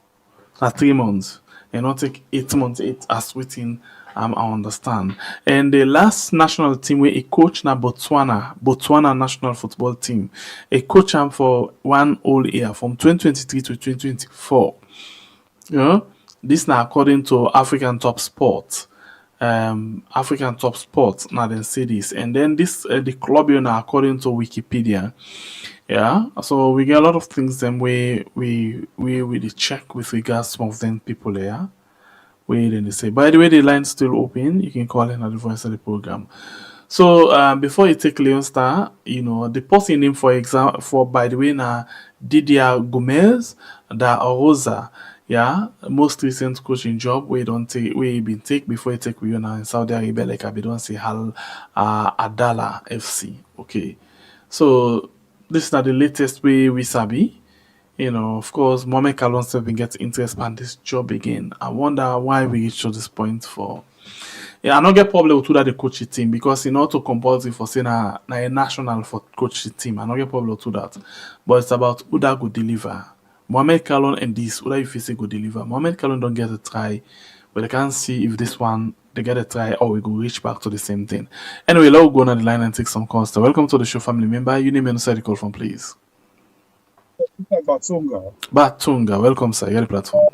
Na 3 months. And not take 8 months, 8 as waiting. I understand. And the last national team where a coach na Botswana national football team. A coach am for one whole year from 2023 to 2024. Yeah, this now according to African Top Sport. African Top Sport now then say this, and then this the club you now according to Wikipedia. Yeah, so we get a lot of things then we check with regards to some of them people there. We then they say. By the way, the line's still open. You can call in at the voice of the program. So before you take Leon Star, the person name for example for by the way now Didier Gomez da Rosa. Yeah, most recent coaching job we don't take we been take before you take we now in Saudi Arabia like I don't say Hal Adala FC. Okay. So this is not the latest way we sabi. Of course, Mohamed Kalon still been getting interest in this job again. I wonder why we reached to this point for. Yeah, I don't get problem with that the coaching team because not to compulsory for saying a national for coaching team. I don't get problem with that. But it's about who that could deliver. Mohamed Kalon and this, who that if you say could deliver. Mohamed Kalon don't get a try, but they can't see if this one they get a try or we go reach back to the same thing. Anyway, let's go on the line and take some calls. So welcome to the show, family member. You name and say the call from, please. Batunga, welcome, sir. You're the platform.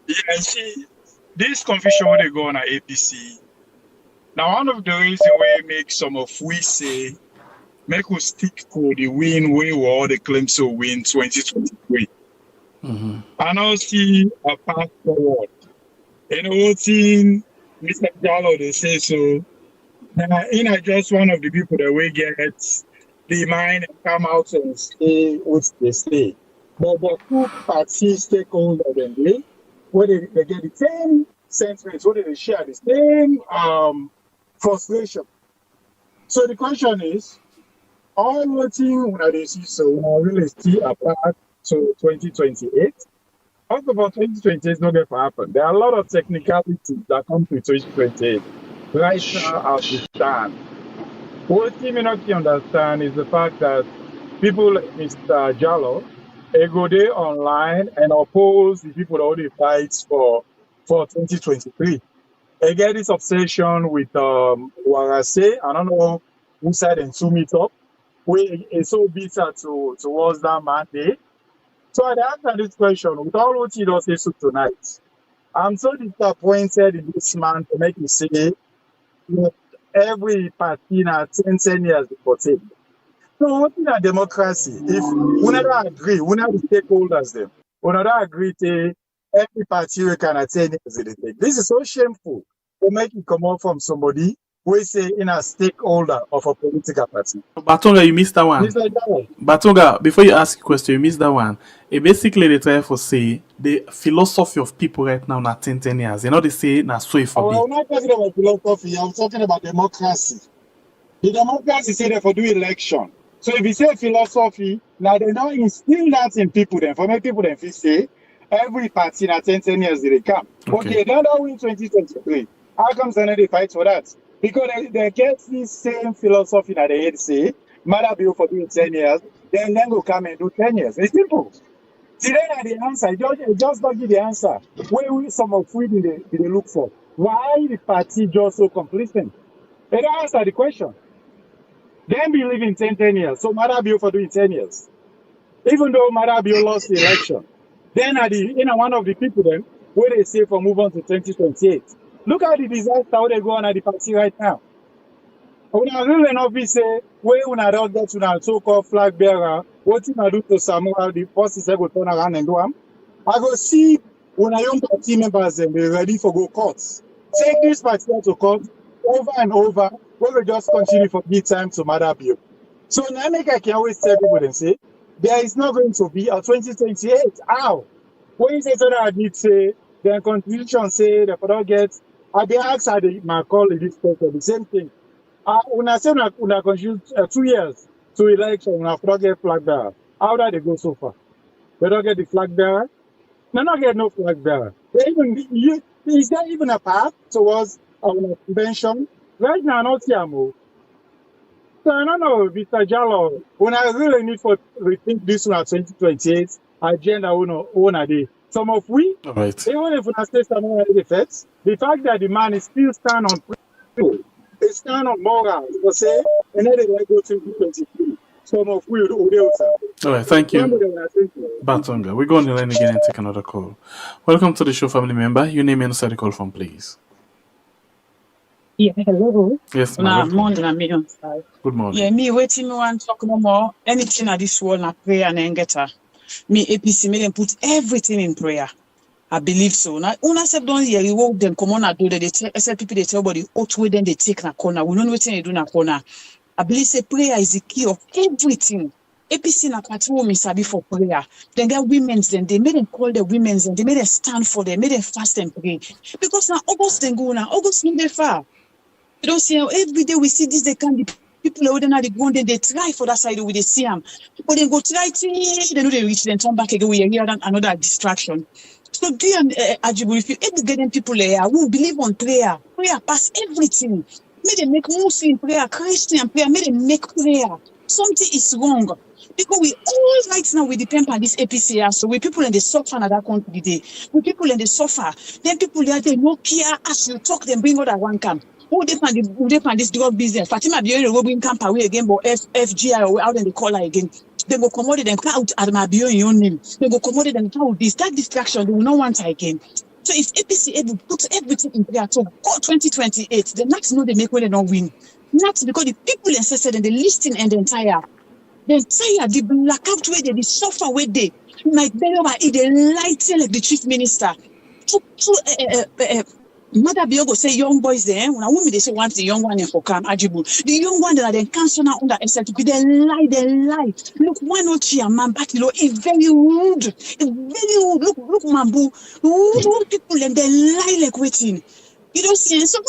Yeah, see, this confusion when they go on APC. Now, one of the reasons why make some of we say make us stick to the win we all the claims to win 2023. Mm-hmm. And I see a path forward. And what thing Mr. Jallo they say so. In just one of the people that we get the mind and come out and stay what they stay. But the two parties stakeholders and they where they get the same sentiments, where they share the same frustration. So the question is, all voting when they see so really still apart to 2028. Talk about 2028 is not going to happen. There are a lot of technicalities that come to 2028. Right now, as we stand. What you may not understand is the fact that people like Mr. Jallo, they go there online and oppose the people that already fights for 2023. They get this obsession with Warase. I don't know who said and sum it up. We are so bitter towards that mandate. So I answer this question with all what he does say tonight. I'm so disappointed in this man to make me say that every party now 10 years before take. So what in a democracy, if we never agree, we never stakeholders them, we never agree to every party we can attend years. This is so shameful to make it come out from somebody who say in a stakeholder of a political party. Batunga, you missed that one. Batunga, before you ask a question, you missed that one. Basically, they try to say the philosophy of people right now na 10 years. They say na so for I'm not talking about philosophy. I'm talking about democracy. The democracy say they for do election. So if you say philosophy, now they now instill that in people. Then for many people, then if say every party na 10 years they come. Okay, they don't win 2023. How comes they fight for that? Because they get this same philosophy that they say, matter be for doing 10 years, then go come and do 10 years. It's simple. Today, the answer, just don't give the answer. Where we some of we they look for? Why the party just so complacent? They don't answer the question. Then believe in 10 years. So Marabio for doing 10 years. Even though Marabio lost the election, then one of the people then where they say for move on to 2028. Look at the disaster how they go on at the party right now. When I really enough say where una don't get to now so-called flag bearer, what you do to Samuel, the forces go turn around and do them. I go see when young party members and they're ready for go courts. Take this party to court over and over. We will just continue for give time to Marabio. So now I can always tell people and say there is not going to be a 2028. How? When you say so that I did say the constitution say the federal gets I be asked my colleague this question the same thing. When I say una constitution 2 years to election, una federal get flag bearer. How did they go so far? They don't get the flag bearer. They don't get no flag bearer. Is there even a path towards our convention? Right now, not here, So I don't know, Mr. Jallo, when I really need for rethink this one at 2028 agenda on a day. Some of we, All right. even if we are still standing on the effects, the fact that the man is still stand on principle, they stand on moral, you say, and then they go 2023. Some of we will sir. All right. Thank you, Batonga. We go on the line again and take another call. Welcome to the show, family member. Your name and inside the call from, please. Yeah, hello. Yes, Nah, ma'am. morning, I'm on side. Good morning. Yeah, me waiting me want talk no more. Anything at this world, na prayer and then get her. Me APC, me them put everything in prayer. I believe so. Now, una sef don't hear you walk them come on and do that. They tell people they tell body out way then they take na corner. We don't know what they do na corner. I believe say prayer is the key of everything. APC na party women sabi for prayer. Then get women's then they made them call the women's and they made them stand for them, made them fast and pray. Because now August then go now. August no dey far. You don't see every day we see this, they can be people who don't go and they try for that side, we they see them. But they go try to, they know they reach, then turn back again, we hear another distraction. So do you Ajibu, if you getting people there who believe on prayer, prayer pass everything. May they make Muslim prayer, Christian prayer, may they make prayer. Something is wrong. Because we all right now we depend on this APCR. So we people in the suffer in that country today. We people in the suffer. Then people there they no care as you talk, them bring other one camp. Who depend this drug business? Fatima Biyo will bring camp away again, but FGI or out in the collar again. They go commodity and out at my Biyo in your name. They go commodity and out this. That distraction, they will not want again. So if APC able put everything in prayer to go 2028, the next no they make when they don't win. Not because the people insisted and the listing and the entire the blackout way they suffer way they like they lighting like the chief minister. Mother Biogo say young boys there. When a woman they say want the young one for Kam Ajibu. The young one that they cancel now under SLTP, they lie. Look, one or two man back is very rude. It's very rude. Look, Mambu. Rude people and they lie like waiting. You don't see some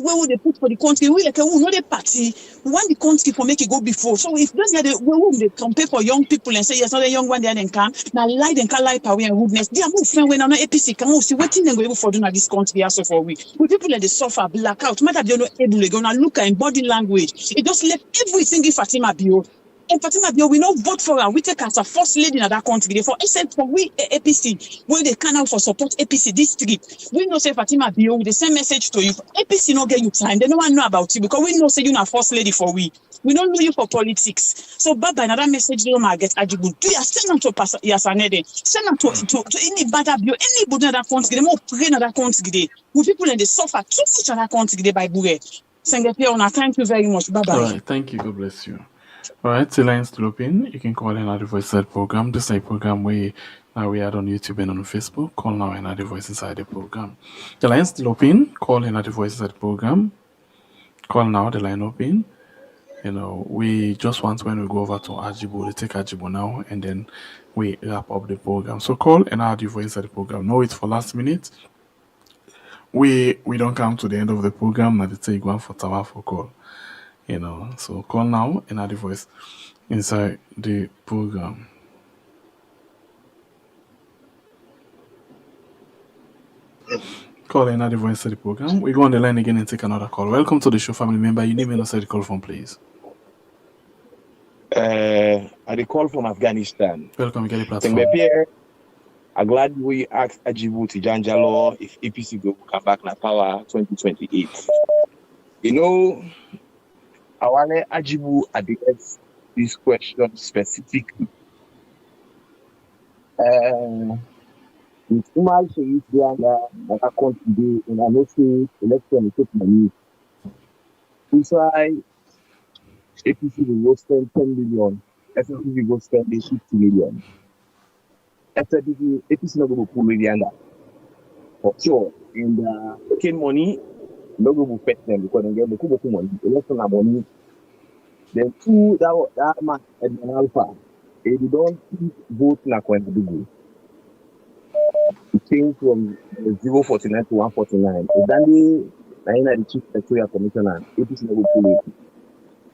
where would they put for the country? We like know the party. We want the country for make it go before. So if those are the they compare for young people and say yes, not a young one there then can now lie then can lie power and rudeness. They are more friend when I'm not APC can see waiting then go able for doing this country also for we. With people in the suffer blackout, matter they not able to go now look at in body language. It just left everything give Fatima Bio. And Fatima Bio, we not vote for her. We take as a first lady in that country. For except for we APC, where they can out for support APC district. We know say Fatima Bio with the same message to you. APC not get you time. They no one know about you because we know say you not first lady for we. We don't know you for politics. So bye another message you don't get Ajibu. Do you send them to Pastor Yasanede? Send them to any bad Bio, anybody in that country. They more pray in that country. With people in the suffer too much in that country by Bure. Thank you very much. Bye bye. All right. Thank you. God bless you. All right, the line's still open. You can call in at the Voice Inside program. This is a program we add on YouTube and on Facebook. Call now and at the Voice Inside the program. The line's still open. Call in at the Voice Inside program. Call now. The line open. You know, we just want when we go over to Ajibu, we take Ajibu now, and then we wrap up the program. So call and add your voice inside the program. No, it's for last minute. We don't come to the end of the program. Now they take one for Tawa for call. You know, so call now and add the voice inside the program. Call and add the voice inside the program. We go on the line again and take another call. Welcome to the show, family member. You name and inside the call phone, please. I call from Afghanistan. Welcome, you get the platform. I'm glad we asked Ajibu Tijanjalo if APC go come back na power 2028. You know, I want Ajibu address this question specifically. With Umal Sheikh Dianga, that I come today, and I know say election is taking money. Inside, APC will go spend 10 million, FFP will go spend 50 million. APC not going to pull Dianga for sure. And taking money, not going to pay them because they get the money. Election of money. Then two that man at an alpha, they don't vote na Kwendugu. It changed from 049 to 149. Then the chief secretary commissioner, APC not going to pull it.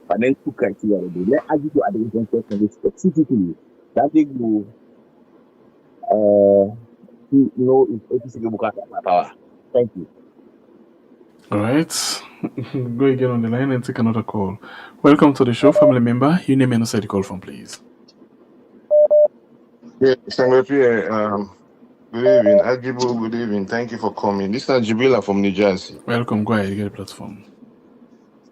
But then two criteria. Let Ajibu to address one question specifically that they go. To know if APC will get power. Thank you. All right. Go again on the line and take another call. Welcome to the show, family member. Your name and the call from, please. Yeah, Secretary, good evening. Ajibu, good evening. Thank you for coming. This is Jibila from New Jersey. Welcome. Go ahead, you get the platform.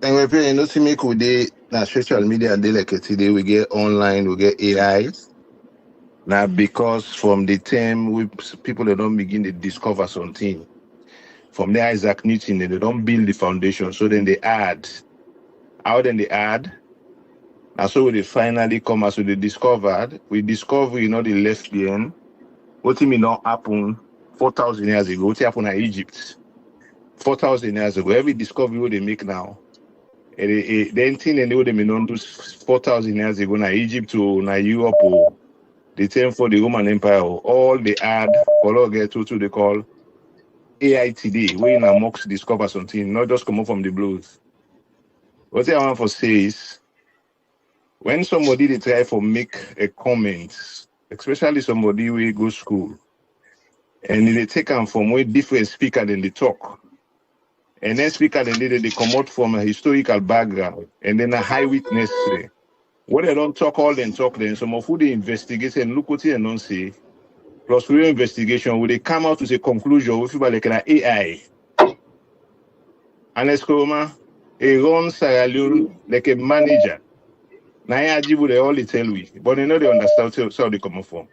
Secretary, you know, see me today, na social media, they like today, we get online, we get AI. Now, because from the time people they don't begin to discover something, from the Isaac Newton, they don't build the foundation. So then they add. How then they add? And so when they finally come as they discovered, we discover, you know, the left behind. What mean not happen 4,000 years ago? What happened in Egypt 4,000 years ago? Every discovery what they make now, the thing and what they may not do 4,000 years ago, na Egypt or na Europe or the time for the Roman Empire, all they add, all get to they call AI today, where in amongst discover something, not just come up from the blues. What I want to say is, when somebody they try for make a comment, especially somebody who go school, and they take them from where different speaker than they talk, and then speaker then they come out from a historical background, and then a high witness. What they don't talk, all then talk, then some of who they investigate and look what they don't say, plus real investigation, where they come out with a conclusion with people like an AI. And Escoma, a run Sierra Leone like a manager. Now Ajibu they all tell we, but they know they understand how they come from.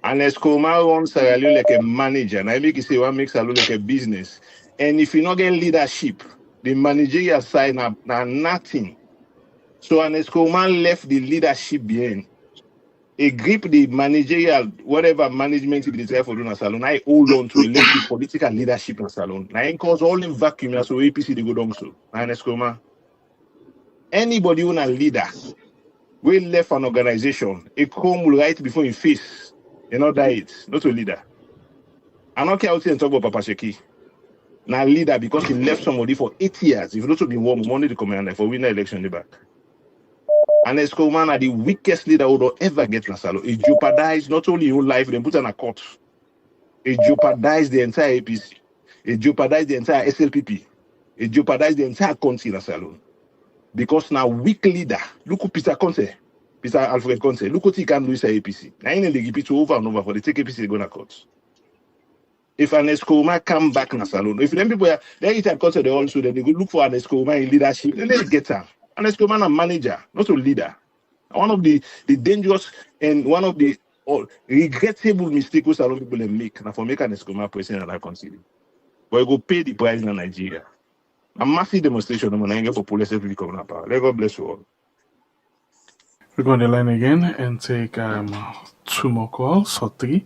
And Escoma runs Sierra Leone like a manager. Now I make you say what makes Sierra Leone like a business. And if you not get leadership, the managerial side now nothing. So an Escoma left the leadership behind. A grip the managerial, whatever management they try for doing a salon, I hold on to elected political leadership in salon. Now it cause all in vacuum, so APC they go down so. And Escoma, anybody who a leader, we left an organization, a come right before in face, you know that it, not a leader. I don't care how you talk about Papa Sheki. Now leader because he left somebody for 8 years. If not to be warm, money to come and for winner election the back. And Escoman are the weakest leader who will ever get Nasalo. It jeopardized not only your life, they put on a court. It jeopardized the entire APC. It jeopardized the entire SLPP. It jeopardized the entire country Nasalo. Because now weak leader, look who Peter Alfred Conte, look what he can do with APC. Now in the repeat over and over for the take APC they go to court. If an Escoma come back in a salon, if them people they eat at court they also then they go look for an Escoma in leadership, then they get her. An Escoma a manager, not a leader. One of the dangerous and one of the regrettable mistakes which a lot of people make now for making an Escoma president in that country. But you go pay the price in Nigeria. A massive demonstration of Nigeria for police to come up. Let God bless you all. We go on the line again and take 2 more calls or 3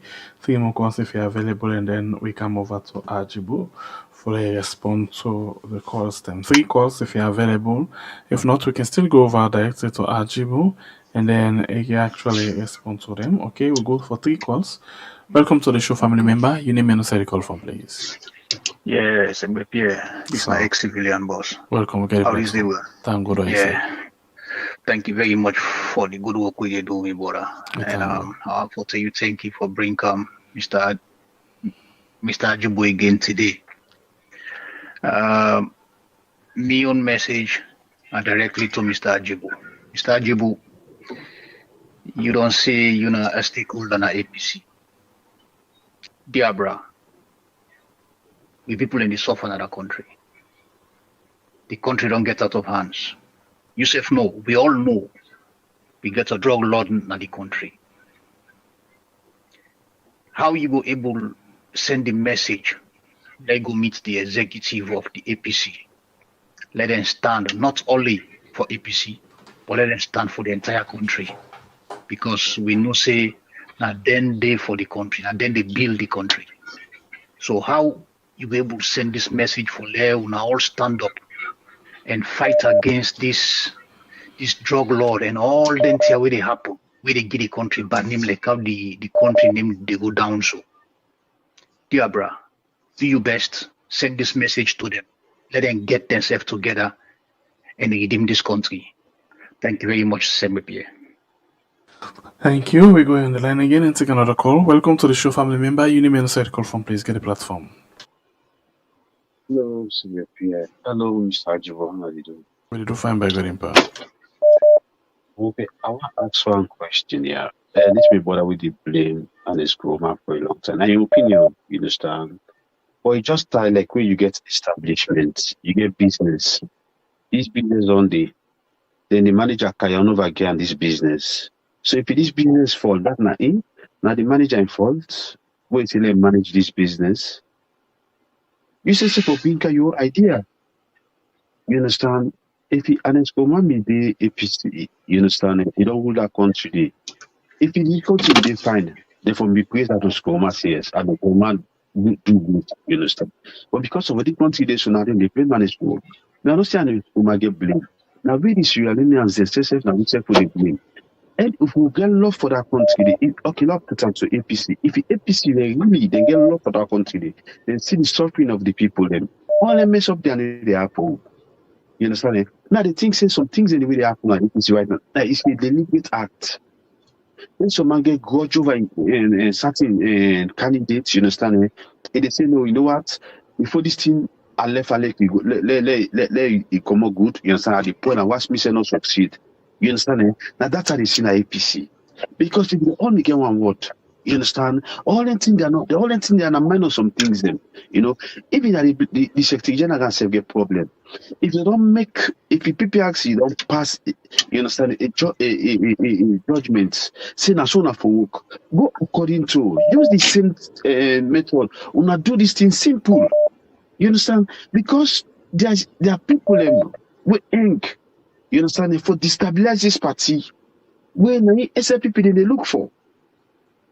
more calls if you're available, and then we come over to Ajibu for a response to the calls. Then 3 calls if you're available. If not, we can still go over directly to Ajibu and then he actually respond to them. Okay, we'll go for 3 calls. Welcome to the show, family member. Your name and the call from, please. Yes, Pierre. This is my ex-civilian boss. Welcome. Okay, how is it? Thank God. Yeah. Thank you very much for the good work we do, my brother. And I want to tell you thank you for bringing Mr. Ajibu again today. Me on message directly to Mr. Ajibu. Mr. Ajibu, you don't say you're not a stakeholder in APC. Dear bro, we people in the south of another country. The country don't get out of hands. You say no, we all know we get a drug lord in the country. How you go able send the message, let go meet the executive of the APC. Let them stand not only for APC, but let them stand for the entire country. Because we know say now then they for the country, and then they build the country. So how you be able to send this message for them now all stand up and fight against this drug lord and all them things where they happen, where they get the country bad name, like how the country name they go down. So dear bro, do your best, send this message to them, let them get themselves together and redeem this country. Thank you very much, Pierre. Thank you. We go on the line again and take another call. Welcome to the show, family member. You name and call from, please get the platform. Hello, Senior Pierre. Hello, Mr. Ajibo. How are you doing? We do fine by God in power. Okay, I want to ask one question here. This may bother with the blame and the school map for a long time. Now, your opinion, you understand? But it just like when you get establishment, you get business. This business only, then the manager can over again this business. So if this business fall, that na in, now the manager in fault, wait till they manage this business. You say for being your idea. You understand? If he and me the APC, you understand? You don't rule that country. If he country they fine, they from be praised at the school yes, and the command do good, you understand? But because of the country they so now they play manage school. Now don't say any school get blame. Now really Sierra Leoneans themselves now we say for the blame. And if we get love for that country, okay, love put them to APC. If the APC they really they get love for that country, then see the suffering of the people then. All they mess up there and they happen. You understand it? Now the thing says some things in the way they happen at APC right now. It's a deliberate act. When some man get grudge over in certain candidates, you understand it? And they say, no, you know what? Before this thing I let it come out good, you understand? At the point and watch me say not succeed. You understand it? Now that's how they see the APC. Because if they only get one word, you understand? All the thing they are not, the only thing they are not minus some things them. You know, even the Secretary General can say get problem. If they don't make, if the PPRC don't pass, you understand, a judgment, say na so na for work, go according to, use the same method. Una do this thing simple. You understand? Because there are people with ink, you understand, for destabilize this party, where many SLPP they look for.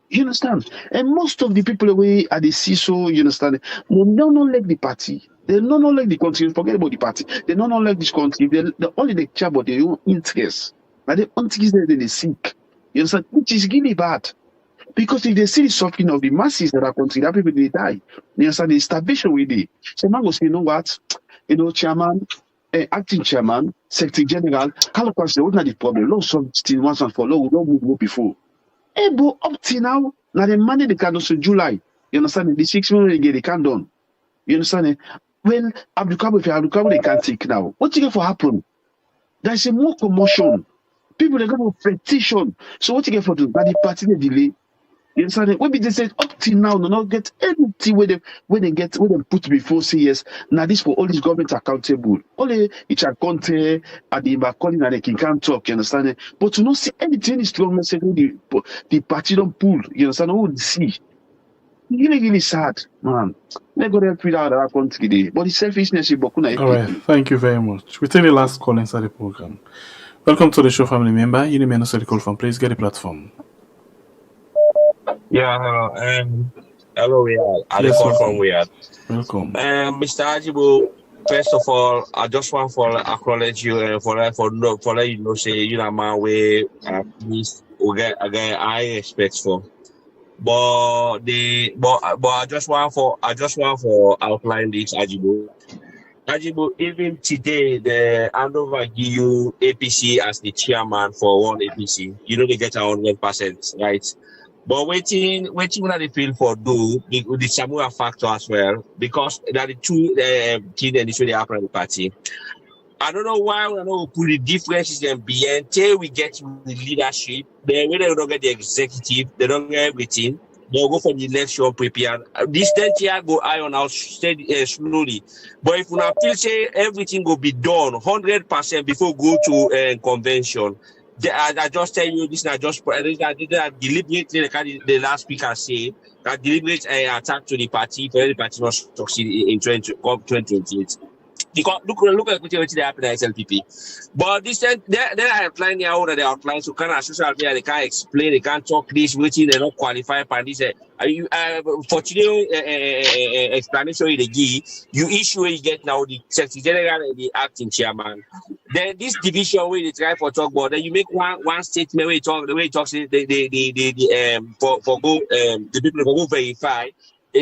You understand? And most of the people away at the CISO, you understand, they don't like the party. They don't like the country. Forget about the party. They don't like this country. They only they care about their own interests. And the interest that they seek. You understand? Which is really bad. Because if they see the suffering of the masses that are country, that people they die. You understand? The starvation with it. So man will say, you know what? You know, chairman, acting chairman, secretary general, Kalokwa say, what not the problem? Law something once and for law, we don't move before. But up till now the money they can do so July. You understand? The 6 million they can't done. You understand? Well, Abdukabo they can't take now. What you get for happen? There's a more commotion. People are going to petition. So what you get for do? That the party they delay. You understand? When they say up till now, no not get anything when they put before say yes. Now this for all these government accountable. Only it's a country at the calling and they can't talk, you understand? But to not see anything is strong message the party don't pull, you understand? Oh, see. Really, really sad, man. Let go help out our country today. But the selfishness is Bokuna. All right, thank you very much. We take the last call inside the program. Welcome to the show, family member. You may not say the call from. Please get the platform. Yeah, hello. Hello, we are. I Yes, call welcome. from we are. Welcome. Mr. Ajibo, first of all, I just want to acknowledge you for let you know say you know my way at least we get I expect for. But I just want for outline this Ajibo. Ajibo, even today the handover give you APC as the chairman for one APC. You know they get 100%, right? But waiting when they feel for do the Samoa factor as well, because that the two things that they happen in the party. I don't know why we don't put the differences in behind till we get the leadership. Then when they don't get the executive, they don't get everything. They'll go for the election prepared. This 10th year go iron out slowly. But if we now feel say everything will be done 100% before go to convention. I just tell you this. I just deliberately the last speaker say that deliberate attack to the party for the party not succeed in 2028. Because look at what they happen at SLPP. But this then I outline here that they outline so kind of social media they can't explain, they can't talk this, waiting, they don't qualify for this. For today explanation they give you issue you get now the Secretary General and the acting chairman. Then this division where they try for talk about, then you make one statement where you talk the way you talk the people go verify.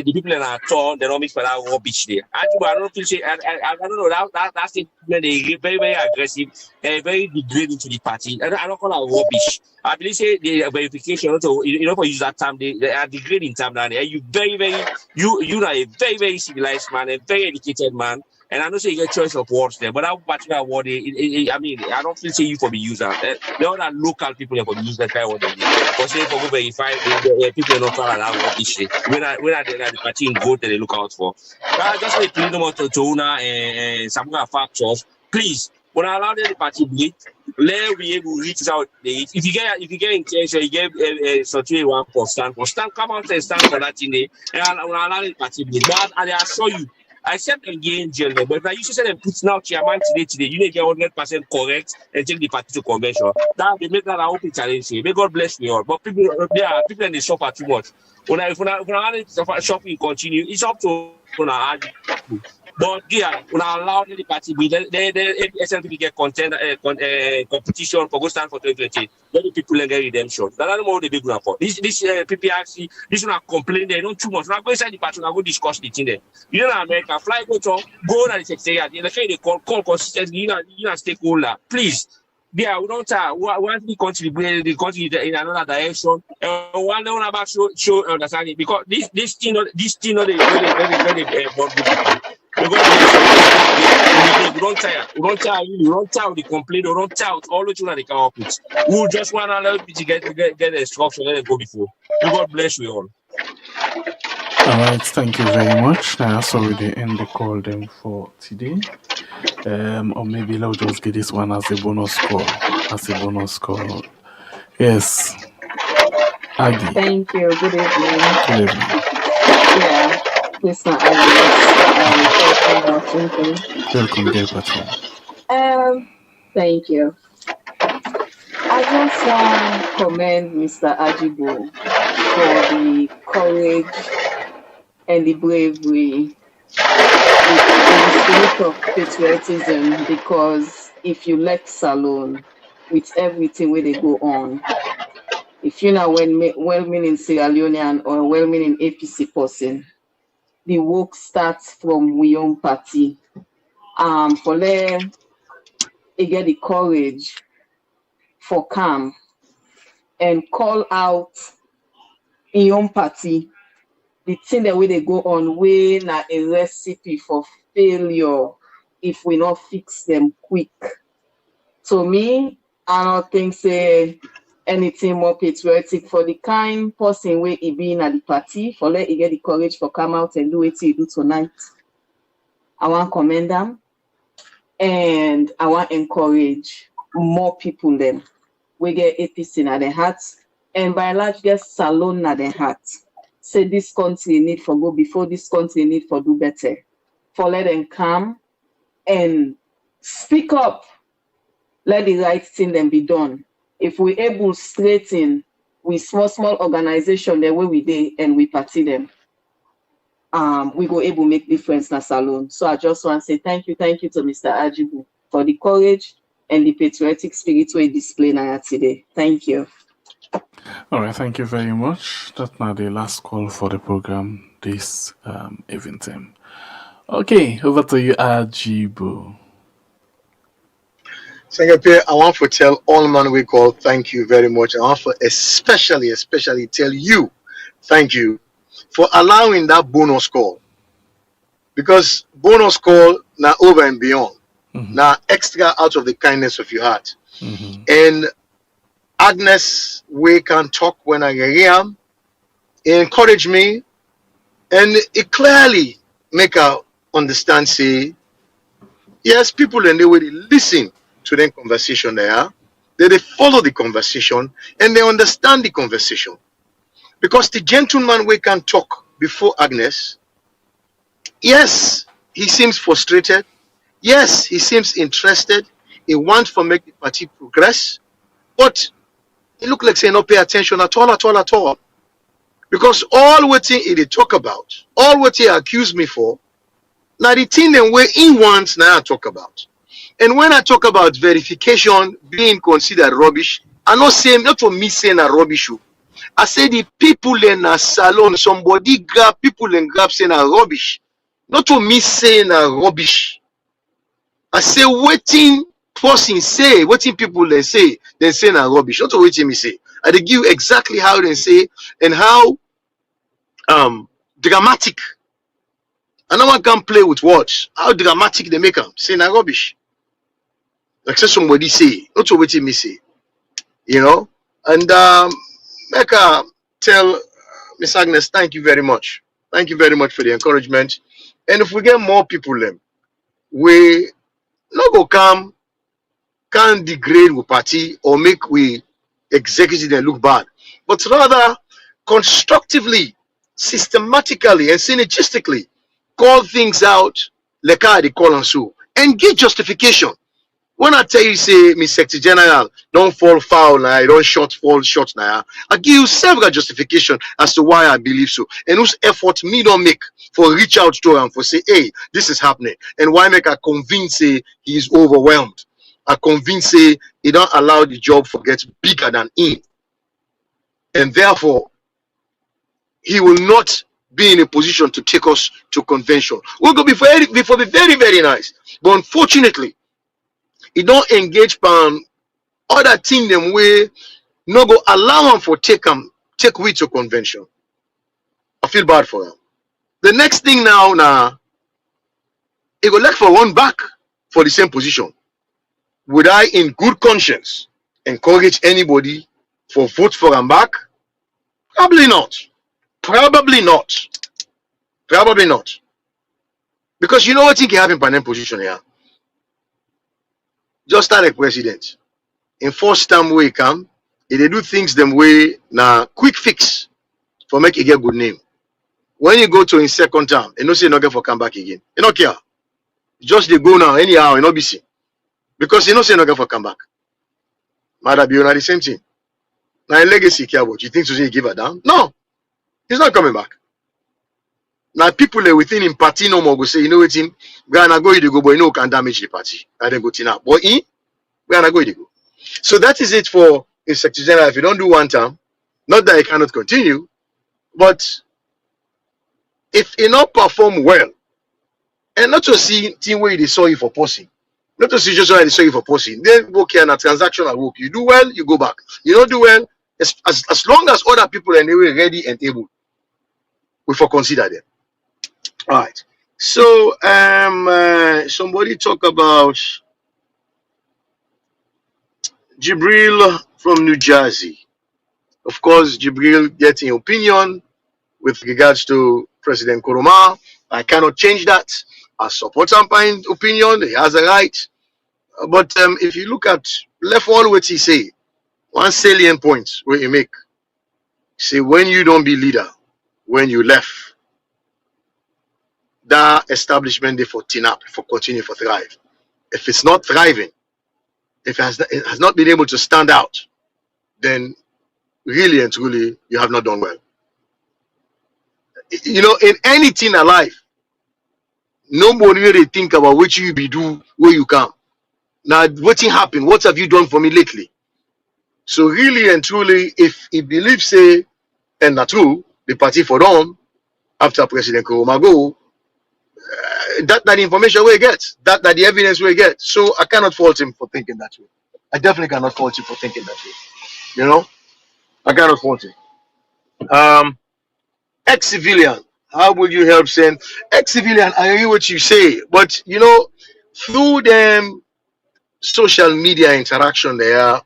the people in our town, they don't mix for that rubbish there. Actually, I don't feel say, I don't know that statement they very very aggressive, very degrading to the party. I don't call that rubbish. I believe say the verification. Also, for use that term, they are degrading term down there. You are a very very civilized man, a very educated man. And I don't say you get choice of words there, but that particular word, I mean, I don't feel say you for the user. The other local people for the use that kind of word. But say for go verify, people are not trying to have issue. When I the party vote that they look out for. But just like please no to Una and some factors, please. When I allow the party bleed, let we able to reach out. If you get intention, you get something one for stand, come out and stand for that thing there. And when I allow the party bleed, but I assure you. I said again, gentlemen, but if I used to say them put now chairman today, you need to get 100% correct and take the party to convention. That will make that an open challenge. May God bless me all. But people in the shop are too much. If I shopping continue, it's up to but yeah, when I allow the party, the SNP get competition for go stand for 2020. Let the people get redemption. That's not more the big one for. This PPRC, this one complain they don't too much. Now go inside the party, now go discuss the thing there. You know America, fly go to the secretariat. They call consistently. You know stakeholder. Please. Yeah, we don't want to contribute in another direction. One day on about show understanding because this thing not they we don't tire the complaint, we don't tire all the children they come up with. We just want to allow people to get the instruction, let them go before. God bless you all. All right, thank you very much. Now, sorry they end the call then for today. Or maybe I'll just get this one as a bonus call. Yes. Aggie. Thank you. Good evening. Good evening. Yeah, this is Aggie. Washington. Welcome, dear patron. Thank you. I just want to commend Mr. Ajibo for the courage and the bravery in the spirit of patriotism, because if you let Salone with everything where they go on, if you know well-meaning Sierra Leonean or well-meaning APC person, the work starts from we own party. For them, they get the courage for calm and call out in own party the thing that way they go on way na a recipe for failure if we not fix them quick. To me, I don't think say anything more patriotic for the kind person where he be in at the party for let he get the courage for come out and do what he do tonight. I want to commend them and I want to encourage more people them. We get APC na their hearts and by and large get Salone na their hearts. Say this country need for go before this country need for do better. For let them come and speak up. Let the right thing then be done. If we able straighten with small organization the way we did and we party them, we go able make difference na Salone. So I just want to say thank you to Mr. Ajibu for the courage and the patriotic spirit we display now today. Thank you. All right, thank you very much. That's now the last call for the program this event. Okay, over to you, Ajibu. Secretary, I want to tell all man we call thank you very much. I want to especially tell you thank you for allowing that bonus call. Because bonus call now over and beyond. Now extra out of the kindness of your heart. And Agnes, we can talk when I hear him. He encouraged me and it clearly make her understand, say, yes, people and they will listen to the conversation there. They follow the conversation and they understand the conversation. Because the gentleman we can talk before Agnes, yes, he seems frustrated. Yes, he seems interested. He wants to make the party progress. But it look like say not pay attention at all. Because all what he talk about, all what he accused me for, now the thing that way he wants now I talk about. And when I talk about verification being considered rubbish, I'm not saying not for me saying a rubbish. I say the people in a salon, somebody grab people and grab saying a rubbish. Not to me saying a rubbish. I say waiting person say, waiting people they say a rubbish. Not to waiting me say. I they give exactly how they say and how dramatic. And no one can play with words. How dramatic they make them saying a rubbish. Like say somebody say, not to waiting me say. You know? And make tell Miss Agnes, thank you very much. Thank you very much for the encouragement. And if we get more people, we not go come, can't degrade with party or make we executive and look bad, but rather constructively, systematically, and synergistically call things out like how they call on so and get justification. When I tell you, say, Miss Secretary General, don't fall foul now, you don't fall short now, I give you several justification as to why I believe so. And whose effort me don't make for reach out to him for say, hey, this is happening. And why make I convince say he is overwhelmed. I convince say he don't allow the job to get bigger than him. And therefore, he will not be in a position to take us to convention. We'll go before be very, very nice. But unfortunately, he don't engage pan other thing them way no go allow him for take we to convention. I feel bad for him. The next thing now he go like for one back for the same position. Would I in good conscience encourage anybody for vote for him back? Probably not. Probably not. Probably not. Because you know what thing can happen by that position here? Just start like president. In first time way come, if they do things them way now quick fix for make it get good name. When you go to in second term, you know say not get for come back again. You don't care. Just they go now anyhow, you not be seen. Because you know say not get for come back. Might be the same thing. Now in legacy care what you think to say give her down? No, he's not coming back. Now people within him party no more go say, you know what him, gonna go you go, but you know can damage the party. And then go to now. But he gonna go you go. So that is it for a Secretary General. If you don't do one term, not that he cannot continue, but if he not perform well, and not to see team where they saw you for posting, not to see just why they saw you for posting, then okay, and a transactional work. You do well, you go back. You don't do well, as long as other people are anyway ready and able, we for consider them. All right. So somebody talk about Jibril from New Jersey. Of course, Jibril getting opinion with regards to President Kuruma. I cannot change that. I support Sampa's opinion. He has a right. But if you look at left all what he say, one salient point where he make, say when you don't be leader, when you left, that establishment there for tin up, for continue for thrive. If it's not thriving, if it has not been able to stand out, then really and truly you have not done well. You know, in anything alive, nobody really think about what you be do where you come. Now, what happened? What have you done for me lately? So really and truly, if he believes say and not true, the party for them after President Kuruma go, that information we get, that the evidence we get. So I cannot fault him for thinking that way. I definitely cannot fault him for thinking that way. You know, I cannot fault him. Ex-civilian, how would you help saying ex-civilian? I hear what you say, but you know, through them social media interaction there,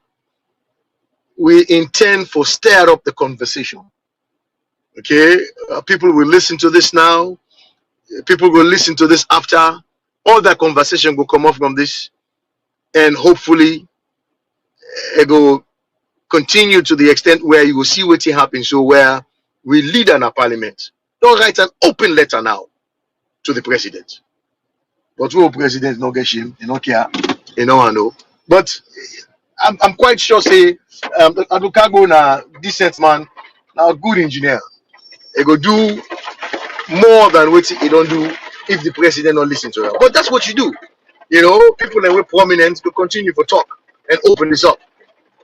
we intend for stir up the conversation. Okay, people will listen to this now. People will listen to this after. All that conversation will come up from this, and hopefully it will continue to the extent where you will see what happens. So where we lead in a parliament, don't write an open letter now to the president. But who president no get him, you don't care, you know I know. But I'm quite sure say Adukago na decent man, now good engineer. He go do more than what he don't do if the president don't listen to him. But that's what you do. You know, people that were prominent to continue for talk and open this up.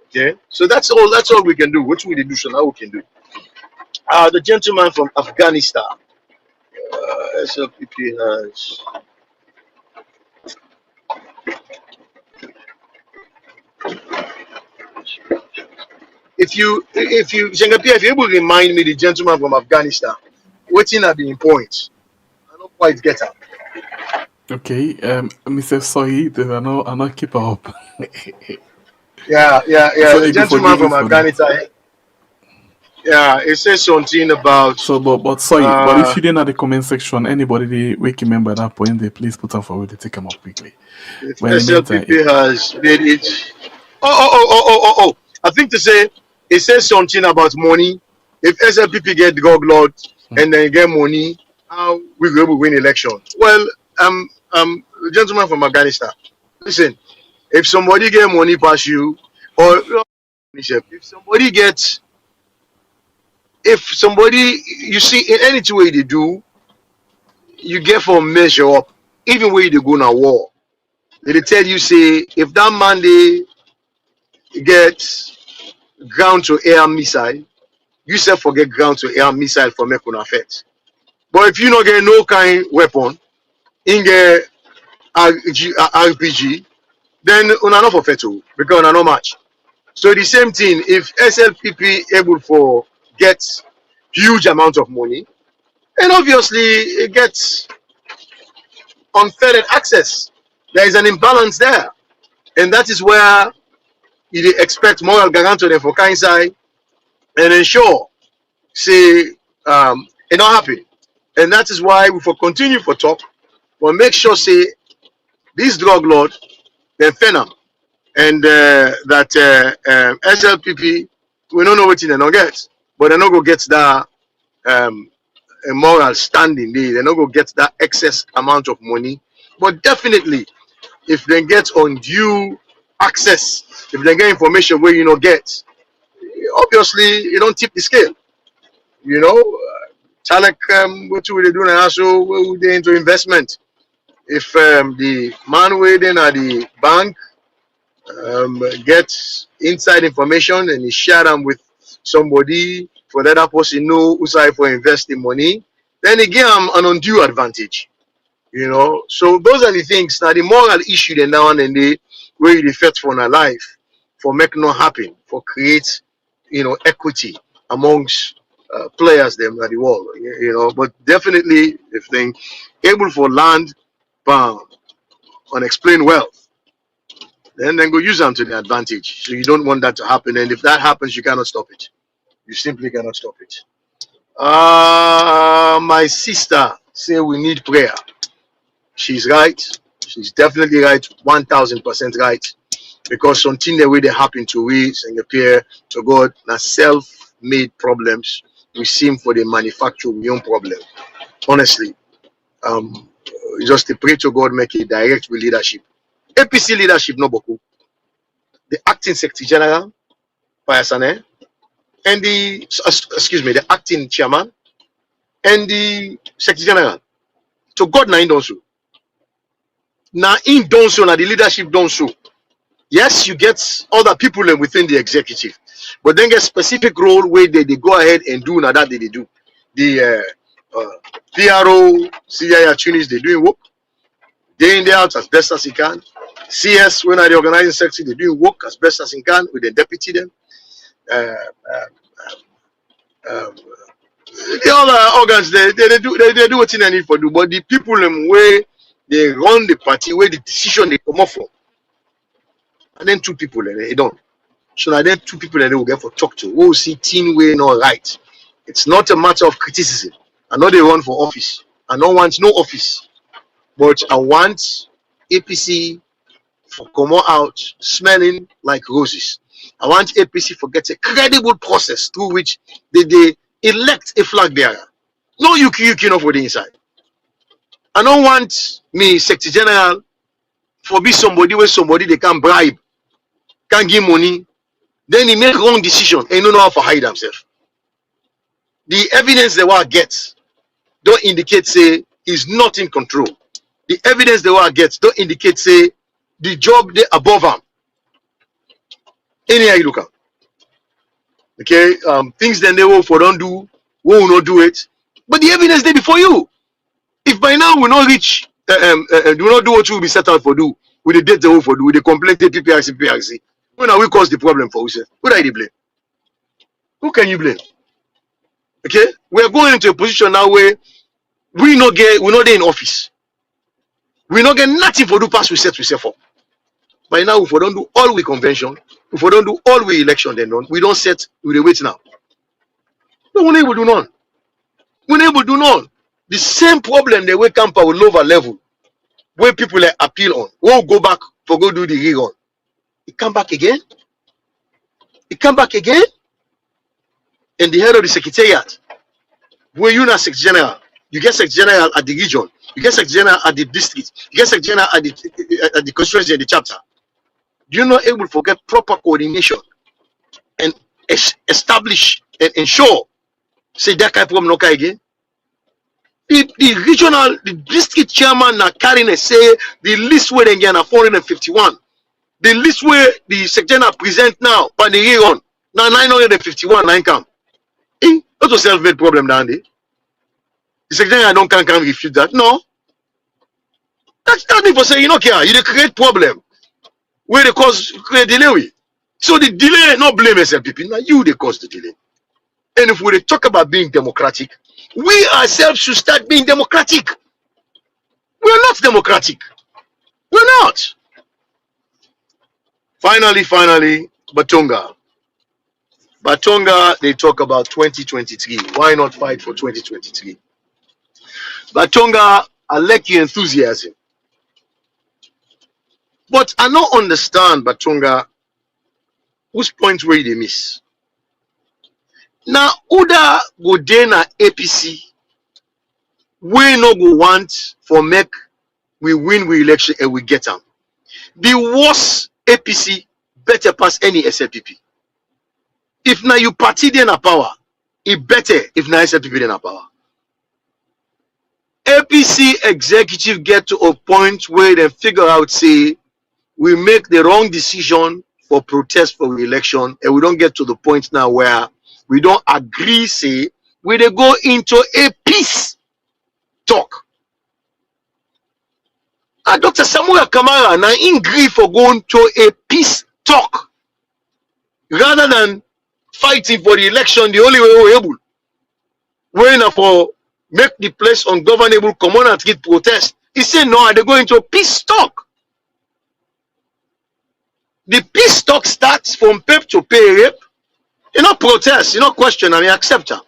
Okay, so that's all we can do. What we do, so now we can do. The gentleman from Afghanistan. SLPP has. If you Sengapia, if you're able to remind me the gentleman from Afghanistan, waiting at the points, I don't quite get up. Okay, Mr. Soy, I not keep up. Yeah. So The you go gentleman forgive you from for that. Afghanistan. Yeah, it says something about. So, but sorry, but if you didn't have the comment section, anybody we can remember that point, they please put up forward to take them up quickly. If But in the meantime, SLPP has made it. Oh. I think to say, it says something about money. If SLPP get drug lord and then get money, how we go to win election? Well, the gentleman from Afghanistan, listen, if somebody get money past you, or if somebody, you see, in any way they do, you get for measure up, even where they go now war. They tell you, say, if that man they get ground to air missile, you say forget ground to air missile for make una effect. But if you don't get no kind weapon, in get RPG, then una not for to because una no match. So the same thing, if SLPP able for get huge amount of money, and obviously it gets unfettered access. There is an imbalance there, and that is where you expect moral guarantor them for kind side and ensure say it not happen. And that is why we for continue for talk, but make sure say this drug lord then fenam and that SLPP we don't know what they don't get, but they not go get that a moral standing. They not go get that excess amount of money, but definitely if they get undue access, if they get information where you not get, obviously you don't tip the scale. You know, Chalek, what will they do now? So what they into investment? If the man waiting at the bank gets inside information and he share them with somebody for that person know who's I for investing money, then again I'm an undue advantage. You know, so those are the things. Now the moral issue then now and then they where you effect for our life for make not happen for create equity amongst players them at the world. You know, but definitely if they able for land bound unexplained wealth, then go use them to the advantage. So you don't want that to happen, and if that happens, you cannot stop it. You simply cannot stop it. My sister say we need prayer. She's right. She's definitely right, 1000% right. Because something the way they happen to we and appear to God, now self-made problems. We seem for the manufacture we own problem. Honestly, just to pray to God, make it direct with leadership. APC leadership no boku. The acting Secretary General, Payasane, and the acting chairman and the Secretary General. To God na in don't so. Now in don't so, now the leadership don't so. Yes, you get other people within the executive, but then get specific role where they go ahead and do now that they do. The PRO, Sierra Leone, they doing work day in day out as best as he can. CS, when are the organizing secretary, they doing work as best as he can with the deputy them. The other organs they do what they need for do, but the people where they run the party, where the decision they come off from, and then two people they don't. So now then two people that they will get for talk to. We will see team way not right. It's not a matter of criticism. I know they run for office. I don't want no office, but I want APC for come out smelling like roses. I want APC for get a credible process through which they elect a flag bearer. No you know for the inside. I don't want me Secretary General for be somebody where somebody they can bribe, can give money, then he make wrong decision and don't know how to hide himself. The evidence they will get don't indicate say he's not in control. The evidence they will get don't indicate say the job they above him. Anyhow you look at. Okay, things then they will for don't do we will not do it. But the evidence there before you. If by now we not reach, do not do what you will be set out for do, with the date they will for do, with the complaint to PPRC, when are we cause the problem for us? Who are you blame? Who can you blame? Okay, we are going into a position now where we're not there in office. We not get nothing for do pass we set for. By now, if we don't do all we convention, if we don't do all we election, then we don't set, we wait now. No, we able to do none. We able to do none. The same problem they will come at lower level, where people like appeal on, we'll go back for go do the recon. It come back again. It come back again. And the head of the secretariat, where you not Secretary General, you get Secretary General at the region, you get Secretary General at the district, you get Secretary General at the constituency and the chapter. You're not able to get proper coordination and establish and ensure, say that kind of problem no again. The district chairman na carrying a say the list where they get 451. The list where the secretary present now, but the year on now 951 nine come. That's a self-made problem down there. The secretary don't can refute that. No. That's not for saying you don't care. You create problem where they create delay. So the delay not blame SLPP. Now you they cause the delay. And if we talk about being democratic, we ourselves should start being democratic. We are not democratic. We're not. Finally, Batonga. Batonga, they talk about 2023. Why not fight for 2023? Batonga, I like your enthusiasm. But I don't understand, Batonga, whose point where they miss. Now, Uda go dey na APC, we no go want for make we win we election and we get them. The worst APC better pass any SLPP. If now you party then a power, it better if now SLPP then a power. APC executive get to a point where they figure out, say, we make the wrong decision for protest for the election, and we don't get to the point now where we don't agree, say, we they go into a peace talk. And Dr. Samuel Kamara now in agree for going to a peace talk rather than fighting for the election the only way we're able. We're enough for make the place ungovernable, come on and get protest. He said no, they go into a peace talk. The peace talk starts from PEP to pay rape. You know, protest, you know, question, and you accept her.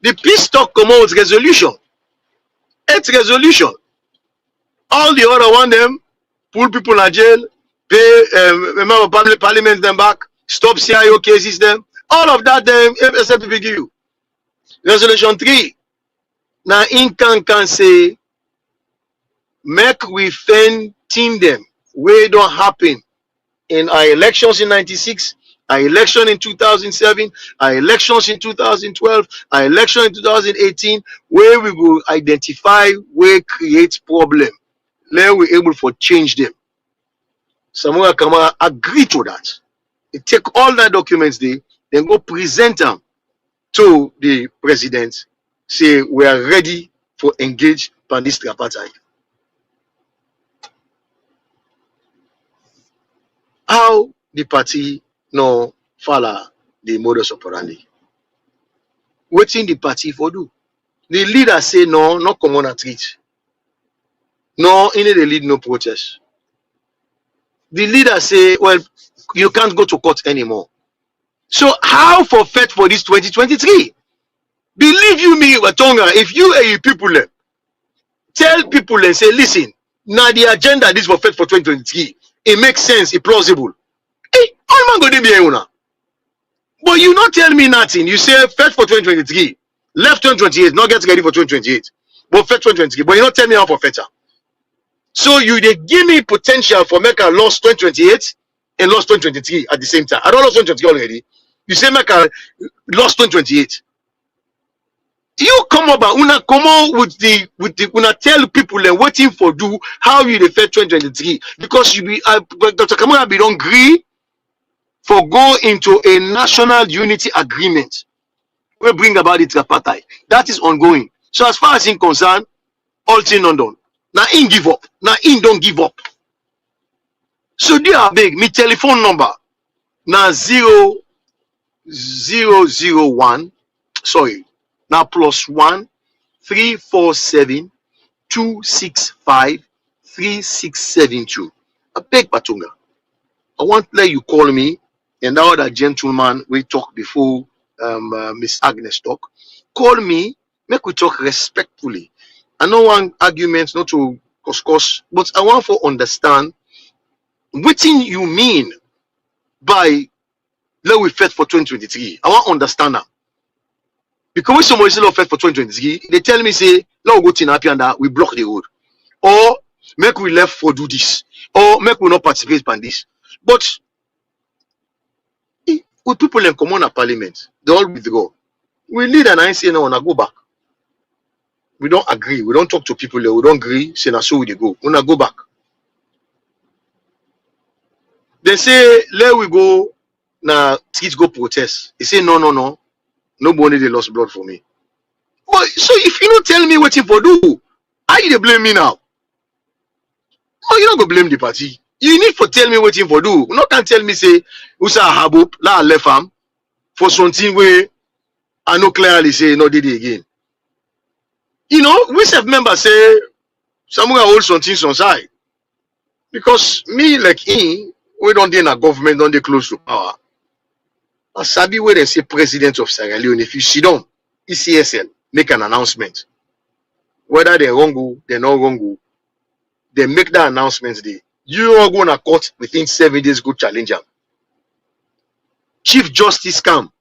The peace talk come out with resolution. It's resolution. All the other one them, pull people in jail, pay remember parliament them back, stop CIO cases them. All of that them SLPP give you. Resolution 3. Now in can say make we fend team them where don't happen in our elections in 96, our election in 2007, our elections in 2012, our election in 2018, where we will identify where creates problem. Then we're able to change them. Samuel Kamara agreed to that. They take all the documents there, then go present them to the president, say we are ready for engage on this tripartite. How the party no follow the modus operandi? Waiting the party for do. The leader say no, not come on a treat. No, in the lead no protest. The leader say, well, you can't go to court anymore. So how forfeit for this 2023? Believe you me, Batonga, if you and your people tell people and say, listen, now the agenda this forfeit for 2023, it makes sense, it's plausible. Hey, all man go to be una. But you not tell me nothing. You say fed for 2023, left 2028, not get ready for 2028. But fed 2023, but you not tell me how forfeit. So you they give me potential for make a loss 2028 and lost 2023 at the same time. I don't lost 2023 already. You say make a lost 2028. You come up una come on with the una tell people they're waiting for do how you defend 2023 because you be Dr. Kamara be don't agree for go into a national unity agreement We bring about the tripartite. That is ongoing. So as far as in concerned, all things not done. Now in give up. Now in don't give up. So they are big. Me telephone number now 0001. Sorry. Now +1 347 265 3672. I beg Patunga. I want to let you call me and that other gentleman we talked before Miss Agnes talk. Call me, make we talk respectfully. I don't want arguments not to cause, but I want to understand what you mean by let we fight for 2023. I want to understand that. Because when somebody say fight for 2023, they tell me say, no go to happy and that we block the road. Or make we left for do this. Or make we not participate in this. But with people in common at parliament, they all withdraw. We lead and I say no, wanna go back. We don't agree. We don't talk to people there. We don't agree. Say na so we dey go. Wanna go back. They say let we go na street go protest. They say no. Nobody they lost blood for me. But so if you don't tell me what for do, how you dey blame me now? Oh, you don't go blame the party. You need for tell me what for do. You no can tell me say Usa Habub la left arm for something where I know clearly say no did it again. You know, we have members say somewhere hold something on side. Because me like him, we don't in a government, don't they close to power. I sabi where they say president of Sierra Leone, if you sit down, ECSL, make an announcement. Whether they're wrong, they're not wrong, they make that announcement day. You are going to court within 7 days, go challenge them. Chief Justice come,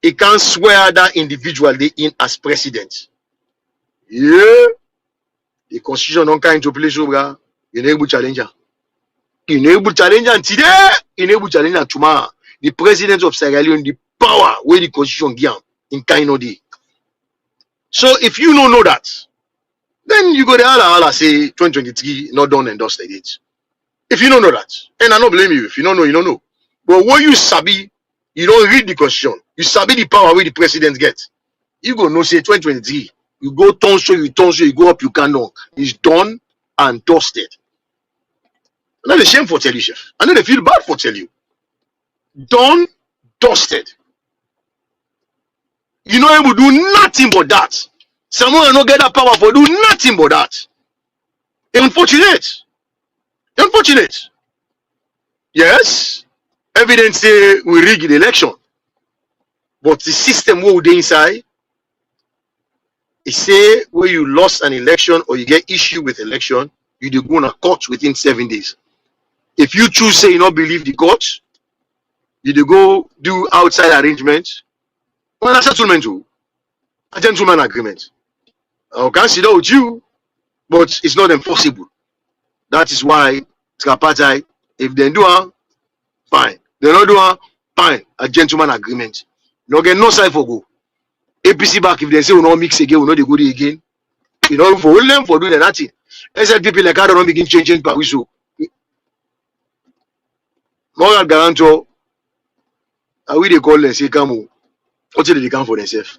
he can't swear that individual they in as president. Yeah, the constitution don't come into place, you know, able challenger. You know, able challenger today, you know, able challenger tomorrow. The president of Sierra Leone, the power where the constitution give in kind of day. So if you don't know that, then you go there all say 2023 not done and dusted it. If you don't know that, and I don't blame you. If you don't know, you don't know. But what you sabi, you don't read the constitution. You sabi the power where the president gets. You go no say 2023. You go turn so you go up, you cannot. It's done and dusted. I'm not ashamed for tell you, chef. I know they feel bad for tell you. Done, dusted. You know able to do nothing but that. Someone not get that power for do nothing but that. Unfortunate. Unfortunate. Yes. Evidence say we rig the election. But the system where we inside, it say where you lost an election or you get issue with election, you do go to court within 7 days. If you choose say you not believe the court, you do go do outside arrangement. Well, a settlement too. A gentleman agreement. I'll consider with you, but it's not enforceable. That is why tripartite, if they do it, fine. They not do it, fine. A gentleman agreement. No get no side for go. APC back if they say we not mix again, we not they go there again. You know, for all them for doing nothing. SLPP like I don't begin changing power. So moral guarantor, we they call them say come what they can for themselves.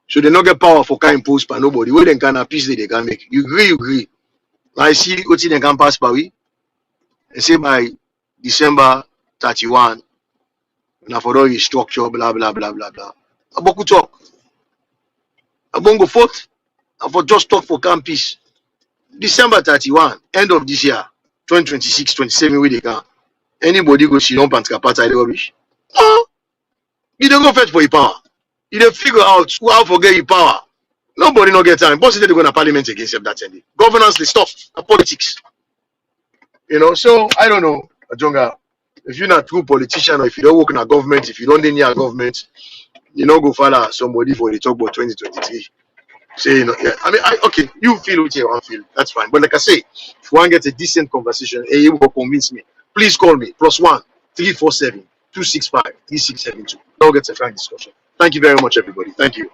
So they not get power for can impose by nobody. Where they can appease they can make. You agree. I see what they can pass by we. They say by December 31, now for all your structure, blah blah blah blah blah. Aboku talk. Abongo vote. And for just talk for campus. December 31, end of this year, 2026, 27 where they can. Anybody go see don't party rubbish. No. You don't go fetch for your power. You don't figure out how forget your power. Nobody no get time. Boss they go to parliament against that ending. Governance they stop. Politics. You know, so I don't know, Ajonga. If you're not a true politician or if you don't work in a government, if you don't near a government, you know go follow somebody for the talk about 2023. Say, you know, yeah. I mean, okay, you feel what you want to feel. That's fine. But like I say, if you want to get a decent conversation, and you will convince me, please call me. +1 347 265 3672. Don't get a frank discussion. Thank you very much, everybody. Thank you.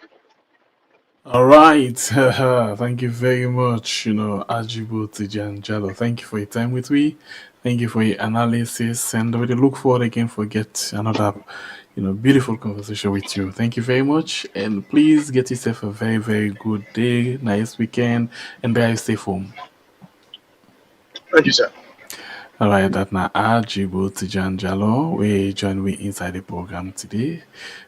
All right. Thank you very much, Ajibo Tijan Jalo. Thank you for your time with me. Thank you for your analysis. And we look forward again for get another, beautiful conversation with you. Thank you very much, and please get yourself a very, very good day, nice weekend, and guys, stay home. Thank you, sir. All right, that now Ajibu Tijan Jalo, we join me inside the program today,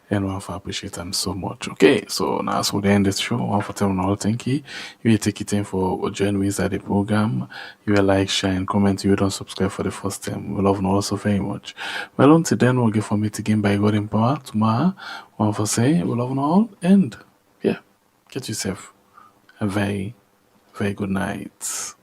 and we appreciate them so much. Okay, so now as we end this show, one for telling all thank you. You will take it in for join me inside the program. You will like, share, and comment. You don't subscribe for the first time. We love you also very much. Well, until then, we'll get for meet again by God in power tomorrow. One for say, we love you all, and yeah, get yourself a very, very good night.